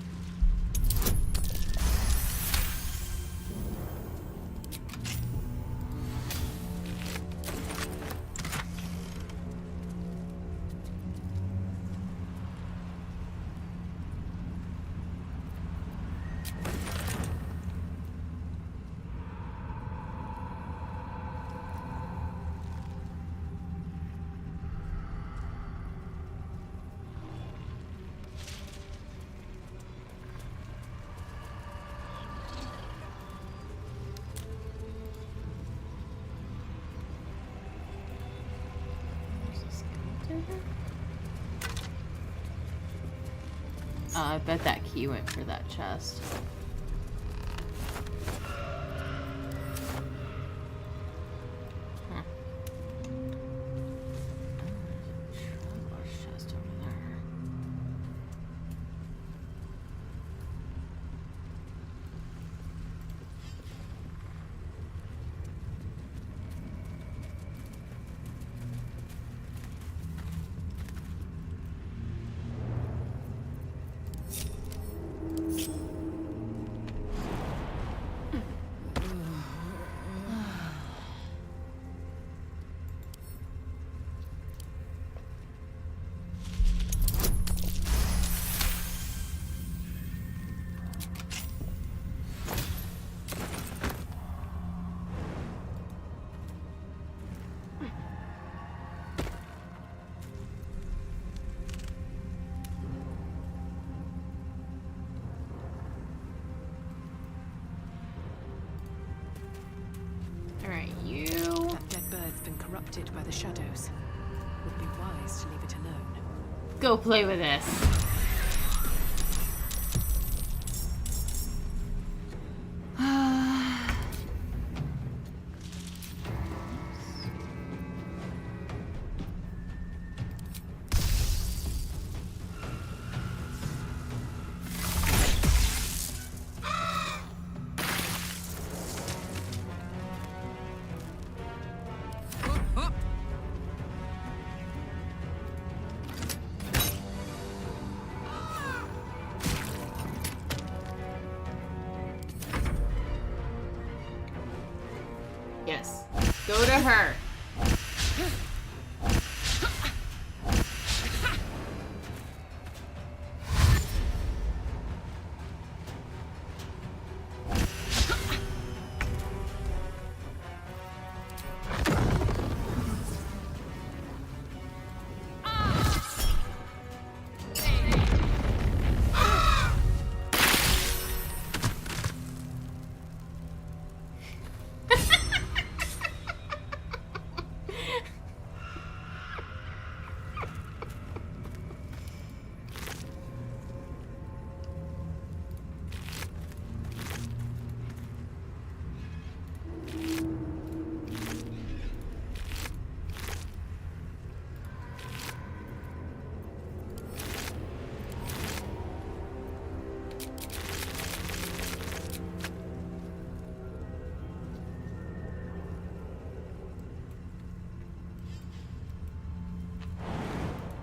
I bet that key went for that chest. Huh. Traveler's chest over there. Alright, you. That dead bird's been corrupted by the shadows. Would be wise to leave it alone. Go play with this. Yes. Go to her.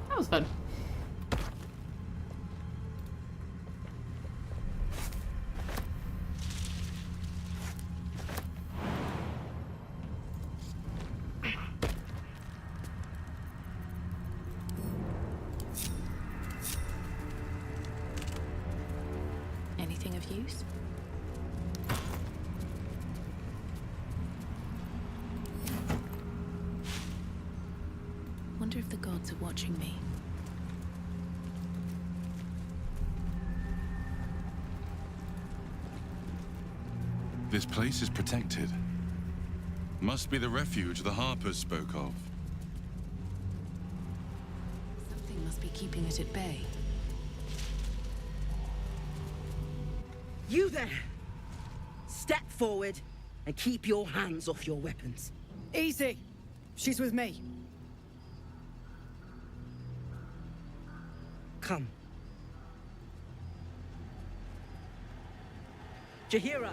That was fun. Anything of use? Wonder if the gods are watching me. This place is protected. Must be the refuge the Harpers spoke of. Something must be keeping it at bay. You there! Step forward and keep your hands off your weapons. Easy. She's with me. Come. Jahira!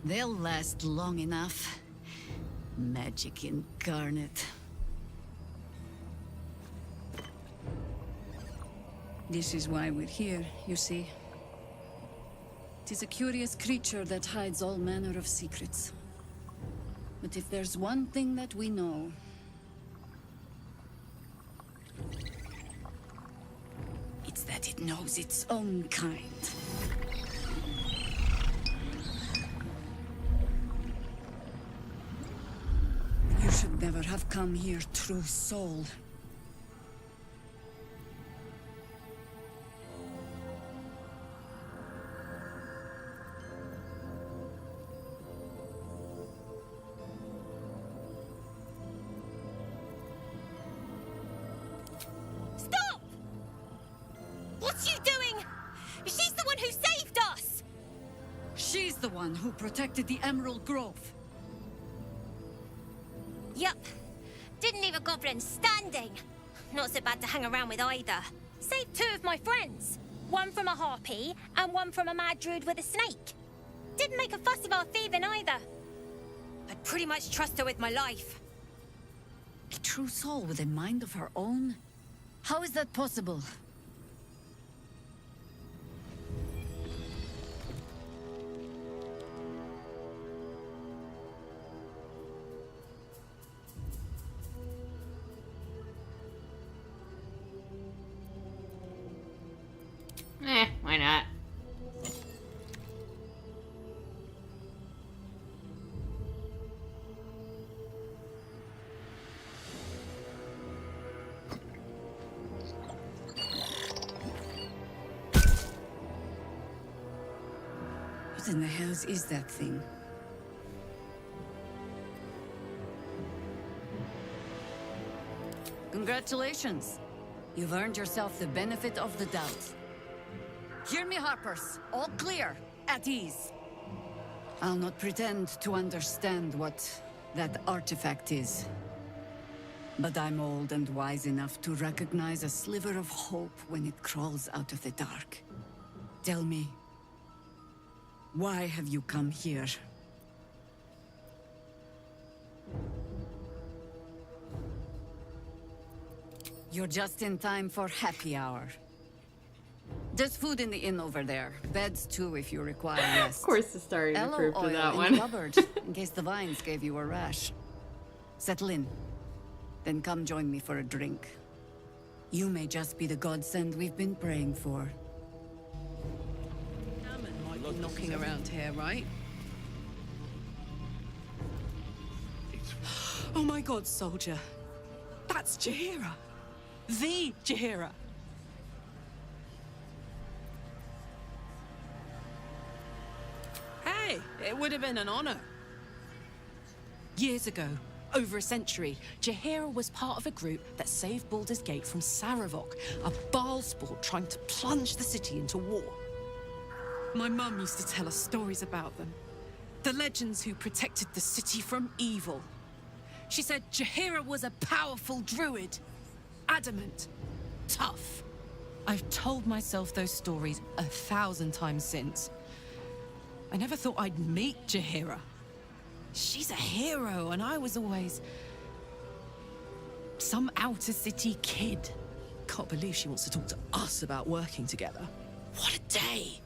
They'll last long enough. Magic incarnate. This is why we're here, you see. 'Tis a curious creature that hides all manner of secrets. But if there's one thing that we know, it's that it knows its own kind. You should never have come here, true soul. Stop! What's you doing? She's the one who saved us! She's the one who protected the Emerald Grove. Yup. Didn't leave a goblin standing. Not so bad to hang around with either. Saved two of my friends. One from a harpy, and one from a mad druid with a snake. Didn't make a fuss about thieving either. I'd pretty much trust her with my life. A true soul with a mind of her own? How is that possible? Why not? What in the hells is that thing? Congratulations. You've earned yourself the benefit of the doubt. Hear me, Harpers. All clear. At ease. I'll not pretend to understand what that artifact is. But I'm old and wise enough to recognize a sliver of hope when it crawls out of the dark. Tell me, why have you come here? You're just in time for happy hour. There's food in the inn over there. Beds too if you require rest. Of course the star is Aloe approved for oil that in one. the cupboard, in case the vines gave you a rash. Settle in. Then come join me for a drink. You may just be the godsend we've been praying for. Salmon might be knocking around here, right? Oh my god, soldier. That's Jaheira. The Jaheira. Hey, it would have been an honor. Years ago, over a century, Jaheira was part of a group that saved Baldur's Gate from Saravok, a Baal sport trying to plunge the city into war. My mum used to tell us stories about them. The legends who protected the city from evil. She said Jaheira was a powerful druid. Adamant. Tough. I've told myself those stories 1,000 times since. I never thought I'd meet Jaheira. She's a hero, and I was always some outer city kid. Can't believe she wants to talk to us about working together. What a day!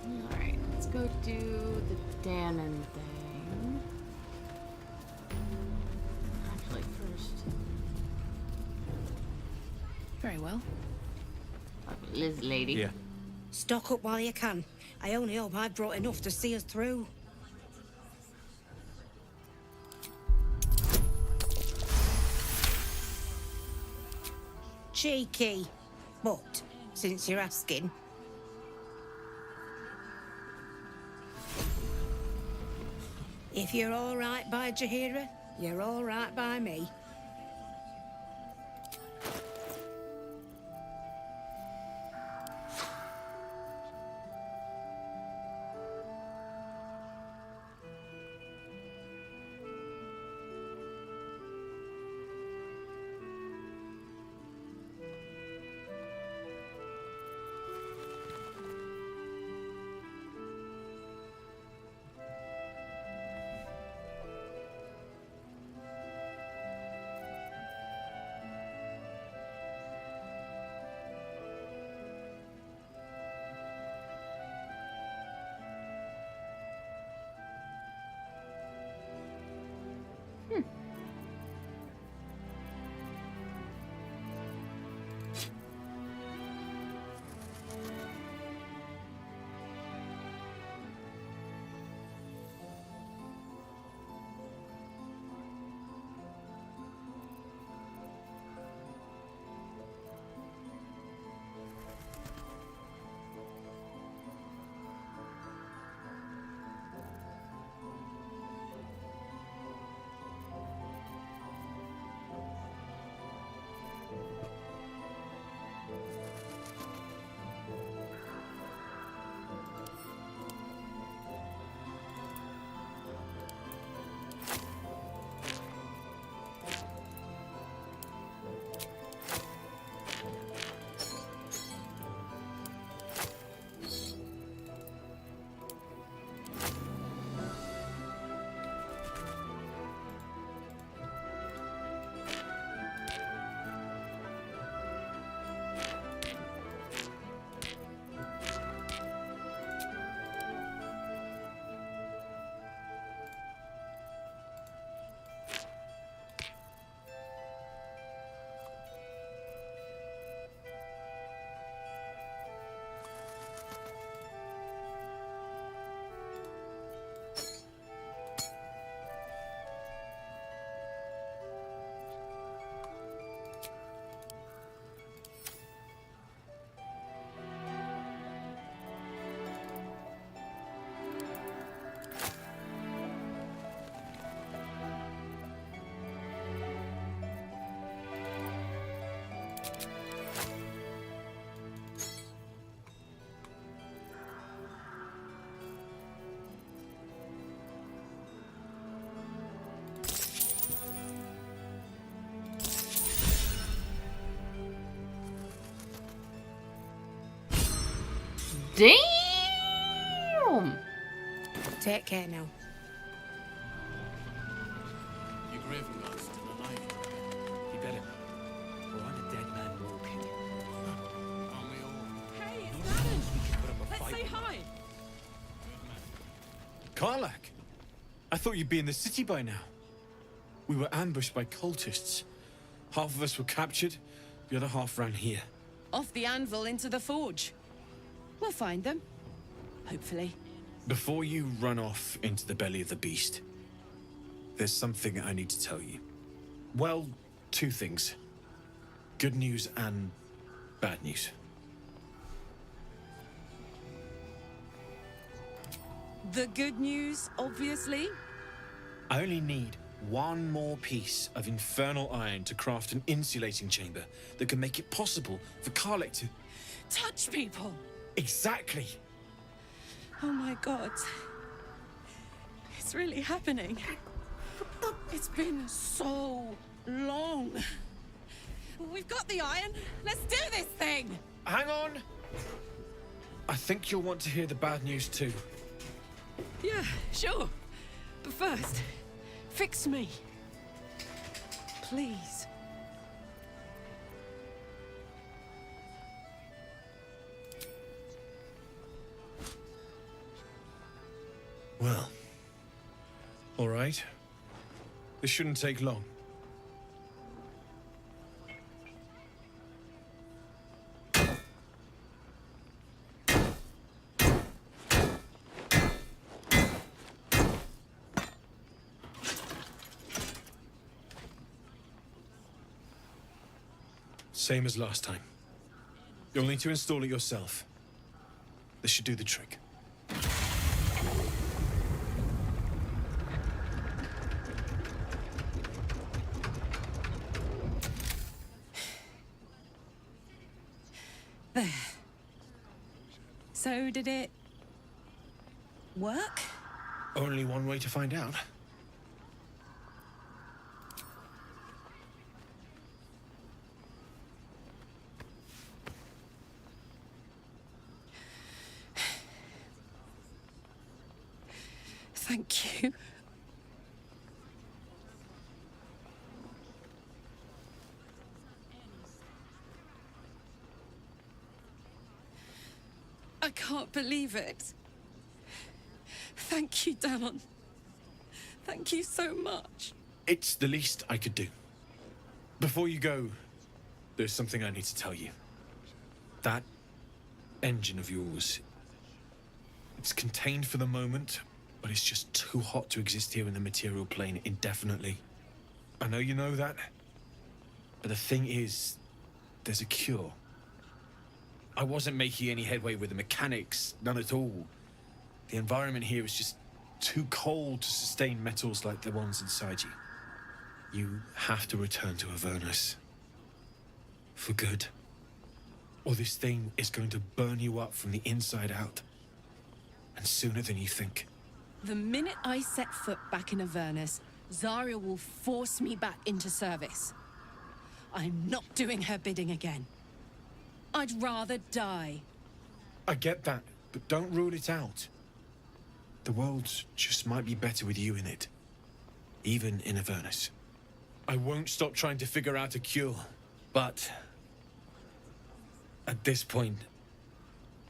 Alright, let's go do the Danon thing. Actually, first. Very well. Liz lady. Yeah. Stock up while you can. I only hope I've brought enough to see us through. Cheeky. But, since you're asking... If you're all right by Jaheira, you're all right by me. Damn! Take care now. Your Gravenguard's still alive. He better. Or I'm a dead man walking. Aren't we all? Hey, it's Alan! Put up a Let's fight. say hi! Karlach! I thought you'd be in the city by now. We were ambushed by cultists. Half of us were captured, the other half ran here. Off the anvil into the forge. We'll find them. Hopefully. Before you run off into the belly of the beast, there's something I need to tell you. Well, two things. Good news and bad news. The good news, obviously. I only need one more piece of infernal iron to craft an insulating chamber that can make it possible for Karlach to... Touch people! Exactly! Oh my god. It's really happening. It's been so long. We've got the iron. Let's do this thing! Hang on! I think you'll want to hear the bad news too. Yeah, sure. But first, fix me. Please. Well, all right. This shouldn't take long. Same as last time. You'll need to install it yourself. This should do the trick. There. So did it work? Only one way to find out. Thank you. I can't believe it. Thank you, Danon. Thank you so much. It's the least I could do. Before you go, there's something I need to tell you. That engine of yours, it's contained for the moment, but it's just too hot to exist here in the material plane indefinitely. I know you know that, but the thing is, there's a cure. I wasn't making any headway with the mechanics, none at all. The environment here is just too cold to sustain metals like the ones inside you. You have to return to Avernus. For good. Or this thing is going to burn you up from the inside out. And sooner than you think. The minute I set foot back in Avernus, Zarya will force me back into service. I'm not doing her bidding again. I'd rather die. I get that, but don't rule it out. The world just might be better with you in it. Even in Avernus. I won't stop trying to figure out a cure, but... at this point,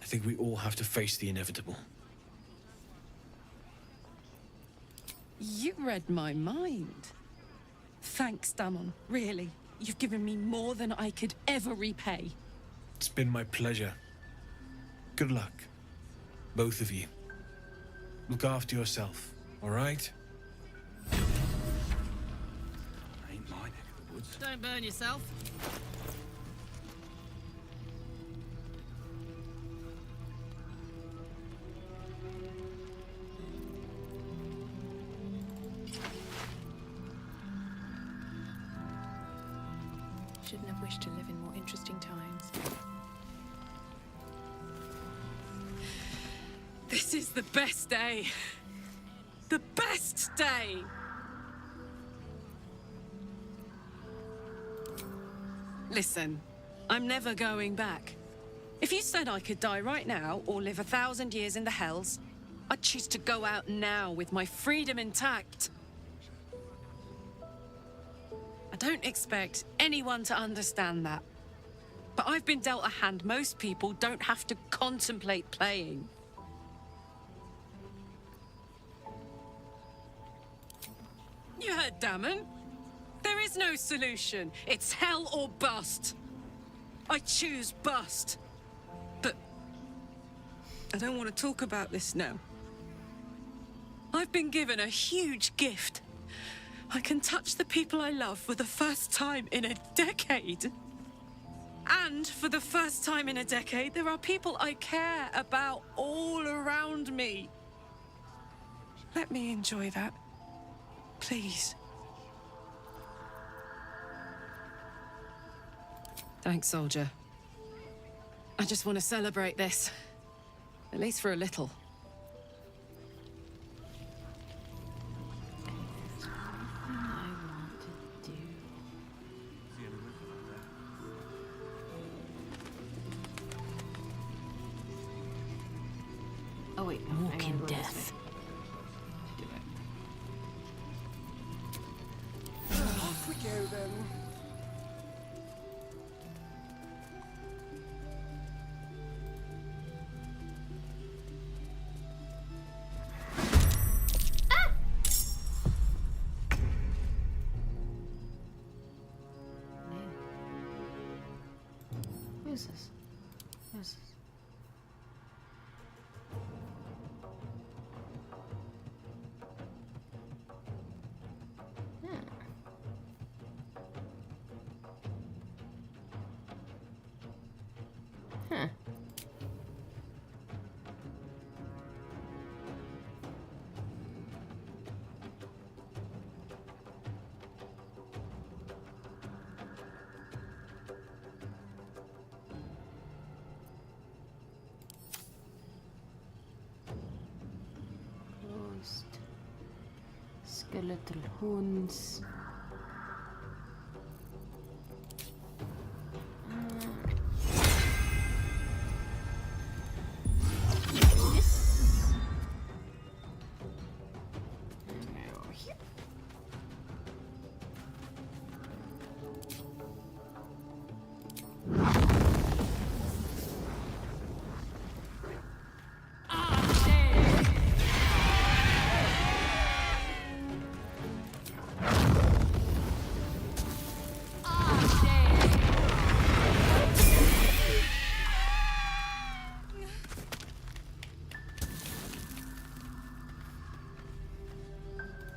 I think we all have to face the inevitable. You read my mind. Thanks, Damon. Really. You've given me more than I could ever repay. It's been my pleasure. Good luck. Both of you. Look after yourself, all right? Ain't my neck of the woods. Don't burn yourself. Shouldn't have wished to live in more interesting times. This is the best day. The best day! Listen, I'm never going back. If you said I could die right now or live 1,000 years in the hells, I'd choose to go out now with my freedom intact. I don't expect anyone to understand that. But I've been dealt a hand most people don't have to contemplate playing. You heard Damon. There is no solution. It's hell or bust. I choose bust. But I don't want to talk about this now. I've been given a huge gift. I can touch the people I love for the first time in a decade. And for the first time in a decade, there are people I care about all around me. Let me enjoy that. Please. Thanks, soldier. I just want to celebrate this. At least for a little. Oh wait, no, Walk in death. Off we go then. Who's this? Who's this? Huh. Closed. Skeletal horns.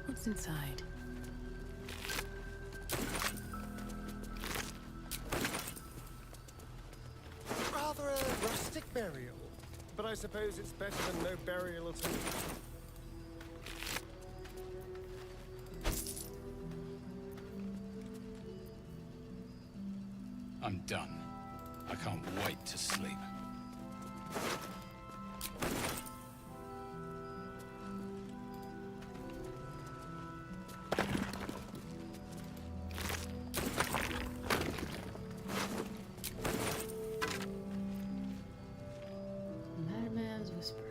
What's inside? Rather a rustic burial, but I suppose it's better than no burial at all. I'm done. I can't wait to sleep. Madman's whisper.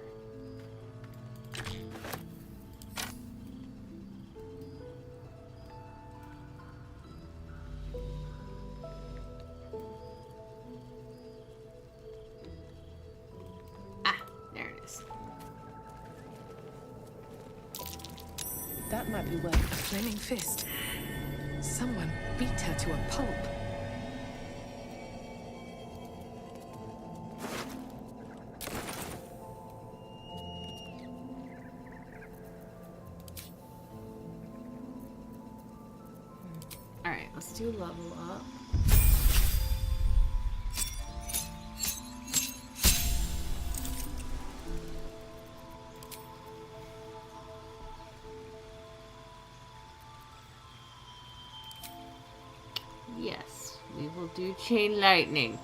There it is. That might be worth a flaming fist. Someone beat her to a pulp. Alright, let's do level up. Yes, we will do chain lightning.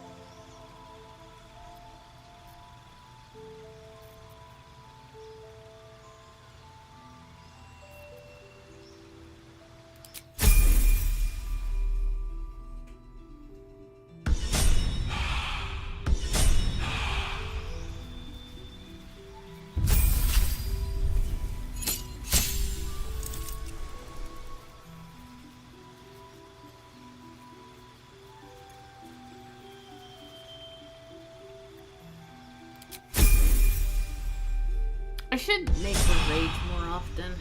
should make her rage more often.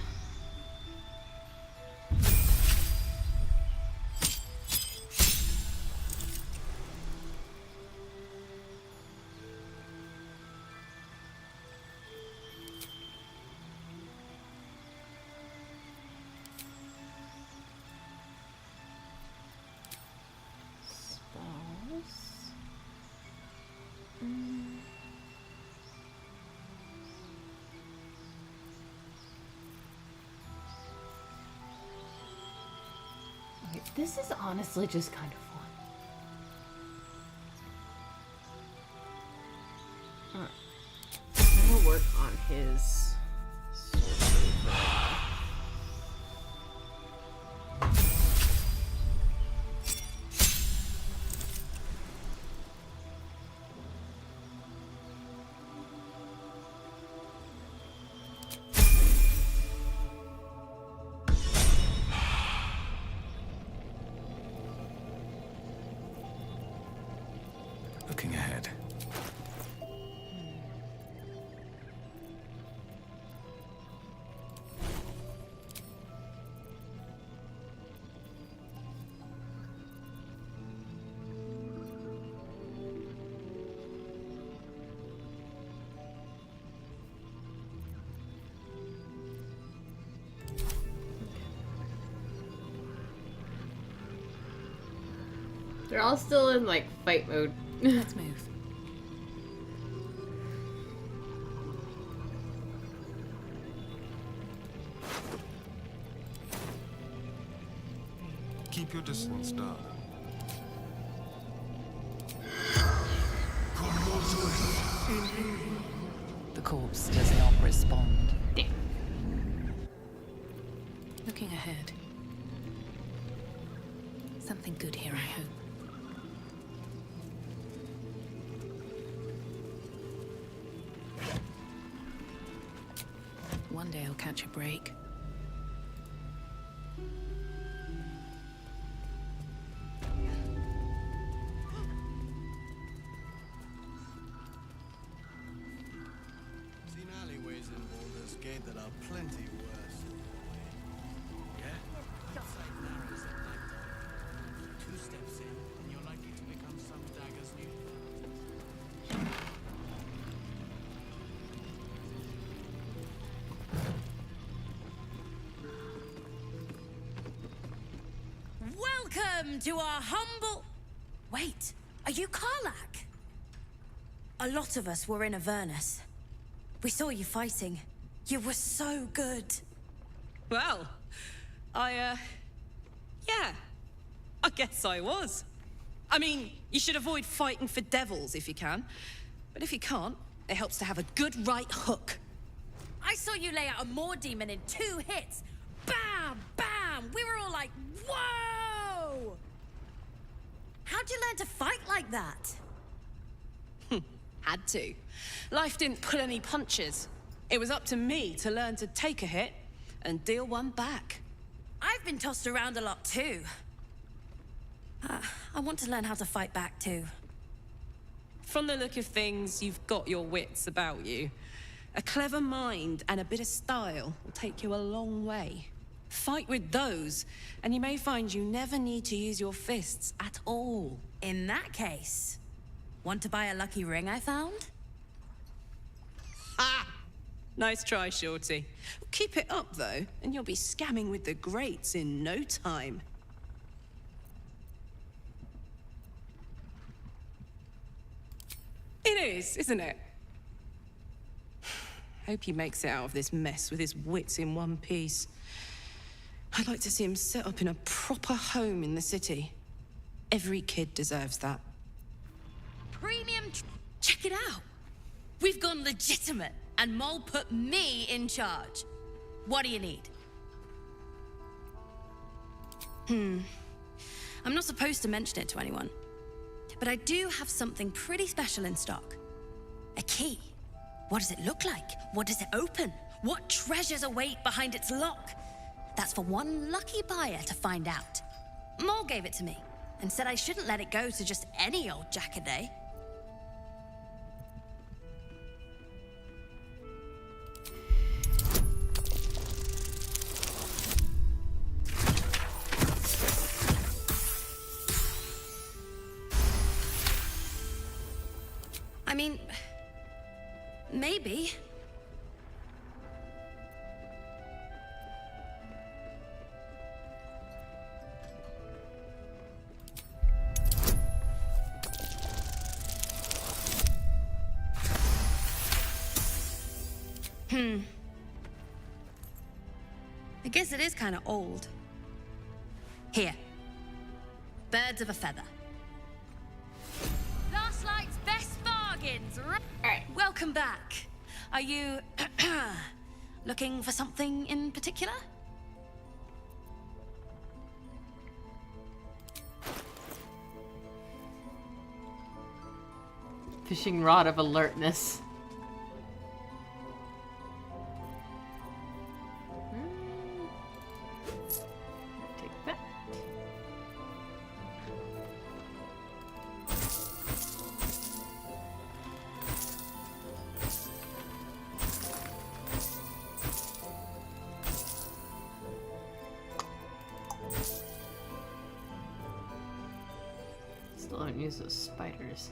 This is honestly just kind of fun. Alright. I'm gonna work on his sorcery for a while. Looking ahead. They're all still in like fight mode. Let's move. Keep your distance, darling. The corpse does not respond. Looking ahead. Something good here, I hope. One day I'll catch a break. Seen alleyways in Baldur's Gate that are plenty worse. Yeah? Outside narrows at night time. 2 steps in, and you're likely to become some dagger's new. Welcome to our humble... Wait, are you Karlach? A lot of us were in Avernus. We saw you fighting. You were so good. Well, yeah, I guess I was. I mean, you should avoid fighting for devils if you can. But if you can't, it helps to have a good right hook. I saw you lay out a Moor demon in 2 hits. Bam! Bam! We were all like, whoa! How'd you learn to fight like that? Had to. Life didn't pull any punches. It was up to me to learn to take a hit and deal one back. I've been tossed around a lot too. I want to learn how to fight back too. From the look of things, you've got your wits about you. A clever mind and a bit of style will take you a long way. Fight with those, and you may find you never need to use your fists at all. In that case, want to buy a lucky ring I found? Ha! Nice try, Shorty. Keep it up, though, and you'll be scamming with the greats in no time. It is, isn't it? Hope he makes it out of this mess with his wits in one piece. I'd like to see him set up in a proper home in the city. Every kid deserves that. Premium... Check it out. We've gone legitimate, and Mole put me in charge. What do you need? I'm not supposed to mention it to anyone, but I do have something pretty special in stock. A key. What does it look like? What does it open? What treasures await behind its lock? That's for one lucky buyer to find out. Mole gave it to me, and said I shouldn't let it go to just any old jackaday. I mean, maybe. I guess it is kind of old. Here. Birds of a feather. Last night's best bargains, right? Alright, welcome back. Are you looking for something in particular? Fishing rod of alertness. Take that. Still don't use those spiders.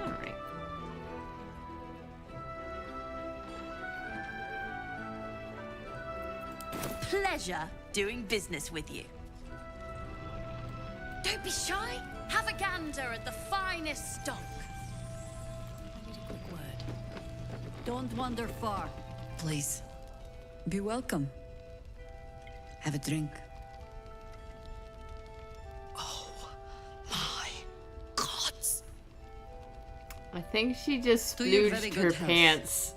Alright. Pleasure doing business with you. Don't be shy. Have a gander at the finest stock. I need a quick word. Don't wander far. Please. Be welcome. Have a drink. I think she just To your very splooged good her health. pants.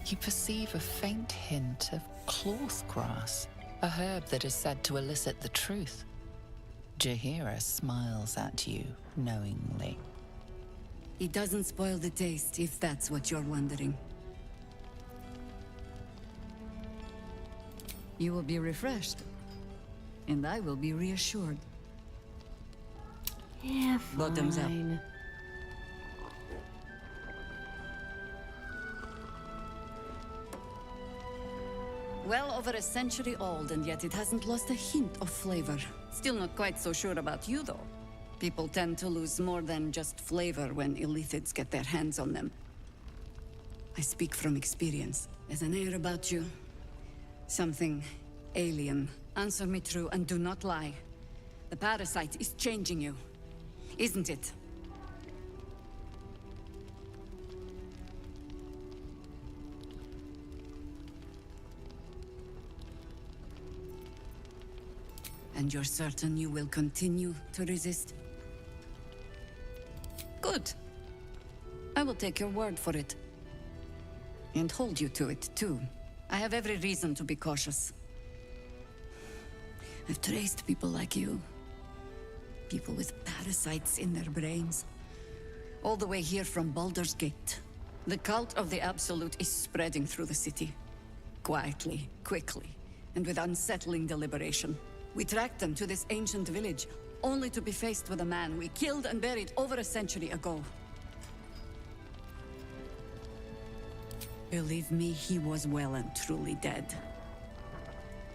You perceive a faint hint of cloth grass, a herb that is said to elicit the truth. Jahira smiles at you knowingly. It doesn't spoil the taste, if that's what you're wondering. You will be refreshed, and I will be reassured. Yeah, Bottoms up. fine. Well over a century old, and yet it hasn't lost a hint of flavor. Still not quite so sure about you, though. People tend to lose more than just flavor when illithids get their hands on them. I speak from experience. There's an air about you. Something alien. Answer me true and do not lie. The parasite is changing you, isn't it? And you're certain you will continue to resist? Good. I will take your word for it. And hold you to it, too. I have every reason to be cautious. I've traced people like you. People with parasites in their brains. All the way here from Baldur's Gate. The cult of the Absolute is spreading through the city. Quietly, quickly, and with unsettling deliberation. We tracked them to this ancient village, only to be faced with a man we killed and buried over a century ago. Believe me, he was well and truly dead.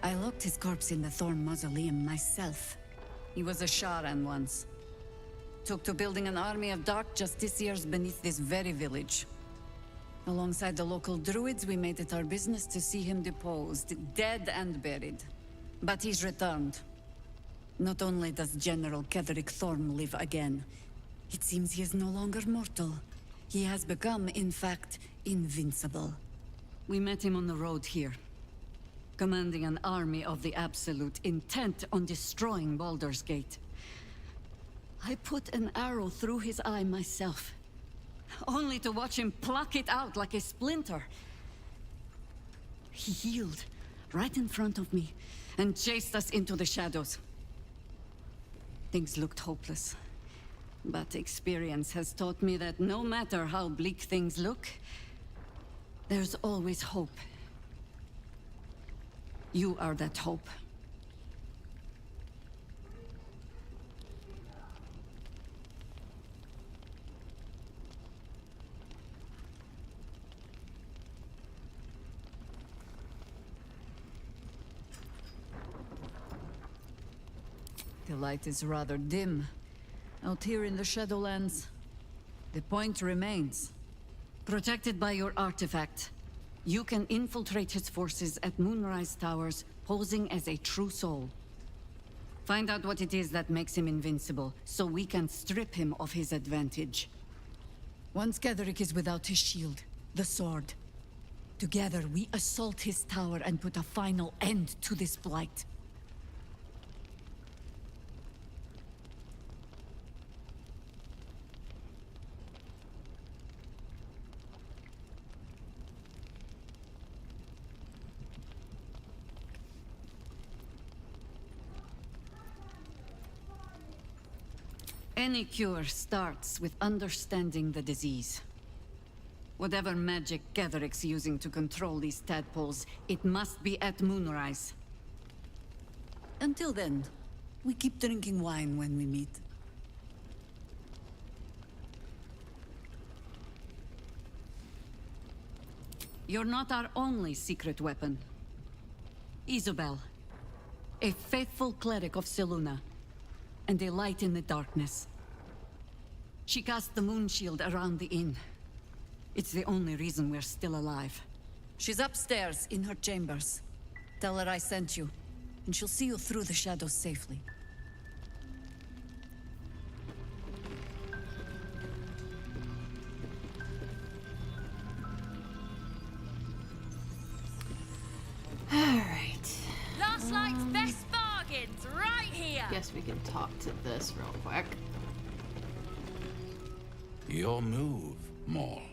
I locked his corpse in the Thorn Mausoleum myself. He was a Sharan once. Took to building an army of dark justiciars beneath this very village. Alongside the local druids, we made it our business to see him deposed, dead and buried. But he's returned. Not only does General Ketheric Thorn live again, it seems he is no longer mortal. He has become, in fact, invincible. We met him on the road here, commanding an army of the Absolute, intent on destroying Baldur's Gate. I put an arrow through his eye myself, only to watch him pluck it out like a splinter. He healed right in front of me and chased us into the shadows. Things looked hopeless, but experience has taught me that no matter how bleak things look, there's always hope. You are that hope. The light is rather dim. Out here in the Shadowlands, the point remains. Protected by your artifact, you can infiltrate his forces at Moonrise Towers, posing as a true soul. Find out what it is that makes him invincible, so we can strip him of his advantage. Once Getherick is without his shield, the sword, together we assault his tower and put a final end to this blight. Any cure starts with understanding the disease. Whatever magic Getherick's using to control these tadpoles, it must be at Moonrise. Until then, we keep drinking wine when we meet. You're not our only secret weapon. Isobel, a faithful cleric of Selûne, and a light in the darkness. She cast the moon shield around the inn. It's the only reason we're still alive. She's upstairs in her chambers. Tell her I sent you, and she'll see you through the shadows safely. Alright. Last night's best bargains, right here! Guess we can talk to this real quick. Your move, Maul.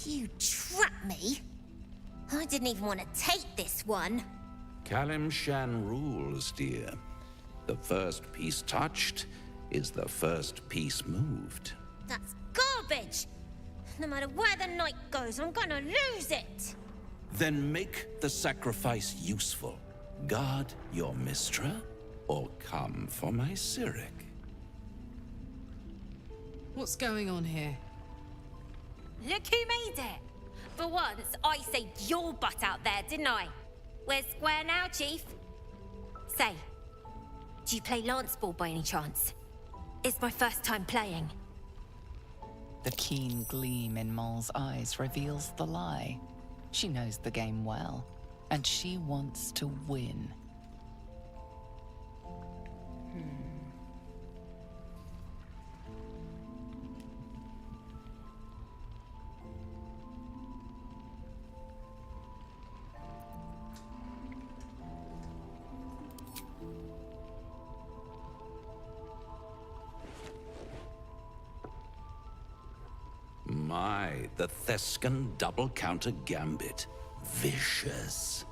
You trapped me? I didn't even want to take this one. Kalimshan rules, dear. The first piece touched is the first piece moved. That's garbage! No matter where the night goes, I'm gonna lose it! Then make the sacrifice useful. Guard your Mistra, or come for my Cyric. What's going on here? Look who made it! For once, I saved your butt out there, didn't I? We're square now, Chief. Say, do you play lance ball by any chance? It's my first time playing. The keen gleam in Maul's eyes reveals the lie. She knows the game well, and she wants to win. My, the Thescan double counter gambit. Vicious.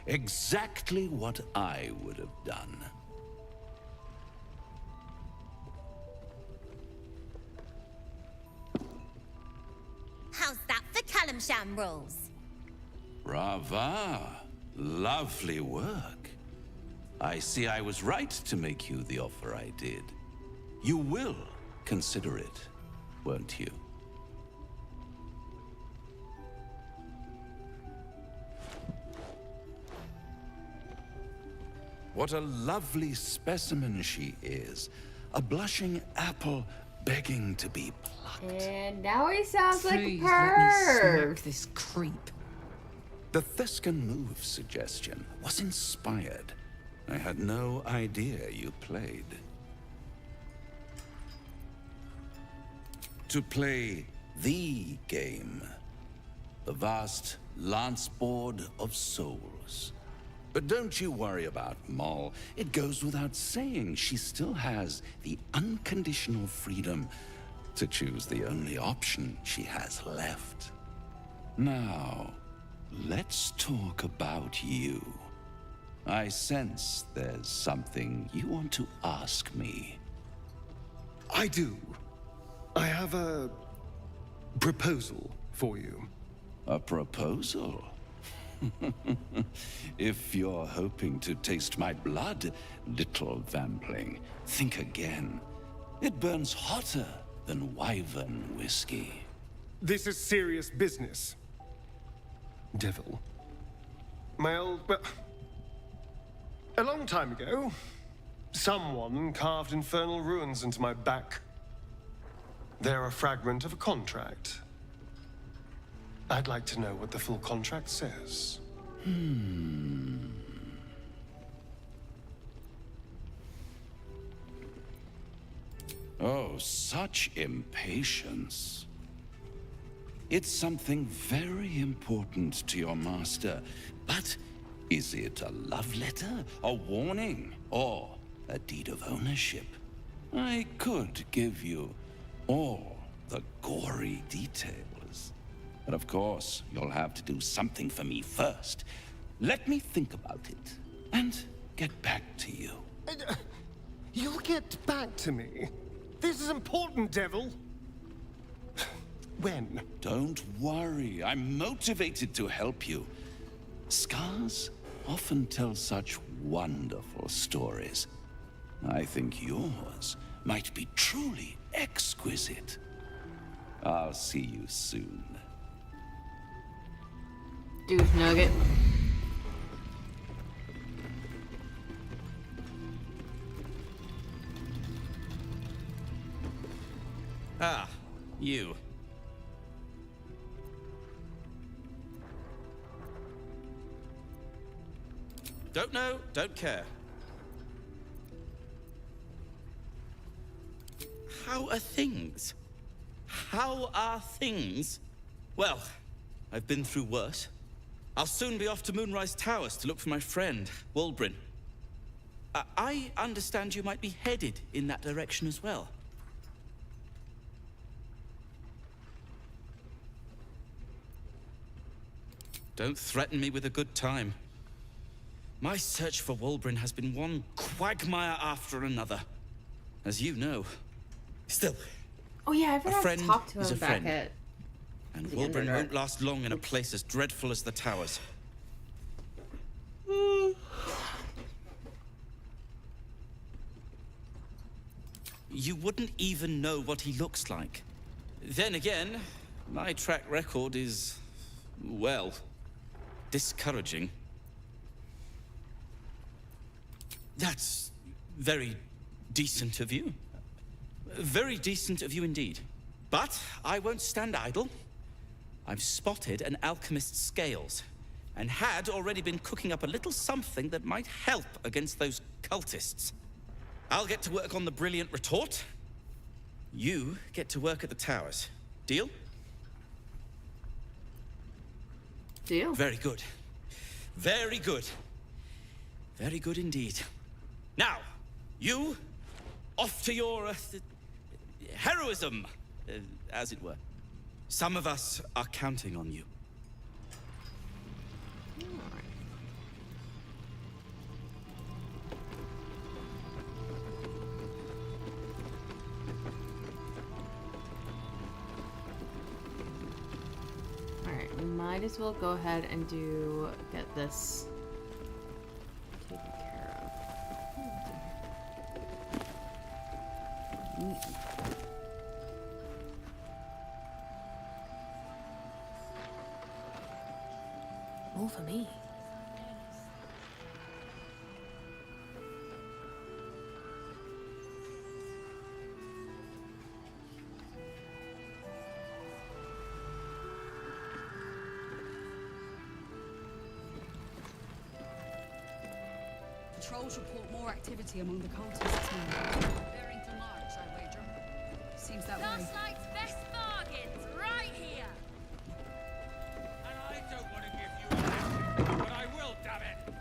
Exactly what I would have done. How's that for Kalimshan rules? Brava. Lovely work. I see I was right to make you the offer I did. You will consider it, won't you? What a lovely specimen she is. A blushing apple begging to be plucked. And now he sounds like a Please let me perv. smack this creep. The Thescan move suggestion was inspired. I had no idea you played. To play the game. The vast lance board of souls. But don't you worry about Maul. It goes without saying she still has the unconditional freedom to choose the only option she has left. Now, let's talk about you. I sense there's something you want to ask me. I do. I have a proposal for you. A proposal? If you're hoping to taste my blood, little vampling, think again. It burns hotter than wyvern whiskey. This is serious business. Devil. My old... Well, A long time ago, someone carved infernal runes into my back. They're a fragment of a contract. I'd like to know what the full contract says. Oh, such impatience. It's something very important to your master. But is it a love letter, a warning, or a deed of ownership? I could give you all the gory details. But of course, you'll have to do something for me first. Let me think about it and get back to you. You'll get back to me? This is important, Devil. When? Don't worry, I'm motivated to help you. Scars often tell such wonderful stories. I think yours might be truly exquisite. I'll see you soon. Douche nugget. Ah, you. Don't know, don't care. How are things? How are things? Well, I've been through worse. I'll soon be off to Moonrise Towers to look for my friend, Wulbrin. I understand you might be headed in that direction as well. Don't threaten me with a good time. My search for Wulbrin has been one quagmire after another, as you know. Still, Oh yeah, I a forgot to friend talk to is him a back friend. at And the end of Wulbrin it. won't last long in a place as dreadful as the Towers. You wouldn't even know what he looks like. Then again, my track record is, well, discouraging. That's very decent of you. Very decent of you indeed. But I won't stand idle. I've spotted an alchemist's scales, and had already been cooking up a little something that might help against those cultists. I'll get to work on the brilliant retort. You get to work at the towers. Deal? Deal. Very good. Very good. Very good indeed. Now, you, off to your heroism, as it were. Some of us are counting on you. Alright, we might as well go ahead and get this taken care of. More for me. Patrols report more activity among the cultists now. Preparing to march, I wager. Seems that way. Gaslight's best bargains, right here. And I don't want to give you a lift, but I will, damn it!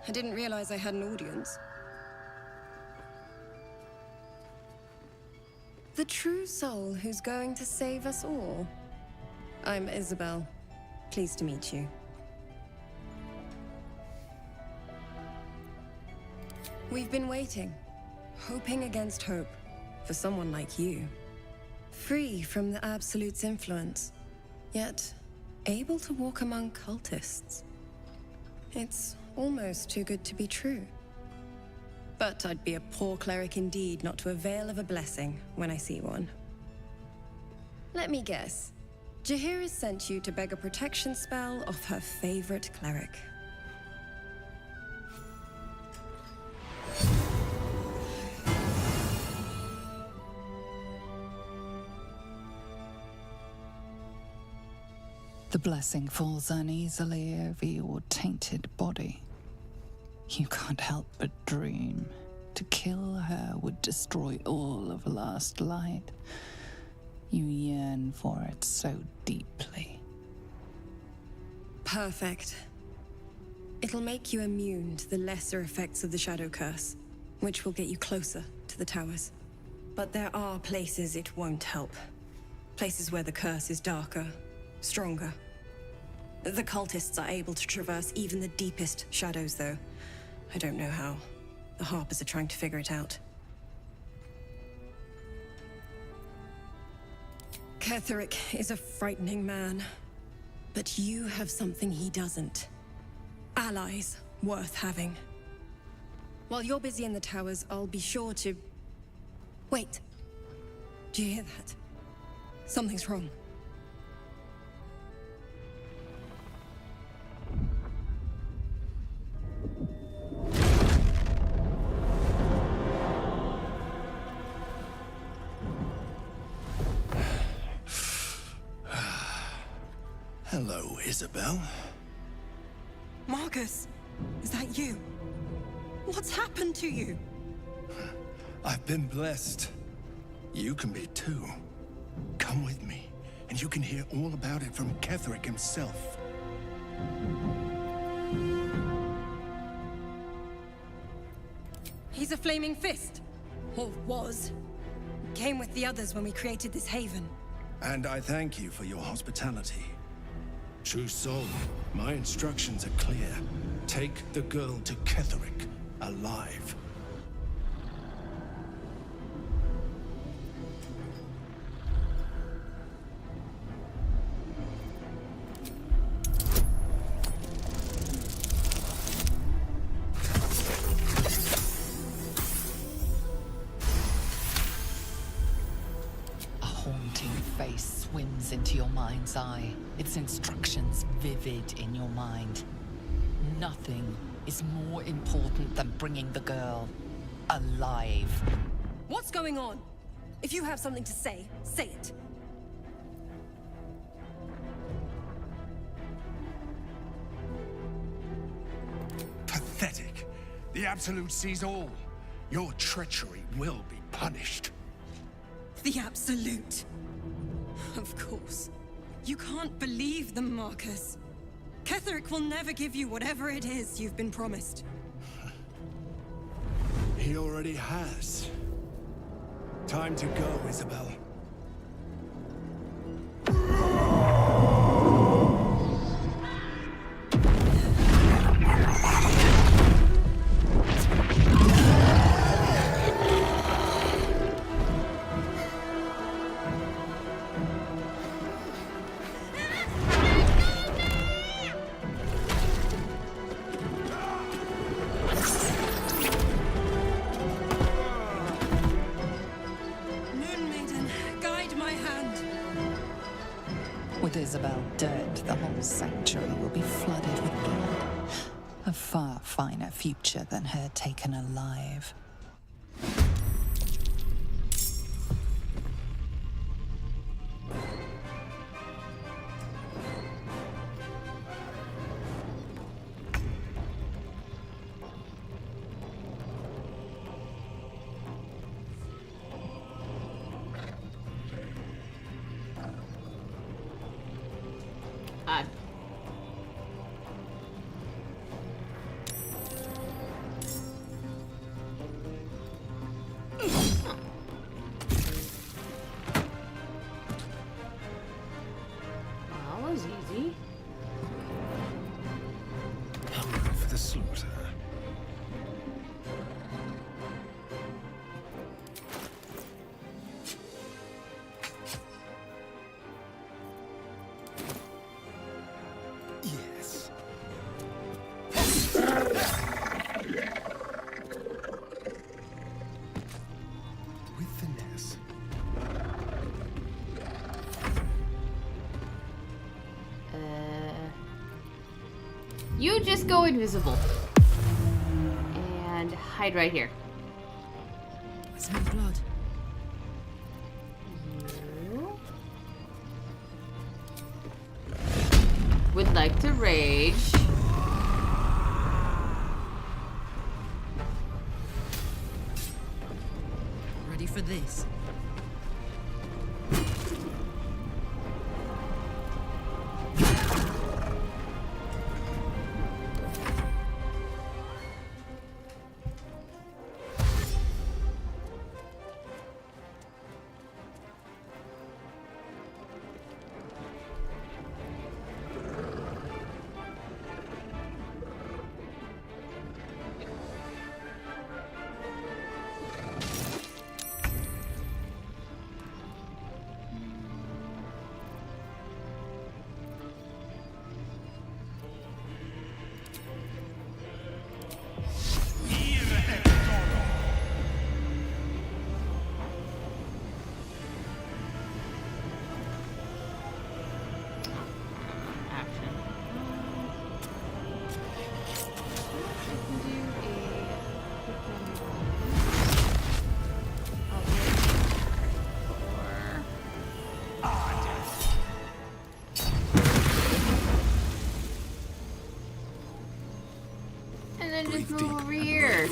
I didn't realize I had an audience. The true soul who's going to save us all. I'm Isabel. Pleased to meet you. We've been waiting, hoping against hope, for someone like you. Free from the Absolute's influence, yet able to walk among cultists. It's almost too good to be true. But I'd be a poor cleric indeed not to avail of a blessing when I see one. Let me guess. Jaheira sent you to beg a protection spell off her favorite cleric. The blessing falls uneasily over your tainted body. You can't help but dream. To kill her would destroy all of Last Light. You yearn for it so deeply. Perfect. It'll make you immune to the lesser effects of the Shadow Curse, which will get you closer to the towers. But there are places it won't help. Places where the curse is darker, stronger. The cultists are able to traverse even the deepest shadows, though. I don't know how. The Harpers are trying to figure it out. Ketherick is a frightening man, but you have something he doesn't. Allies worth having. While you're busy in the towers, I'll be sure to... Wait. Do you hear that? Something's wrong. Hello, Isabel. Marcus, is that you? What's happened to you? I've been blessed. You can be too. Come with me, and you can hear all about it from Ketherick himself. He's a flaming fist. Or was. Came with the others when we created this haven. And I thank you for your hospitality. True soul, my instructions are clear. Take the girl to Ketherick, alive. A haunting face swims into your mind's eye, its instructions vivid in your mind. Nothing is more important than bringing the girl alive. What's going on? If you have something to say, say it. Pathetic. The Absolute sees all. Your treachery will be punished. The Absolute. Of course. You can't believe them, Marcus. Ketherick will never give you whatever it is you've been promised. He already has. Time to go, Isabel. With Isabel dead, the whole sanctuary will be flooded with blood. A far finer future than her taken alive. You just go invisible. And hide right here. I smell blood. You would like to rage. Ready for this? Just move over here.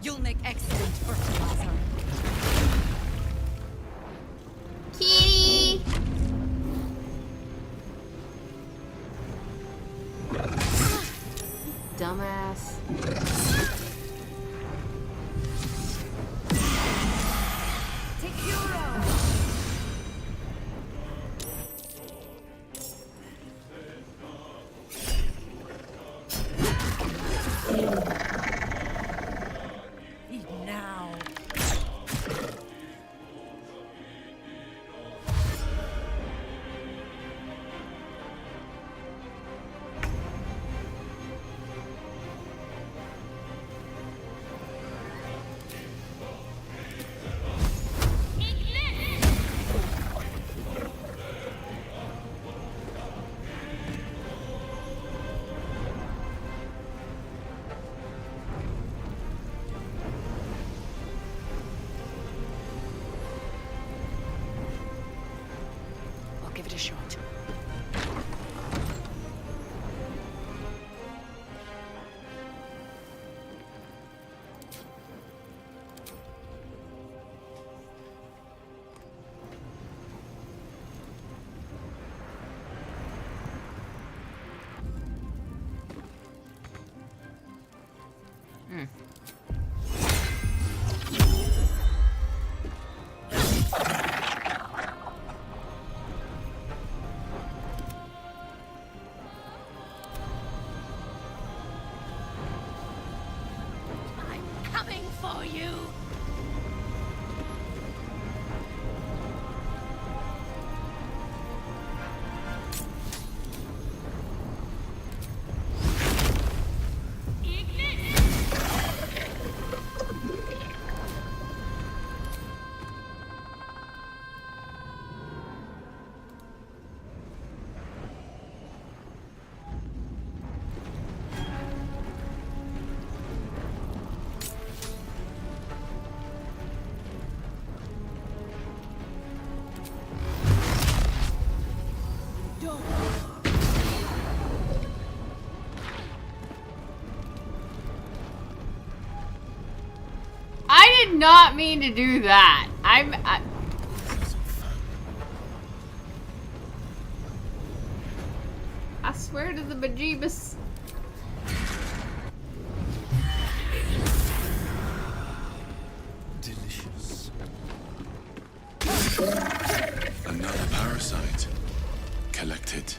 You'll make excellent fertilizer. Kitty! Dumbass. Give it a shot. I did not mean to do that. I swear to the bejeebus. Delicious. Another parasite. Collect it.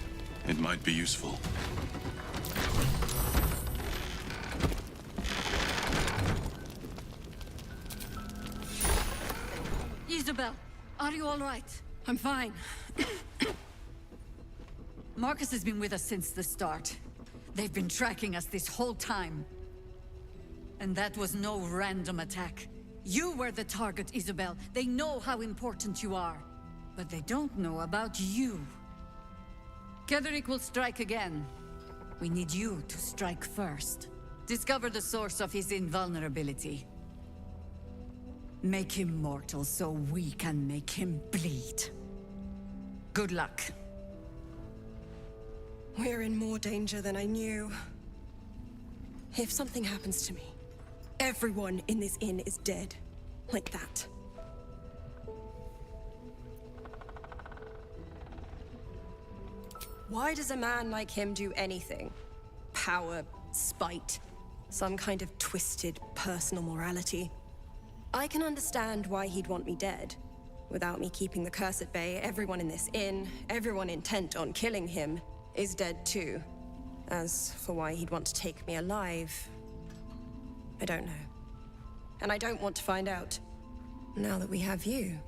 It might be useful. Isabel, are you all right? I'm fine. Marcus has been with us since the start. They've been tracking us this whole time. And that was no random attack. You were the target, Isabel. They know how important you are. But they don't know about you. Ketheric will strike again. We need you to strike first. Discover the source of his invulnerability. Make him mortal so we can make him bleed. Good luck. We're in more danger than I knew. If something happens to me, everyone in this inn is dead. Like that. Why does a man like him do anything? Power, spite, some kind of twisted personal morality. I can understand why he'd want me dead. Without me keeping the curse at bay, everyone in this inn, everyone intent on killing him, is dead too. As for why he'd want to take me alive, I don't know. And I don't want to find out. Now that we have you,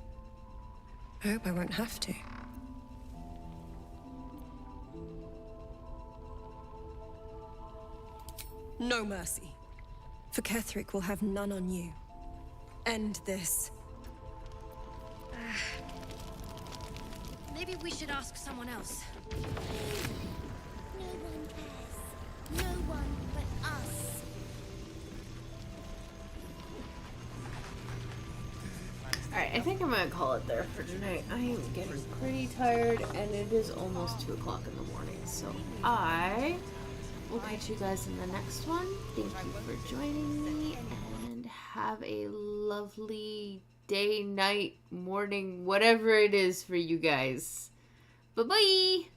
I hope I won't have to. No mercy. For Ketheric will have none on you. End this. Maybe we should ask someone else. No one cares. No one but us. Alright, I think I'm gonna call it there for tonight. I am getting pretty tired and it is almost 2 o'clock in the morning, so I will catch you guys in the next one. Thank you for joining me and have a lovely day, night, morning, whatever it is for you guys. Bye-bye!